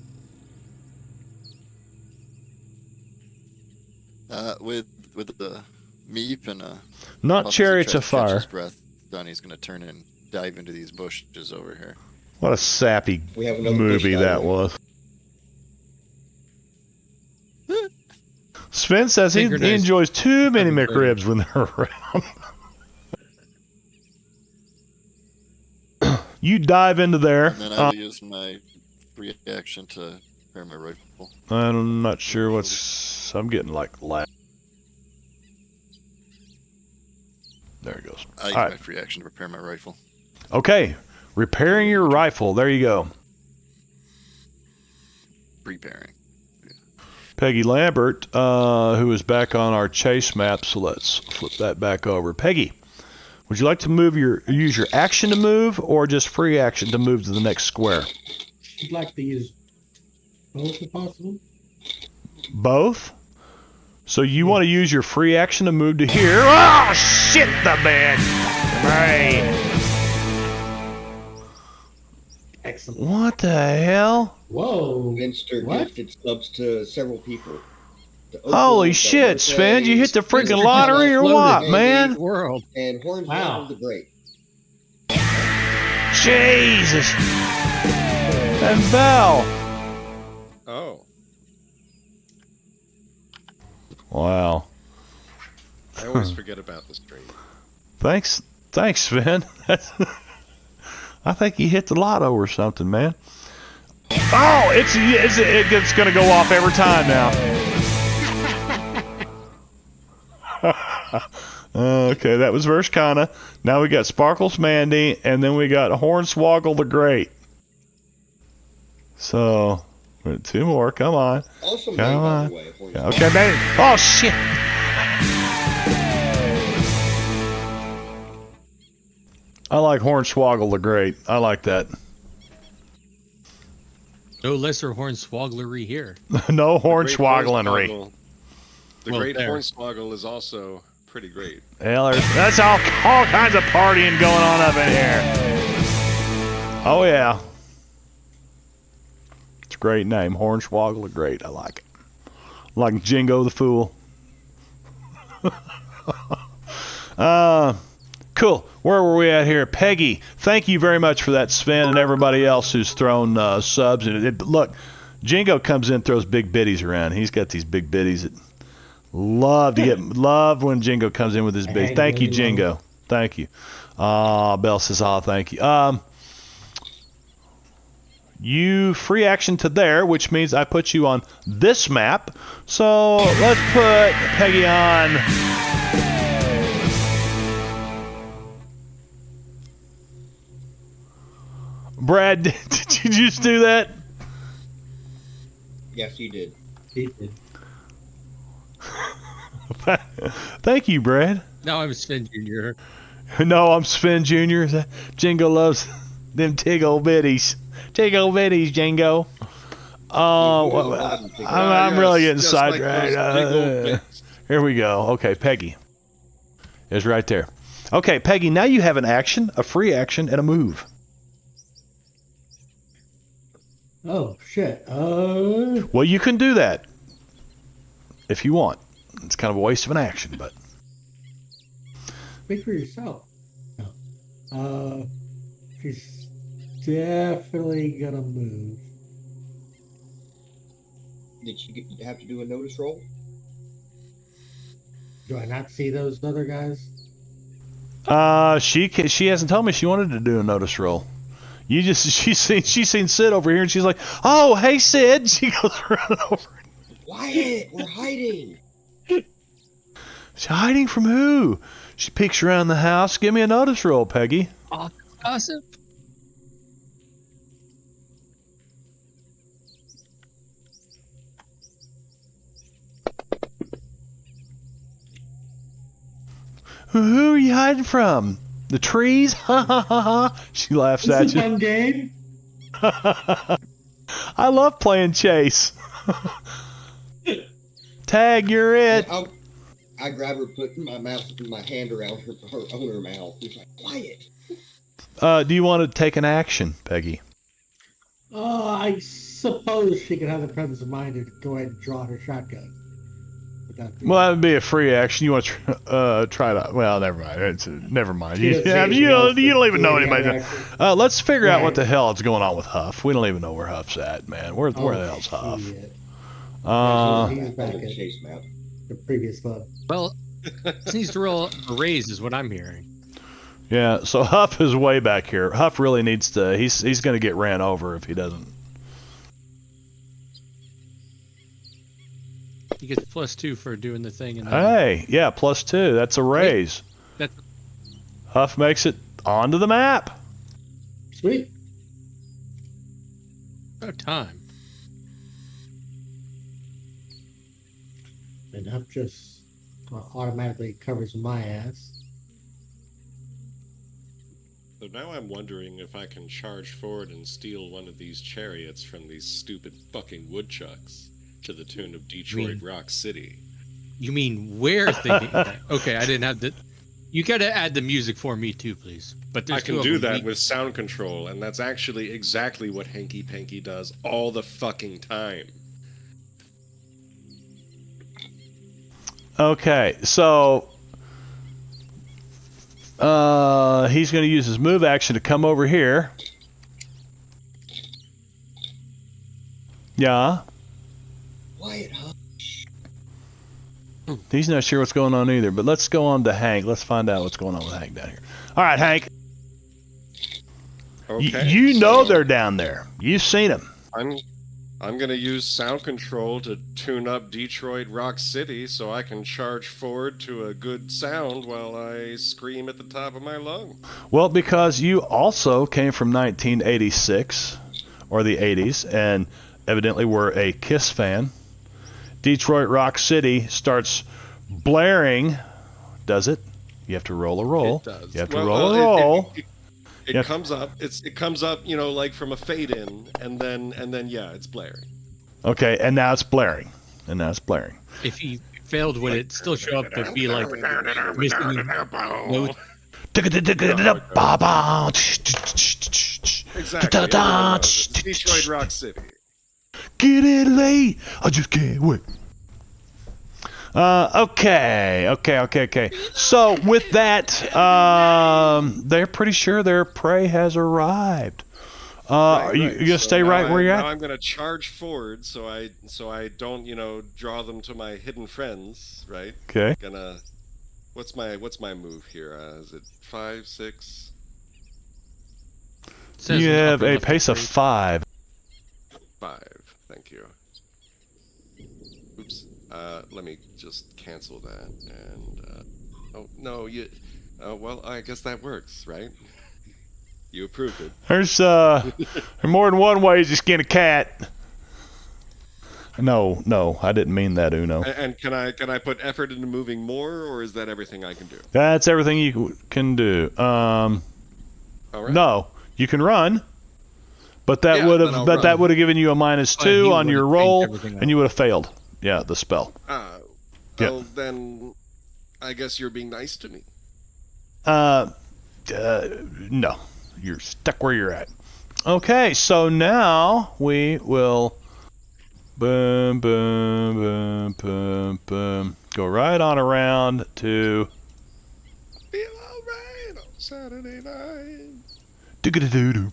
With the meep and Not puff as he chariots tries of to catch fire. his breath, Donnie's gonna turn and dive into these bushes over here. What a sappy We have another movie bush that diver. was. Sven says he enjoys too many McRibs when they're around. You dive into there. And then I'll use my free action to prepare my rifle. I'm not sure I'm getting like lag. There it goes. I use All my right. free action to prepare my rifle. Okay. Repairing your rifle. There you go. Preparing. Peggy Lambert, who is back on our chase map, so let's flip that back over. Peggy, would you like to use your action to move, or just free action to move to the next square? I'd like to use both if possible. Both? So you want to use your free action to move to here? Oh, shit the bed! Right. Excellent. What the hell? Whoa. Minster What? gifted subs to several people. To Oakland, Holy to shit, Birthday, Sven, you hit the freaking Mr. lottery or Floated, what, baby, man? World. And Hornswoggle Wow. the Great. Jesus! And Bell! Oh, Wow. I always forget about the stream. Thanks, Sven. I think you hit the lotto or something, man. Oh, it's gonna go off every time now. Okay, that was Vershkana. Now we got Sparkles Mandy, and then we got Hornswoggle the Great. So, two more. Come on. Also made, Come by on. the way. Hornswoggle. Okay, baby. Oh shit. I like Hornswoggle the Great. I like that. No lesser hornswogglery here. No The Great hornswogglery. Hornswoggle- The Well, Great there. Hornswoggle is also pretty great. Hell, that's all kinds of partying going on up in here. Oh yeah. It's a great name, Hornswoggle the Great. I like it. Like Jingo the Fool. Cool. Where were we at here? Peggy, thank you very much for that, Sven, and everybody else who's thrown subs. And look, Jingo comes in, throws big biddies around. He's got these big biddies that Love when Jingo comes in with his big. Hey, Thank you, really Jingo. love. Thank you. Bell says, thank you. You free action to there, which means I put you on this map. So let's put Peggy on. Brad, did you just do that? Yes, you did. He did. Thank you, Brad. No, I'm Sven Jr. No, I'm Sven Jr. Jingo loves them tiggle bitties. Tiggle bitties, Jingo. I'm really getting just like sidetracked. those big old bits. Here we go. Okay, Peggy is right there. Okay, Peggy, now you have an action, a free action, and a move. Oh shit. Well, you can do that if you want. It's kind of a waste of an action, but Speak for yourself. No. She's definitely gonna move. Did you have to do a notice roll? Do I not see those other guys? she hasn't told me she wanted to do a notice roll. She's seen Sid over here, and she's like, "Oh, hey, Sid." She goes running over. Wyatt, we're hiding. She's hiding from who? She peeks around the house. Give me a notice roll, Peggy. Gossip. Who are you hiding from? The trees? Ha ha ha ha. She laughs This at is you. one game. I love playing chase. Tag, you're it. I grab her, put my hand around her mouth. She's like, Quiet. Do you want to take an action, Peggy? I suppose she could have the presence of mind to go ahead and draw her shotgun. Well, that would be a free action. You want to try to? Well, never mind. Never mind. You don't even know anybody. Let's figure out what the hell is going on with Huff. We don't even know where Huff's at, man. Where the hell's Huff? He's back at chase map. the previous club. Well, he needs to roll a raise, is what I'm hearing. Yeah. So Huff is way back here. Huff really needs to. He's going to get ran over if he doesn't. He gets +2 for doing the thing. And Hey, yeah, +2. That's a raise. That's Huff makes it onto the map. Sweet. about time. And Huff just automatically covers my ass. So now I'm wondering if I can charge forward and steal one of these chariots from these stupid fucking woodchucks to the tune of Detroit Rock City. You mean where thinking? Okay, I didn't have the. You got to add the music for me too, please. But I there's can two do of them. that with sound control, and that's actually exactly what Hanky Panky does all the fucking time. Okay, so he's going to use his move action to come over here. Yeah. Quiet, huh? He's not sure what's going on either, but let's go on to Hank. Let's find out what's going on with Hank down here. All right, Hank. Okay. You know they're down there. You've seen them. I'm going to use sound control to tune up Detroit Rock City so I can charge forward to a good sound while I scream at the top of my lung. Well, because you also came from 1986 or the 80s and evidently were a Kiss fan. Detroit Rock City starts blaring. Does it? You have to roll a roll. It does. You have to roll a roll. It comes up. It comes up, you know, like from a fade in, and then yeah, it's blaring. Okay, and now it's blaring. If he failed, would it still show up to be like missing notes? Exactly. It's Detroit Rock City. Get it late. I just can't wait. Okay. So with that, they're pretty sure their prey has arrived. Are you gonna stay right where you're Now at? I'm gonna charge forward, so I don't, draw them to my hidden friends, right? Okay. What's my move here? Is it 5, 6? Says You in the have upper a left pace of tree. 5. 5. Thank you. Oops. Let me just cancel that. And oh no, well, I guess that works, right? You approved it. There's more than one way to skin a cat. No, I didn't mean that, Uno. And can I put effort into moving more, or is that everything I can do? That's everything you can do. All right. No, you can run, but that Yeah, would then I'll have run. given you a But he -2 on would've your changed roll, everything and you else. would have failed. Yeah, the spell. Yeah. Well, then I guess you're being nice to me. No, you're stuck where you're at. Okay, so now we will boom, boom, boom, boom, boom. Go right on around to Feel alright on Saturday night. doo-doo-doo-doo.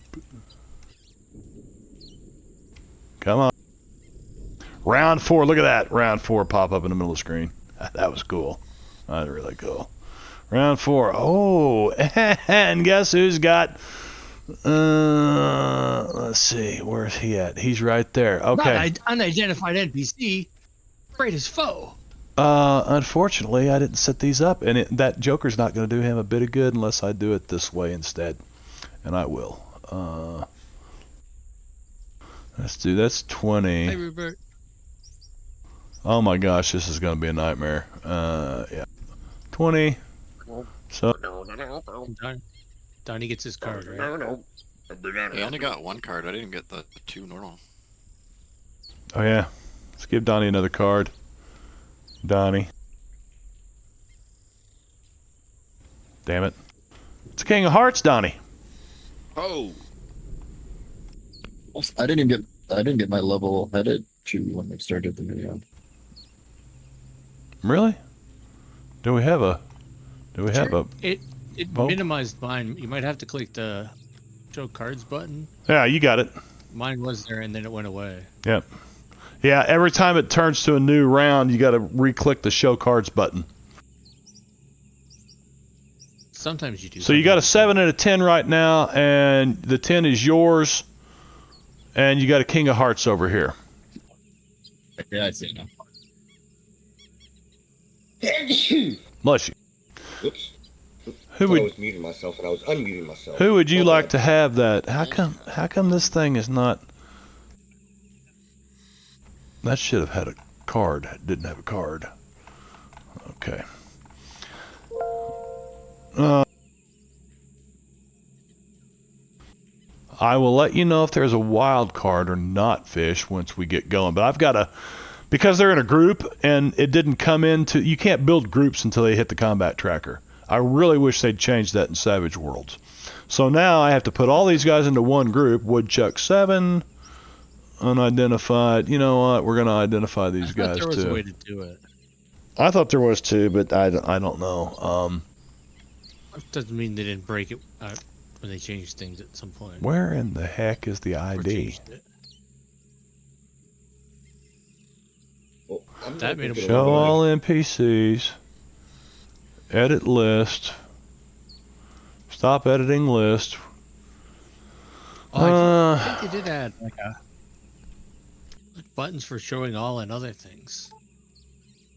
Come on. Round 4. Look at that. Round 4 pop up in the middle of the screen. That was cool. That was really cool. Round 4. Oh, and guess who's got... let's see. Where's he at? He's right there. Okay. Unidentified NPC. Greatest foe. Unfortunately, I didn't set these up, and that Joker's not going to do him a bit of good unless I do it this way instead. And I will. That's 20. Hey, Rupert. Oh my gosh, this is going to be a nightmare. Yeah. 20. So, Donnie gets his card, right? I only got 1 card. I didn't get the 2 normal. oh yeah. Let's give Donnie another card. Donnie. Damn it. It's King of Hearts, Donnie. Oh, I didn't get my level headed to when we started the new round. Really? Do we have a... It Oh. minimized mine. You might have to click the show cards button. Yeah, you got it. Mine was there and then it went away. Yep. Yeah, every time it turns to a new round, you got to re-click the show cards button. Sometimes you do. So you got a 7 and a 10 right now, and the 10 is yours, and you got a King of Hearts over here. Yeah, I see it now. Bless you. Oops. Who I would was muting myself and I was unmuting myself. who would you My like bad. to have that? How come this thing is not? That should have had a card. It didn't have a card. Okay. I will let you know if there's a wild card or not, Fish, once we get going. But I've got to, because they're in a group and it didn't come into, you can't build groups until they hit the combat tracker. I really wish they'd changed that in Savage Worlds. So now I have to put all these guys into one group. Woodchuck 7, unidentified. You know what? We're going to identify these guys There was too. a way to do it. I thought there was too, but I don't know. That doesn't mean they didn't break it when they changed things at some point. Where in the heck is the Or ID? changed it. Well, I'm That not made him thinking Show of it. all NPCs. Edit list. Stop editing list. Oh, I think they did add like buttons for showing all and other things.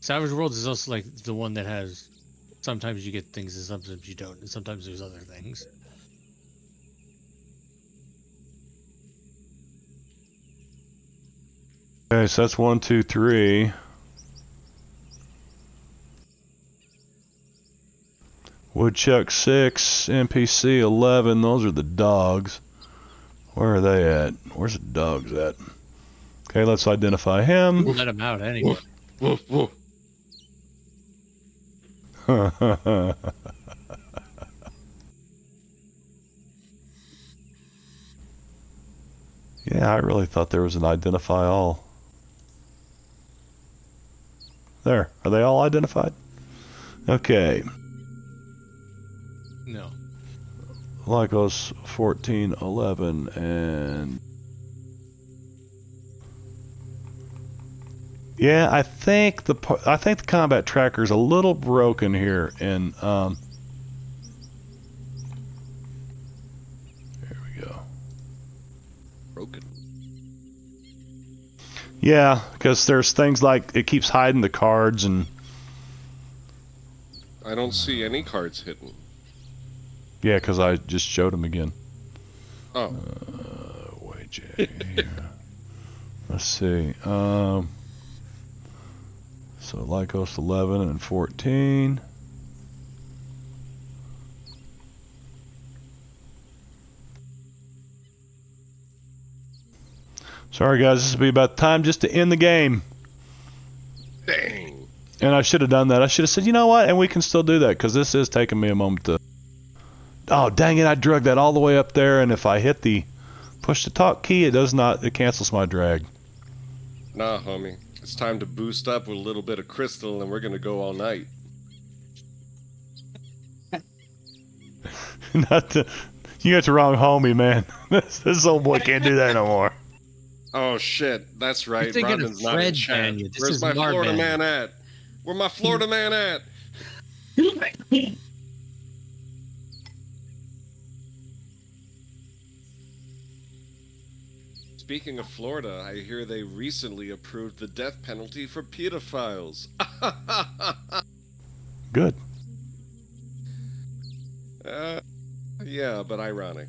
Savage Worlds is also like the one that has sometimes you get things and sometimes you don't, and sometimes there's other things. Okay, so that's 1, 2, 3. Woodchuck 6, NPC 11. Those are the dogs. Where are they at? Where's the dogs at? Okay, let's identify him. We'll let them out anyway. Woof, woof. Yeah, I really thought there was an identify all. There. Are they all identified? Okay. No. Lycos 1411 and yeah, I think the combat tracker is a little broken here, and there we go. Broken. Yeah, because there's things like it keeps hiding the cards, and I don't see any cards hidden. yeah, because I just showed them again. Oh. Wait, here. Let's see. So Lycos 11 and 14. Sorry guys, this will be about time just to end the game. Dang. And I should have done that. I should have said, you know what? And we can still do that because this is taking me a moment to... Oh, dang it. I drug that all the way up there. And if I hit the push to talk key, it cancels my drag. Nah, homie. It's time to boost up with a little bit of crystal and we're going to go all night. You got the wrong homie, man. This old boy can't do that no more. Oh, shit. That's right. You're thinking Robin's of not in Fred chat. Banya. This Where's is my Florida Marbanya. man at? Where my Florida man at? Speaking of Florida, I hear they recently approved the death penalty for pedophiles. Good. Yeah, but ironic.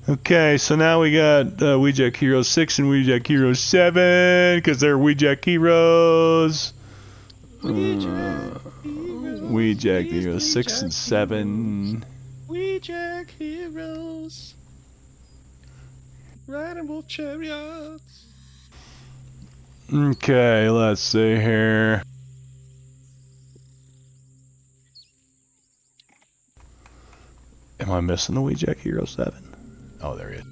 Okay, so now we got Weejack Hero 6 and Weejack Hero 7 because they're Weejack Heroes. Weejack Hero 6 and 7. Weejack Heroes. Riding wolf chariots. Okay, let's see here. Am I missing the Weejack Hero 7? Oh, there he is.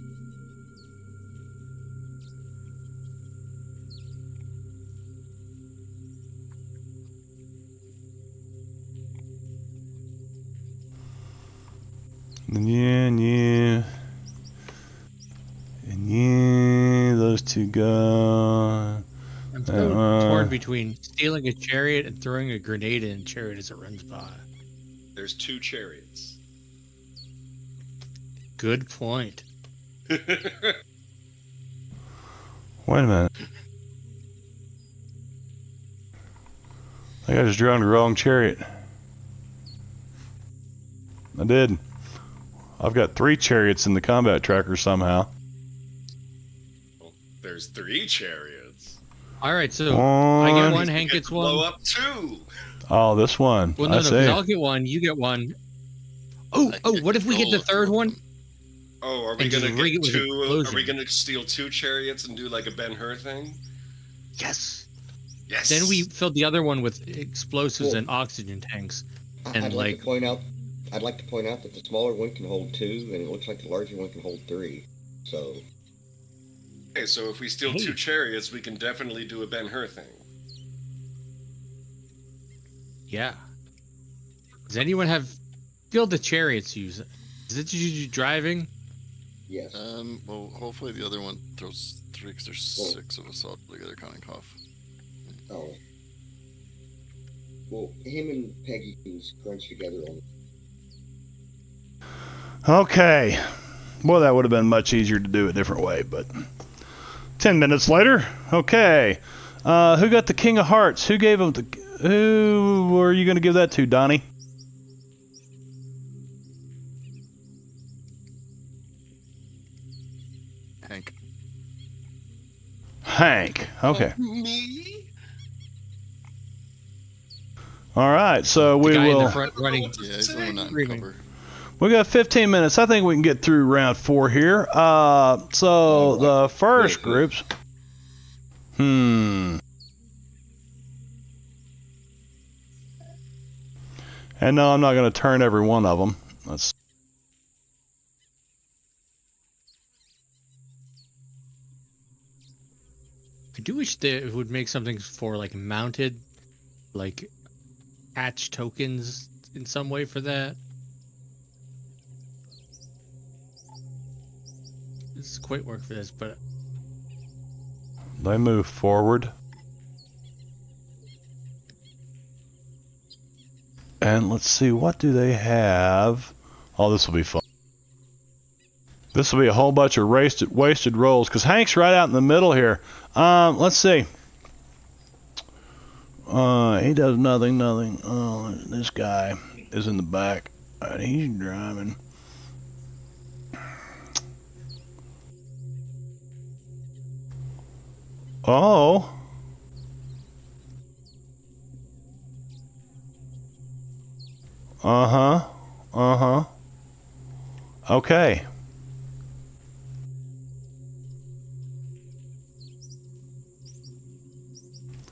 Yeah. And yeah, those two go. I'm so torn between stealing a chariot and throwing a grenade in a chariot as it runs by. There's 2 chariots. Good point. Wait a minute. I think I just drew on the wrong chariot. I did. I've got 3 chariots in the combat tracker somehow. There's 3 chariots. All right, so I get one, We Hank get gets to blow one. up 2. Oh, this one. Well, I no, see. 'cause I'll get one, you get one. Oh, what if we get the third one? Oh, are we And just gonna rig it get with 2? Are explosion. we gonna steal 2 chariots and do like a Ben-Hur thing? Yes. Yes. Then we filled the other one with explosives Cool. and oxygen tanks. And I'd like, to point out that the smaller one can hold 2, and it looks like the larger one can hold 3. So Okay, so if we steal Hey. 2 chariots, we can definitely do a Ben-Hur thing. yeah. Does anyone have feel the chariots use it? Is it you driving? yes. Well, hopefully the other one throws 3 because there's 6 of us all together counting Cough. Oh. Well, him and Peggy can scrunch together on. Okay. Boy, that would have been much easier to do a different way, but 10 minutes later. Okay. Who got the King of Hearts? Who gave him who were you going to give that to, Donnie? Hank. Okay. Me? All right. So we the guy in will. the front running. Yeah, he's the one not in Screaming. cover. We got 15 minutes. I think we can get through round 4 here. So the first groups. And no, I'm not going to turn every one of them. Let's. I do wish they would make something for like mounted, like hatch tokens in some way for that. It's quite work for this, but They move forward. And let's see, what do they have? Oh, this will be fun. This will be a whole bunch of wasted rolls, because Hank's right out in the middle here. Let's see. He does nothing. Oh, this guy is in the back. He's driving. Oh. Uh-huh. Okay.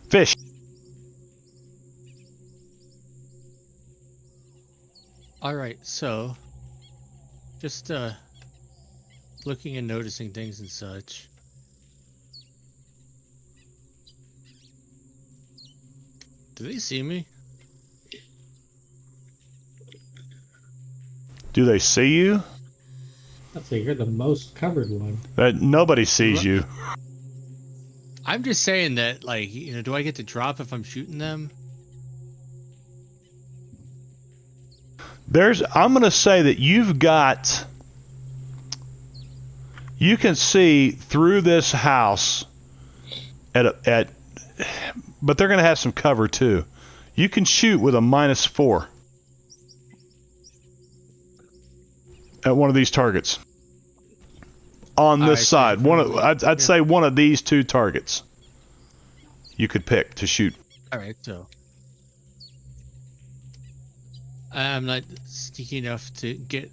Fish. all right. So, just looking and noticing things and such. Do they see me? Do they see you? I'd say you're the most covered one. Nobody sees you. I'm just saying that, like, you know, do I get to drop if I'm shooting them? I'm going to say that you can see through this house but they're going to have some cover too. You can shoot with a -4 at one of these targets. On this side, I'd say one of these two targets you could pick to shoot. All right, so I'm not sneaky enough to get.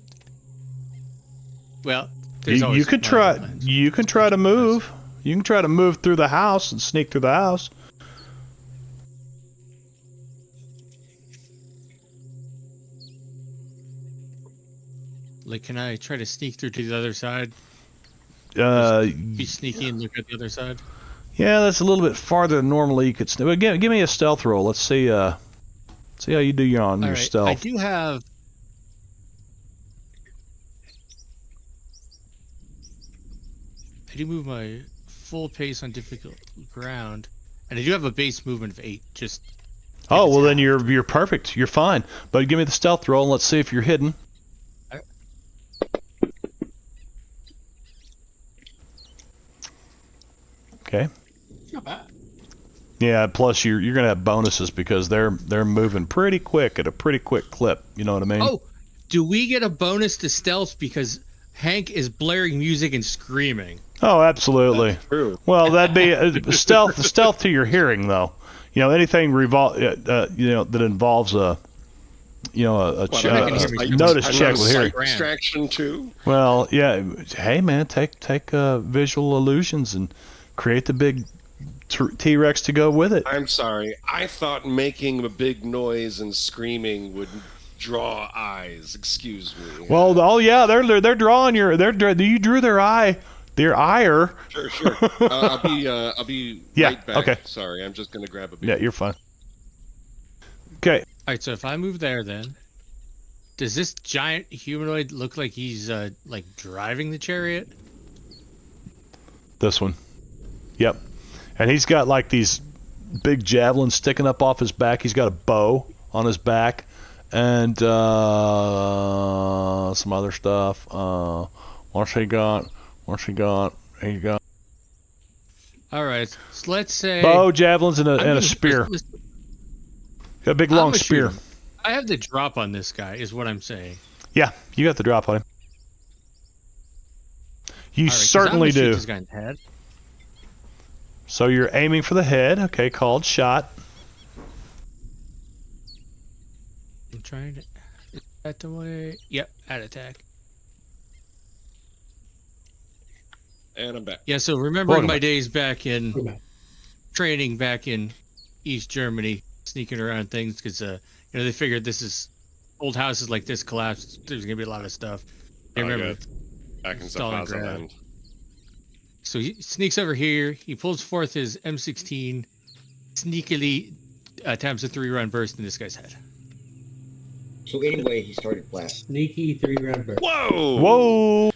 Well, there's always You can try to move. You can try to move through the house and sneak through the house. Like, can I try to sneak through to the other side? Be sneaky and look at the other side. Yeah, that's a little bit farther than normally you could. But give me a stealth roll. Let's see. See how you do on your stealth. I do have. I do move my full pace on difficult ground, and I do have a base movement of 8. Just. Oh well, then you're perfect. You're fine. But give me the stealth roll and let's see if you're hidden. Okay. Not bad. Yeah, plus you're gonna have bonuses because they're moving pretty quick at a pretty quick clip. You know what I mean? Oh, do we get a bonus to stealth because Hank is blaring music and screaming? Oh, absolutely. That's true. Well, that'd be stealth to your hearing, though. You know, anything that involves a notice check with hearing. Distraction too. Well, yeah. Hey, man, take visual illusions and create the big T-Rex to go with it. I'm sorry. I thought making a big noise and screaming would draw eyes. Excuse me. Well, they're drawing you drew their ire. Sure. I'll be right back. Okay. Sorry, I'm just gonna grab a beer. Yeah, you're fine. Okay. All right, so if I move there, then does this giant humanoid look like he's like driving the chariot? This one. Yep. And he's got like these big javelins sticking up off his back. He's got a bow on his back and some other stuff. What's he got? He got All right, so let's say bow, javelins, and a spear. Got a big long spear. I have the drop on this guy, is what I'm saying. Yeah, you got the drop on him. You All right, 'cause certainly I'm gonna shoot do. this guy in the head. So you're aiming for the head. Okay, called shot. I'm trying to. Is that the way? Yep, at attack. And I'm back. Yeah, so remembering my days back in training back in East Germany, sneaking around things because they figured this is old houses like this collapsed. There's gonna be a lot of stuff. They remember Back in Stalingrad. Swaziland. So he sneaks over here. He pulls forth his M16, sneakily attempts a 3-run burst in this guy's head. So anyway, he started blasting. Sneaky 3-run burst. Whoa!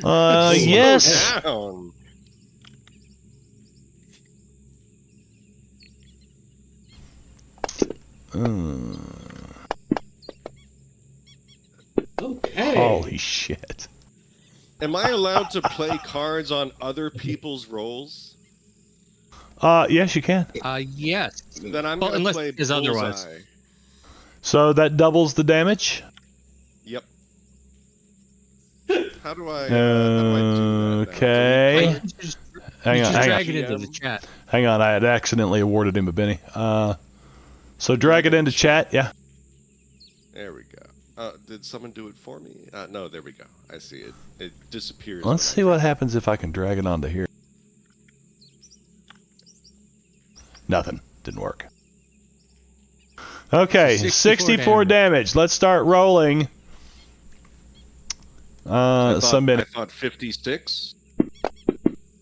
Whoa! Yes. Slow down. Okay. Holy shit. Am I allowed to play cards on other people's rolls? Yes, you can. Yes. Then I'm Well, going to unless play it is otherwise. Bullseye. So that doubles the damage. Yep. How do I do that now? Okay. You just Hang on. drag it into the chat. Hang on. I had accidentally awarded him a Benny. So drag it into chat. Yeah. There we go. Did someone do it for me? No, there we go. I see it. It disappears. Let's see what happens if I can drag it onto here. Nothing. Didn't work. Okay, 64 damage. Let's start rolling. I Somebody. thought 56.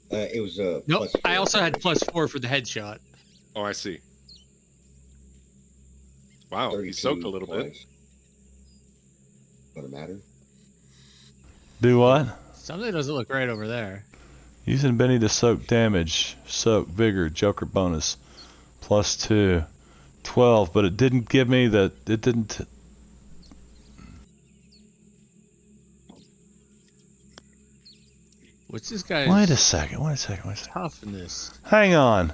It was Nope. +4. I also had +4 for the headshot. Oh, I see. Wow, he 32 soaked a little bit. twice. Doesn't matter. Do what? Something doesn't look right over there. Using Benny to soak damage. Soak, vigor, Joker bonus. +2. 12, but it didn't give me the. It didn't. What's this guy's Wait a second. toughness? Hang on.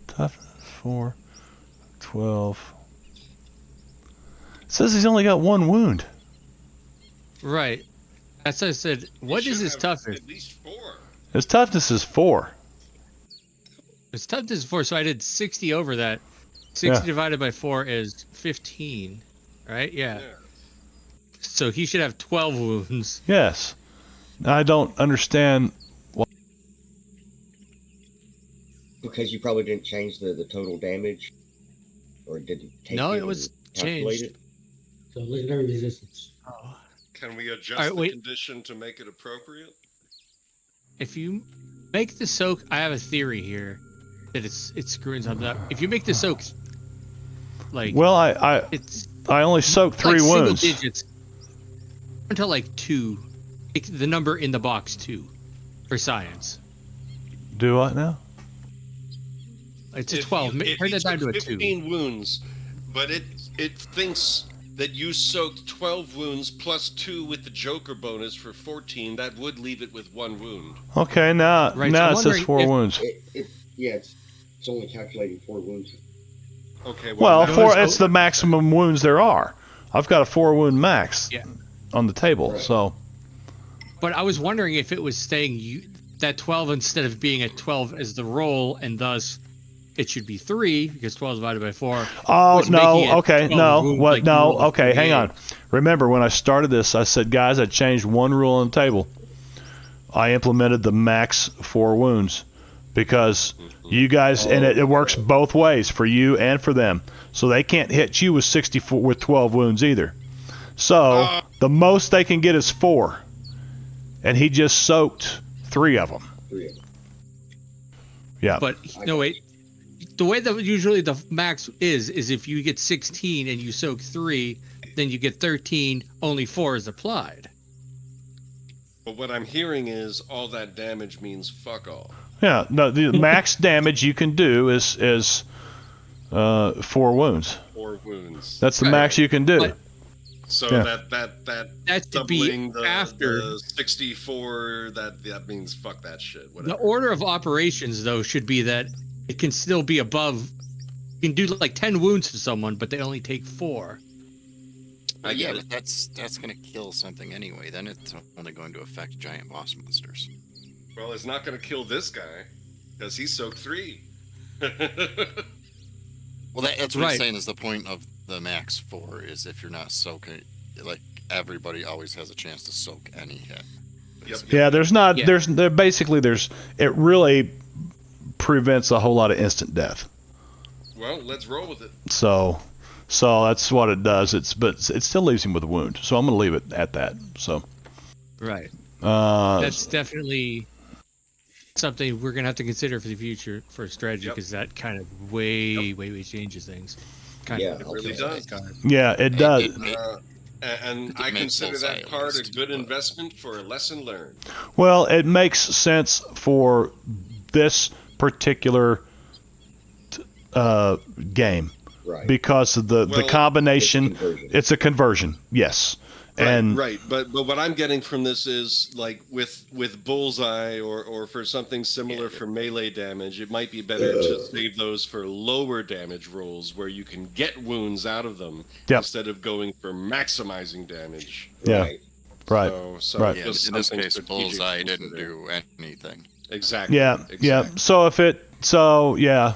Toughness 4, 12. It says he's only got 1 wound. Right. That's what I said. What You is should his have toughness? At least 4. His toughness is 4. His toughness is 4, so I did 60 over that. 60 divided by 4 is 15. Right? Yeah. So he should have 12 wounds. Yes. I don't understand. Because you probably didn't change the total damage, or it didn't take. No, it it was and calculate changed. it? So legendary resistance. Oh. Can we adjust All right, the wait. condition to make it appropriate? If you make the soak, I have a theory here that it's screwing something up. If you make the soak like Well, I it's only soaked 3 like single wounds. digits until like 2. Like the number in the box 2 for science. Do what now? It's a 12. Turn that down to a 2. 15 wounds, but it thinks that you soaked 12 wounds plus 2 with the Joker bonus for 14. That would leave it with 1 wound. Okay, now Right, now so it I'm says wondering 4 if- wounds. Yeah, it's only calculating 4 wounds. Okay, Well, now- 4. It's the maximum wounds there are. I've got a 4 wound max Yeah. on the table. Right. So But I was wondering if it was saying that 12 instead of being at 12 as the roll, and thus it should be 3 because 12 divided by 4. oh was making no, it okay, 12 no, wounds what? like you No, rolled a okay, hang 38. on. Remember when I started this, I said, guys, I changed 1 rule on the table. I implemented the max 4 wounds because you guys, and it works both ways for you and for them. So they can't hit you with 64 with 12 wounds either. So the most they can get is 4, and he just soaked 3 of them. 3 of them. Yeah. But no, wait. The way that usually the max is if you get 16 and you soak 3, then you get 13. Only 4 is applied. But what I'm hearing is all that damage means fuck all. Yeah, no, the max damage you can do is 4 wounds. 4 wounds. That's the Right. max you can do. But- So Yeah. that should be doubling the, after. the 64, that means fuck that shit. Whatever. The order of operations, though, should be that it can still be above. You can do like 10 wounds to someone, but they only take 4. I get but it. that's gonna kill something anyway. Then it's only going to affect giant boss monsters. Well, it's not going to kill this guy because he soaked 3. Well, that's what Right. I'm saying is the point of the max 4 is if you're not soaking, like everybody always has a chance to soak any hit. basically. Yeah, there's not. Yeah. There's. It really prevents a whole lot of instant death. Well, let's roll with it. So So that's what it does. But it still leaves him with a wound. So I'm going to leave it at that. So Right. uh, That's definitely something we're gonna have to consider for the future for strategy, Yep. because that kind of way changes things. Kind Yeah, of. It really does. yeah, it does. And I makes consider Bullseye that card a list, good but- investment for a lesson learned. Well, it makes sense for this particular game right. because of the Well, combination. Conversion. It's a conversion, yes. And Right. But what I'm getting from this is like with bullseye or for something similar for melee damage, it might be better to save those for lower damage rolls where you can get wounds out of them Yep. instead of going for maximizing damage. yeah, Right. right. So Right. Yeah, just in this something case, strategic Bullseye to didn't consider. do anything. Exactly. Yeah, yeah. Exactly. So yeah.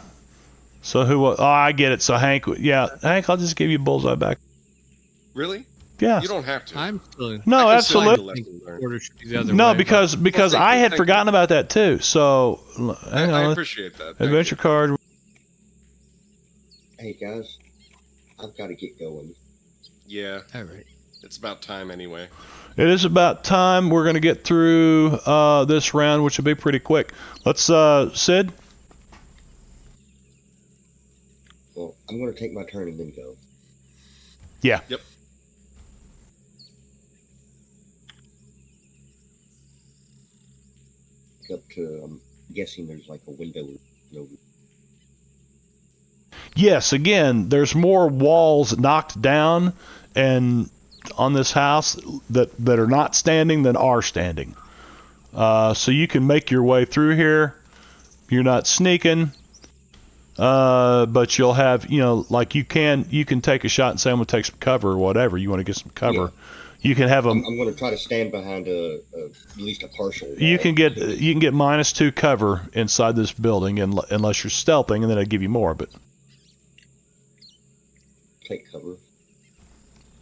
So who? Oh, I get it. So Hank, yeah, Hank, I'll just give you bullseye back. Really? Yeah. You don't have to. I'm still. No, I consider it a absolutely. lesson learned. Order should be the other No, way, because Well, thank I you, had thank forgotten about that too. So hang I on. appreciate that. Thank Adventure you. card. Hey guys, I've got to get going. Yeah, but- all right. it's about time anyway. It is about time. We're gonna get through this round, which will be pretty quick. Let's Sid. Well, I'm going to take my turn and then go. Yeah. Yep. Up to, I'm guessing there's like a window. No, Yes. Again, there's more walls knocked down and on this house that are not standing than are standing. So you can make your way through here. You're not sneaking. But you'll have, like you can take a shot and say I'm gonna take some cover or whatever. You want to get some cover. Yeah. You can have I'm going to try to stand behind at least a partial wall. you can get -2 cover inside this building unless you're stealthing, and then I give you more. But Take cover.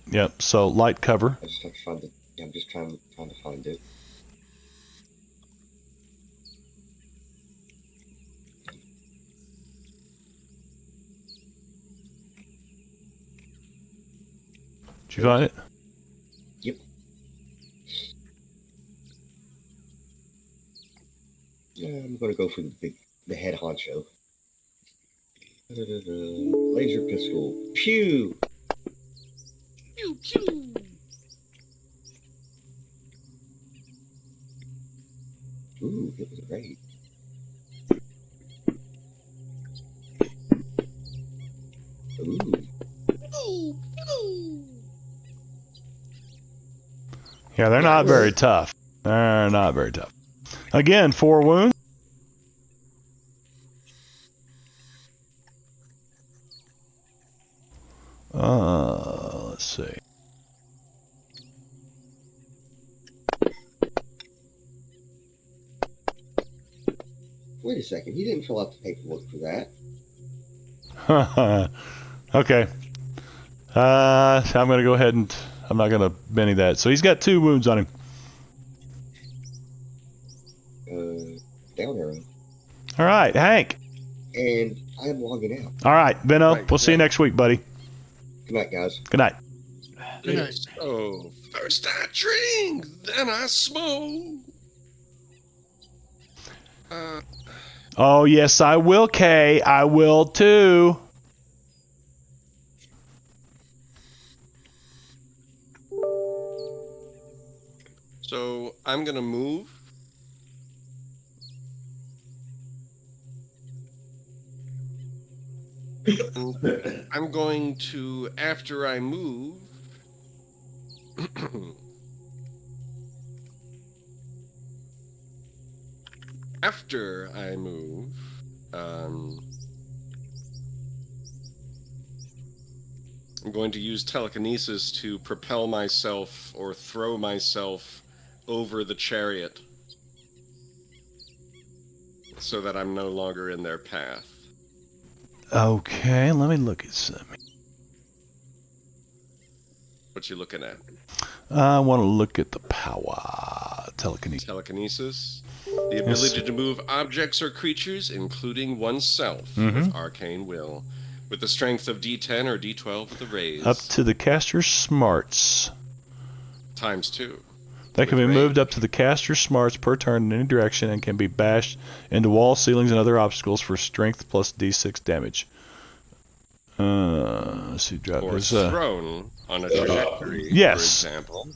yeah, so light cover. I just have to find it. Yeah, I'm just trying to find it. Did you find it? Yep. Yeah, I'm going to go for the head honcho. Laser pistol. Pew! Pew, pew. Ooh, it was great. Ooh. Yeah, they're not very tough. They're not very tough. Again, 4 wounds. Let's see. Wait a second. He didn't fill out the paperwork for that. Okay. I'm gonna go ahead and I'm not gonna Benny that. So he's got 2 wounds on him. Down arrow. All right, Hank. And I am logging out. All right, Benno. Right, We'll see you right. next week, buddy. Good night, guys. Good night. Good night. So first I drink, then I smoke. Oh yes, I will, Kay. I will too. So I'm gonna move. And I'm going to, after I move, after I move, I'm going to use telekinesis to propel myself or throw myself over the chariot so that I'm no longer in their path. Okay, let me look at something. What you looking at? I want to look at the power telekinesis. Telekinesis. The ability to move objects or creatures, including oneself, Mhm. with arcane will, With the strength of D10 or D12 with a raise. Up to the caster's smarts. Times 2. They can With be moved range. up to the caster's smarts per turn in any direction and can be bashed into walls, ceilings, and other obstacles for strength plus D6 damage. Let's see, drop Or is thrown on a trajectory, yes. for example.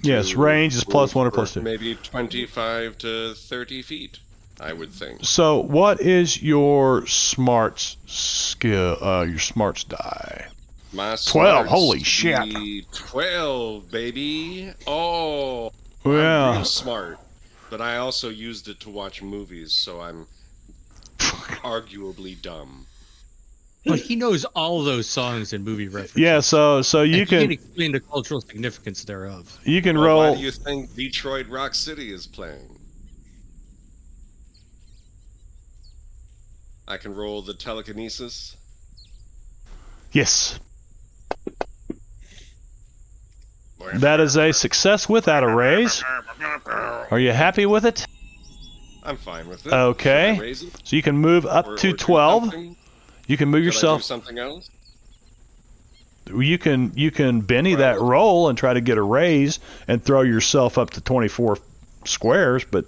Yes, range is plus 1 or plus 2. Maybe 25 to 30 feet, I would think. So, what is your smarts skill? Your smarts die. My 12, smarts holy shit. be 12, baby. Oh, I'm Well, real smart. But I also used it to watch movies, so I'm arguably dumb. But he knows all those songs and movie references. yeah. So And you he can can explain the cultural significance thereof. you can Well, roll. why do you think Detroit Rock City is playing? I can roll the telekinesis. Yes. That is a success without a raise. Are you happy with it? I'm fine with it. Okay. Should I raise it? So you can move up Or to do 12. something? You can move Should I do yourself. something else? You can Benny that roll and try to get a raise and throw yourself up to 24 squares. But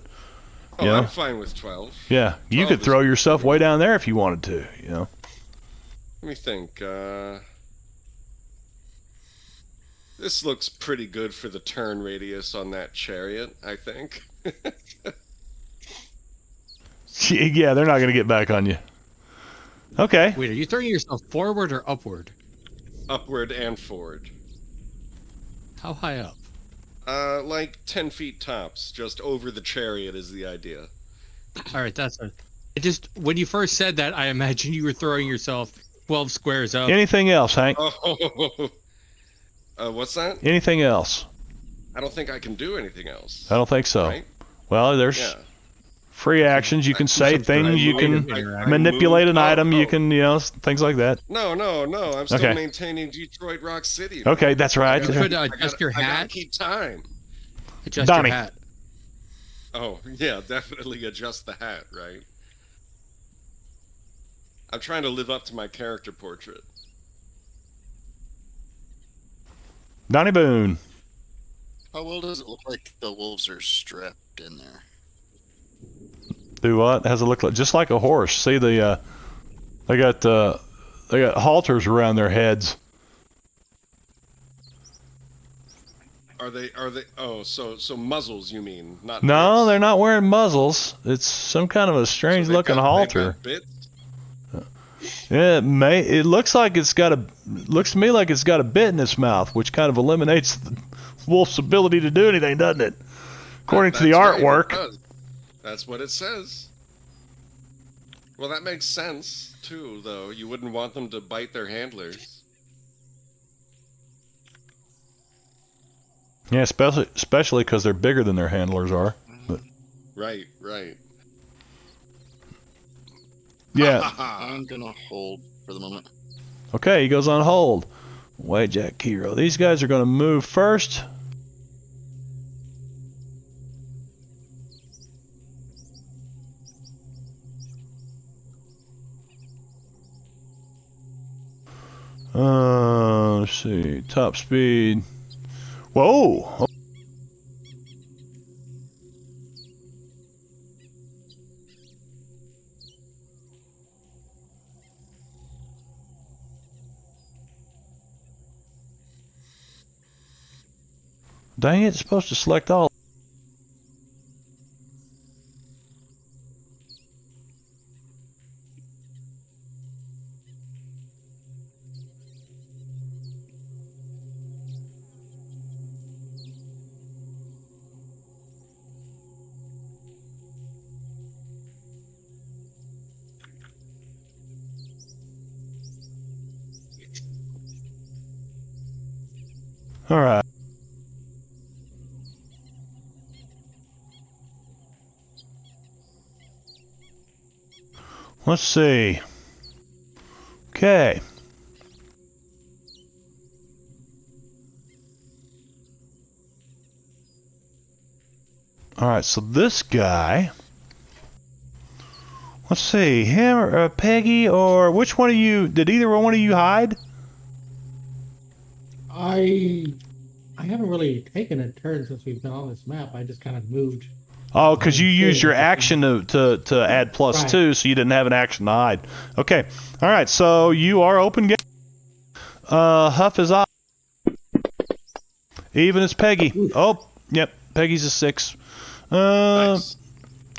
Oh, you know, I'm fine with 12. yeah, you 12 could is throw yourself way down there if you wanted to. You know. Let me think. This looks pretty good for the turn radius on that chariot, I think. Yeah, they're not gonna get back on you. Okay. Wait, are you throwing yourself forward or upward? Upward and forward. How high up? Like 10 feet tops. Just over the chariot is the idea. All right, it just when you first said that, I imagined you were throwing yourself 12 squares up. Anything else, Hank? Oh, what's that? Anything else? I don't think I can do anything else. I don't think so. Right? Well, there's Yeah. free actions. You can say things. You can manipulate an item. You can, things like that. No. I'm still Okay. maintaining Detroit Rock City. Okay, that's right. You could adjust your I gotta hat. keep time. Adjust Donnie. your hat. Oh, yeah, definitely adjust the hat, right? I'm trying to live up to my character portrait. Donnie Boone. How well does it look like the wolves are strapped in there? Do what? Has it look like just like a horse? See the they got halters around their heads. Are they oh, so muzzles you mean, not No, bits? they're not wearing muzzles. It's some kind of a So strange they've looking got halter. bits? Yeah, it looks like looks to me like it's got a bit in its mouth, which kind of eliminates the wolf's ability to do anything, doesn't it? According to the That's right, it artwork. does. That's what it says. Well, that makes sense too, though. You wouldn't want them to bite their handlers. Yeah, especially because they're bigger than their handlers are. But, Right. yeah. I'm gonna hold for the moment. Okay, he goes on hold. Wait, Jack Kiro. These guys are going to move first. Let's see. Top speed. Whoa. Dang it, it's supposed to select all. All right. Let's see. Okay. All right, so this guy, Let's see, him or Peggy, or which one of you, did either one of you hide? I haven't really taken a turn since we've been on this map. I just kind of moved. Oh, because you behind used your Sid. action to add plus Right. 2, so you didn't have an action to hide. Okay, all right, so you are open game. Huff is up. Even is Peggy. Oof. Oh, yep, Peggy's a 6. Nice.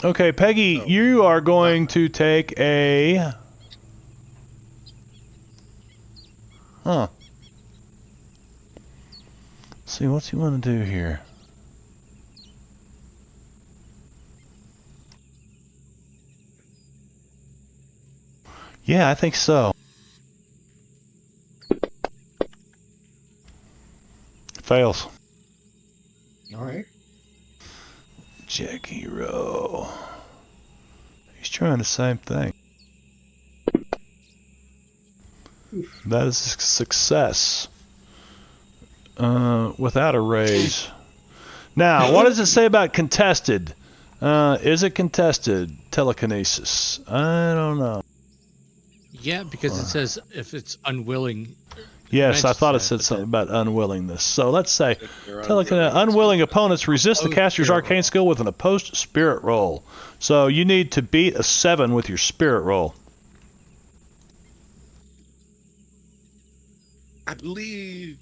Okay, Peggy, Oh. you are going to take a... Huh. Let's see, what's he want to do here? Yeah, I think so. Fails. All right. Jackie Rowe. He's trying the same thing. That is a success. Without a raise. Now, what does it say about contested? Is it contested? Telekinesis. I don't know. Yeah, because it says if it's unwilling. Yes, I thought it Magic said but something then- about unwillingness. So let's say You're unwilling opponents resist the Opposed caster's spirit arcane roll. skill with an opposed spirit roll. So you need to beat a 7 with your spirit roll. I believe.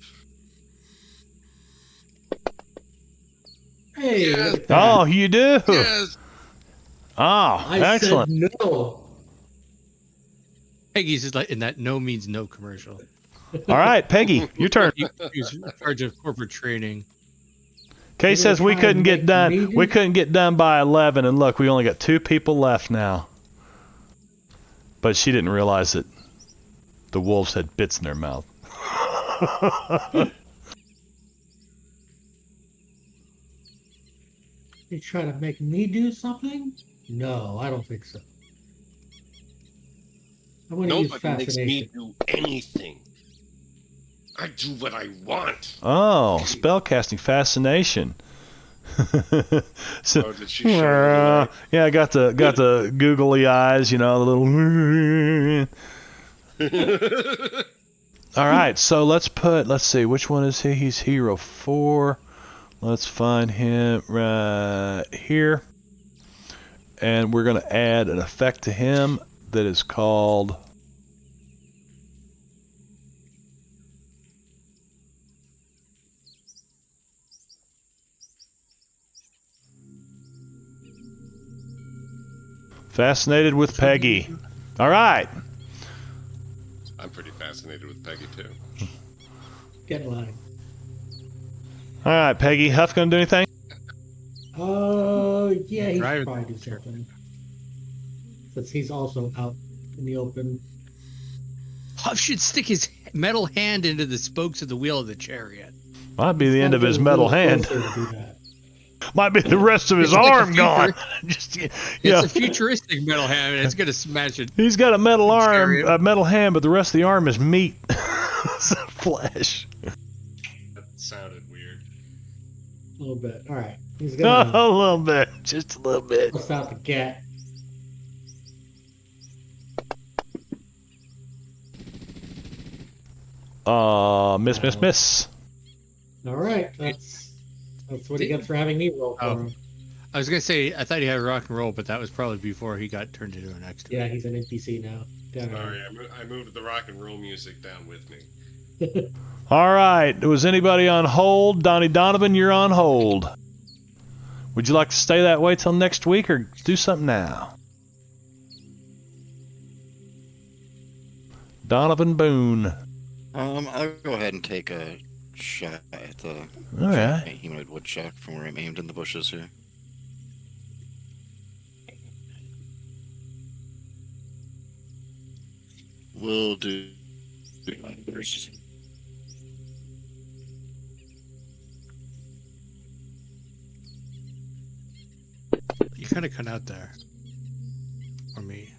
Hey, Yes. look at that. Oh, you do? Yes. Oh, I excellent. said no. Peggy's is like in that no means no commercial. All right, Peggy, your turn. He's in charge of corporate training. Kay You're says gonna we try couldn't and get make done. me We do- couldn't get done by 11, and look, we only got 2 people left now. But she didn't realize that the wolves had bits in their mouth. You try to make me do something? No, I don't think so. I'm going to use Nobody makes me fascination. do anything. I do what I want. Oh, spellcasting fascination. So, Oh, did she show it yeah, I got the googly eyes, you know, the little. All right, so let's see, which one is he? He's hero 4. Let's find him right here. And we're going to add an effect to him that is called Fascinated with Peggy. All right. I'm pretty fascinated with Peggy too. Get in line. All right, Peggy. Huff going to do anything? Yeah, he should Drive- probably do something. Since he's also out in the open. Huff should stick his metal hand into the spokes of the wheel of the chariot. Might be the He's end of gotta his get a metal little hand. closer to do that. Might be the rest of his It's like a arm gone. future- Just, It's yeah. a futuristic metal hand, and it's gonna smash it. He's got a metal arm, Chariot. a metal hand, but the rest of the arm is meat. It's flesh. That sounded weird. A little bit. All right. He's A going to little bit. Just a little bit. bust out the gat. Miss. All right. That's what he gets for having me roll for Oh. him. I was gonna say I thought he had rock and roll, but that was probably before he got turned into an extra. Yeah, he's an NPC now. Down Sorry, I moved the rock and roll music down with me. here. All right. Was anybody on hold? Donnie Donovan, you're on hold. Would you like to stay that way till next week or do something now? Donovan Boone. I'll go ahead and take a shot at the All right. giant humanoid woodchuck from where I'm aimed in the bushes here. We'll do first. You kind of cut out there. For me.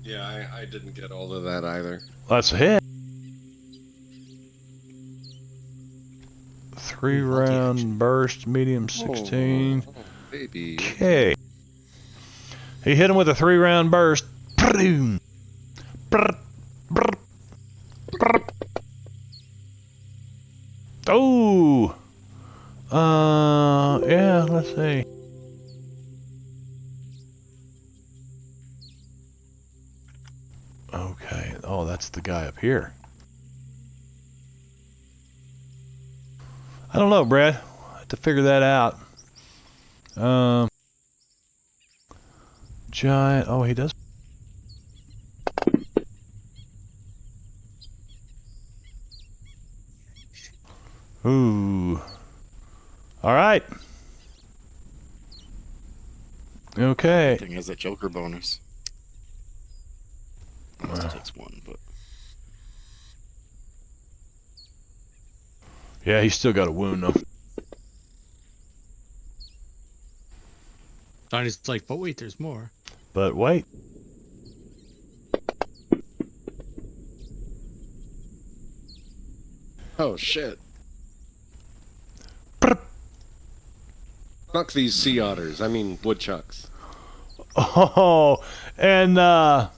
Yeah, I didn't get all of that either. That's a hit. 3-round burst, medium 16. Oh, baby. Okay. He hit him with a 3-round burst. Vroom. Brr, brr, brr. Oh. Yeah, let's see. Okay. Oh, that's the guy up here. I don't know, Brad. I have to figure that out. Giant. Oh, he does. Ooh. All right. Okay. Thing has that Joker bonus. Unless it takes one, but Yeah, he's still got a wound though. Donnie's like, but wait, there's more. But wait. Oh shit! Brr. Fuck these sea otters. I mean woodchucks. Oh, and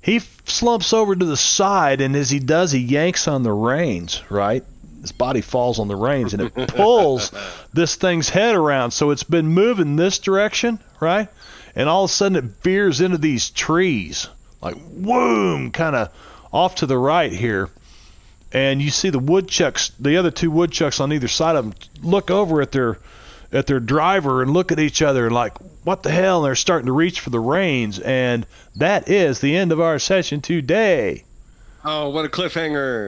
he slumps over to the side, and as he does, he yanks on the reins, right? His body falls on the reins, and it pulls this thing's head around. So it's been moving this direction, right? And all of a sudden it veers into these trees, like, whoom, kind of off to the right here. And you see the woodchucks, the other two woodchucks on either side of them, look over at their driver and look at each other and like, what the hell? And they're starting to reach for the reins. And that is the end of our session today. Oh, what a cliffhanger!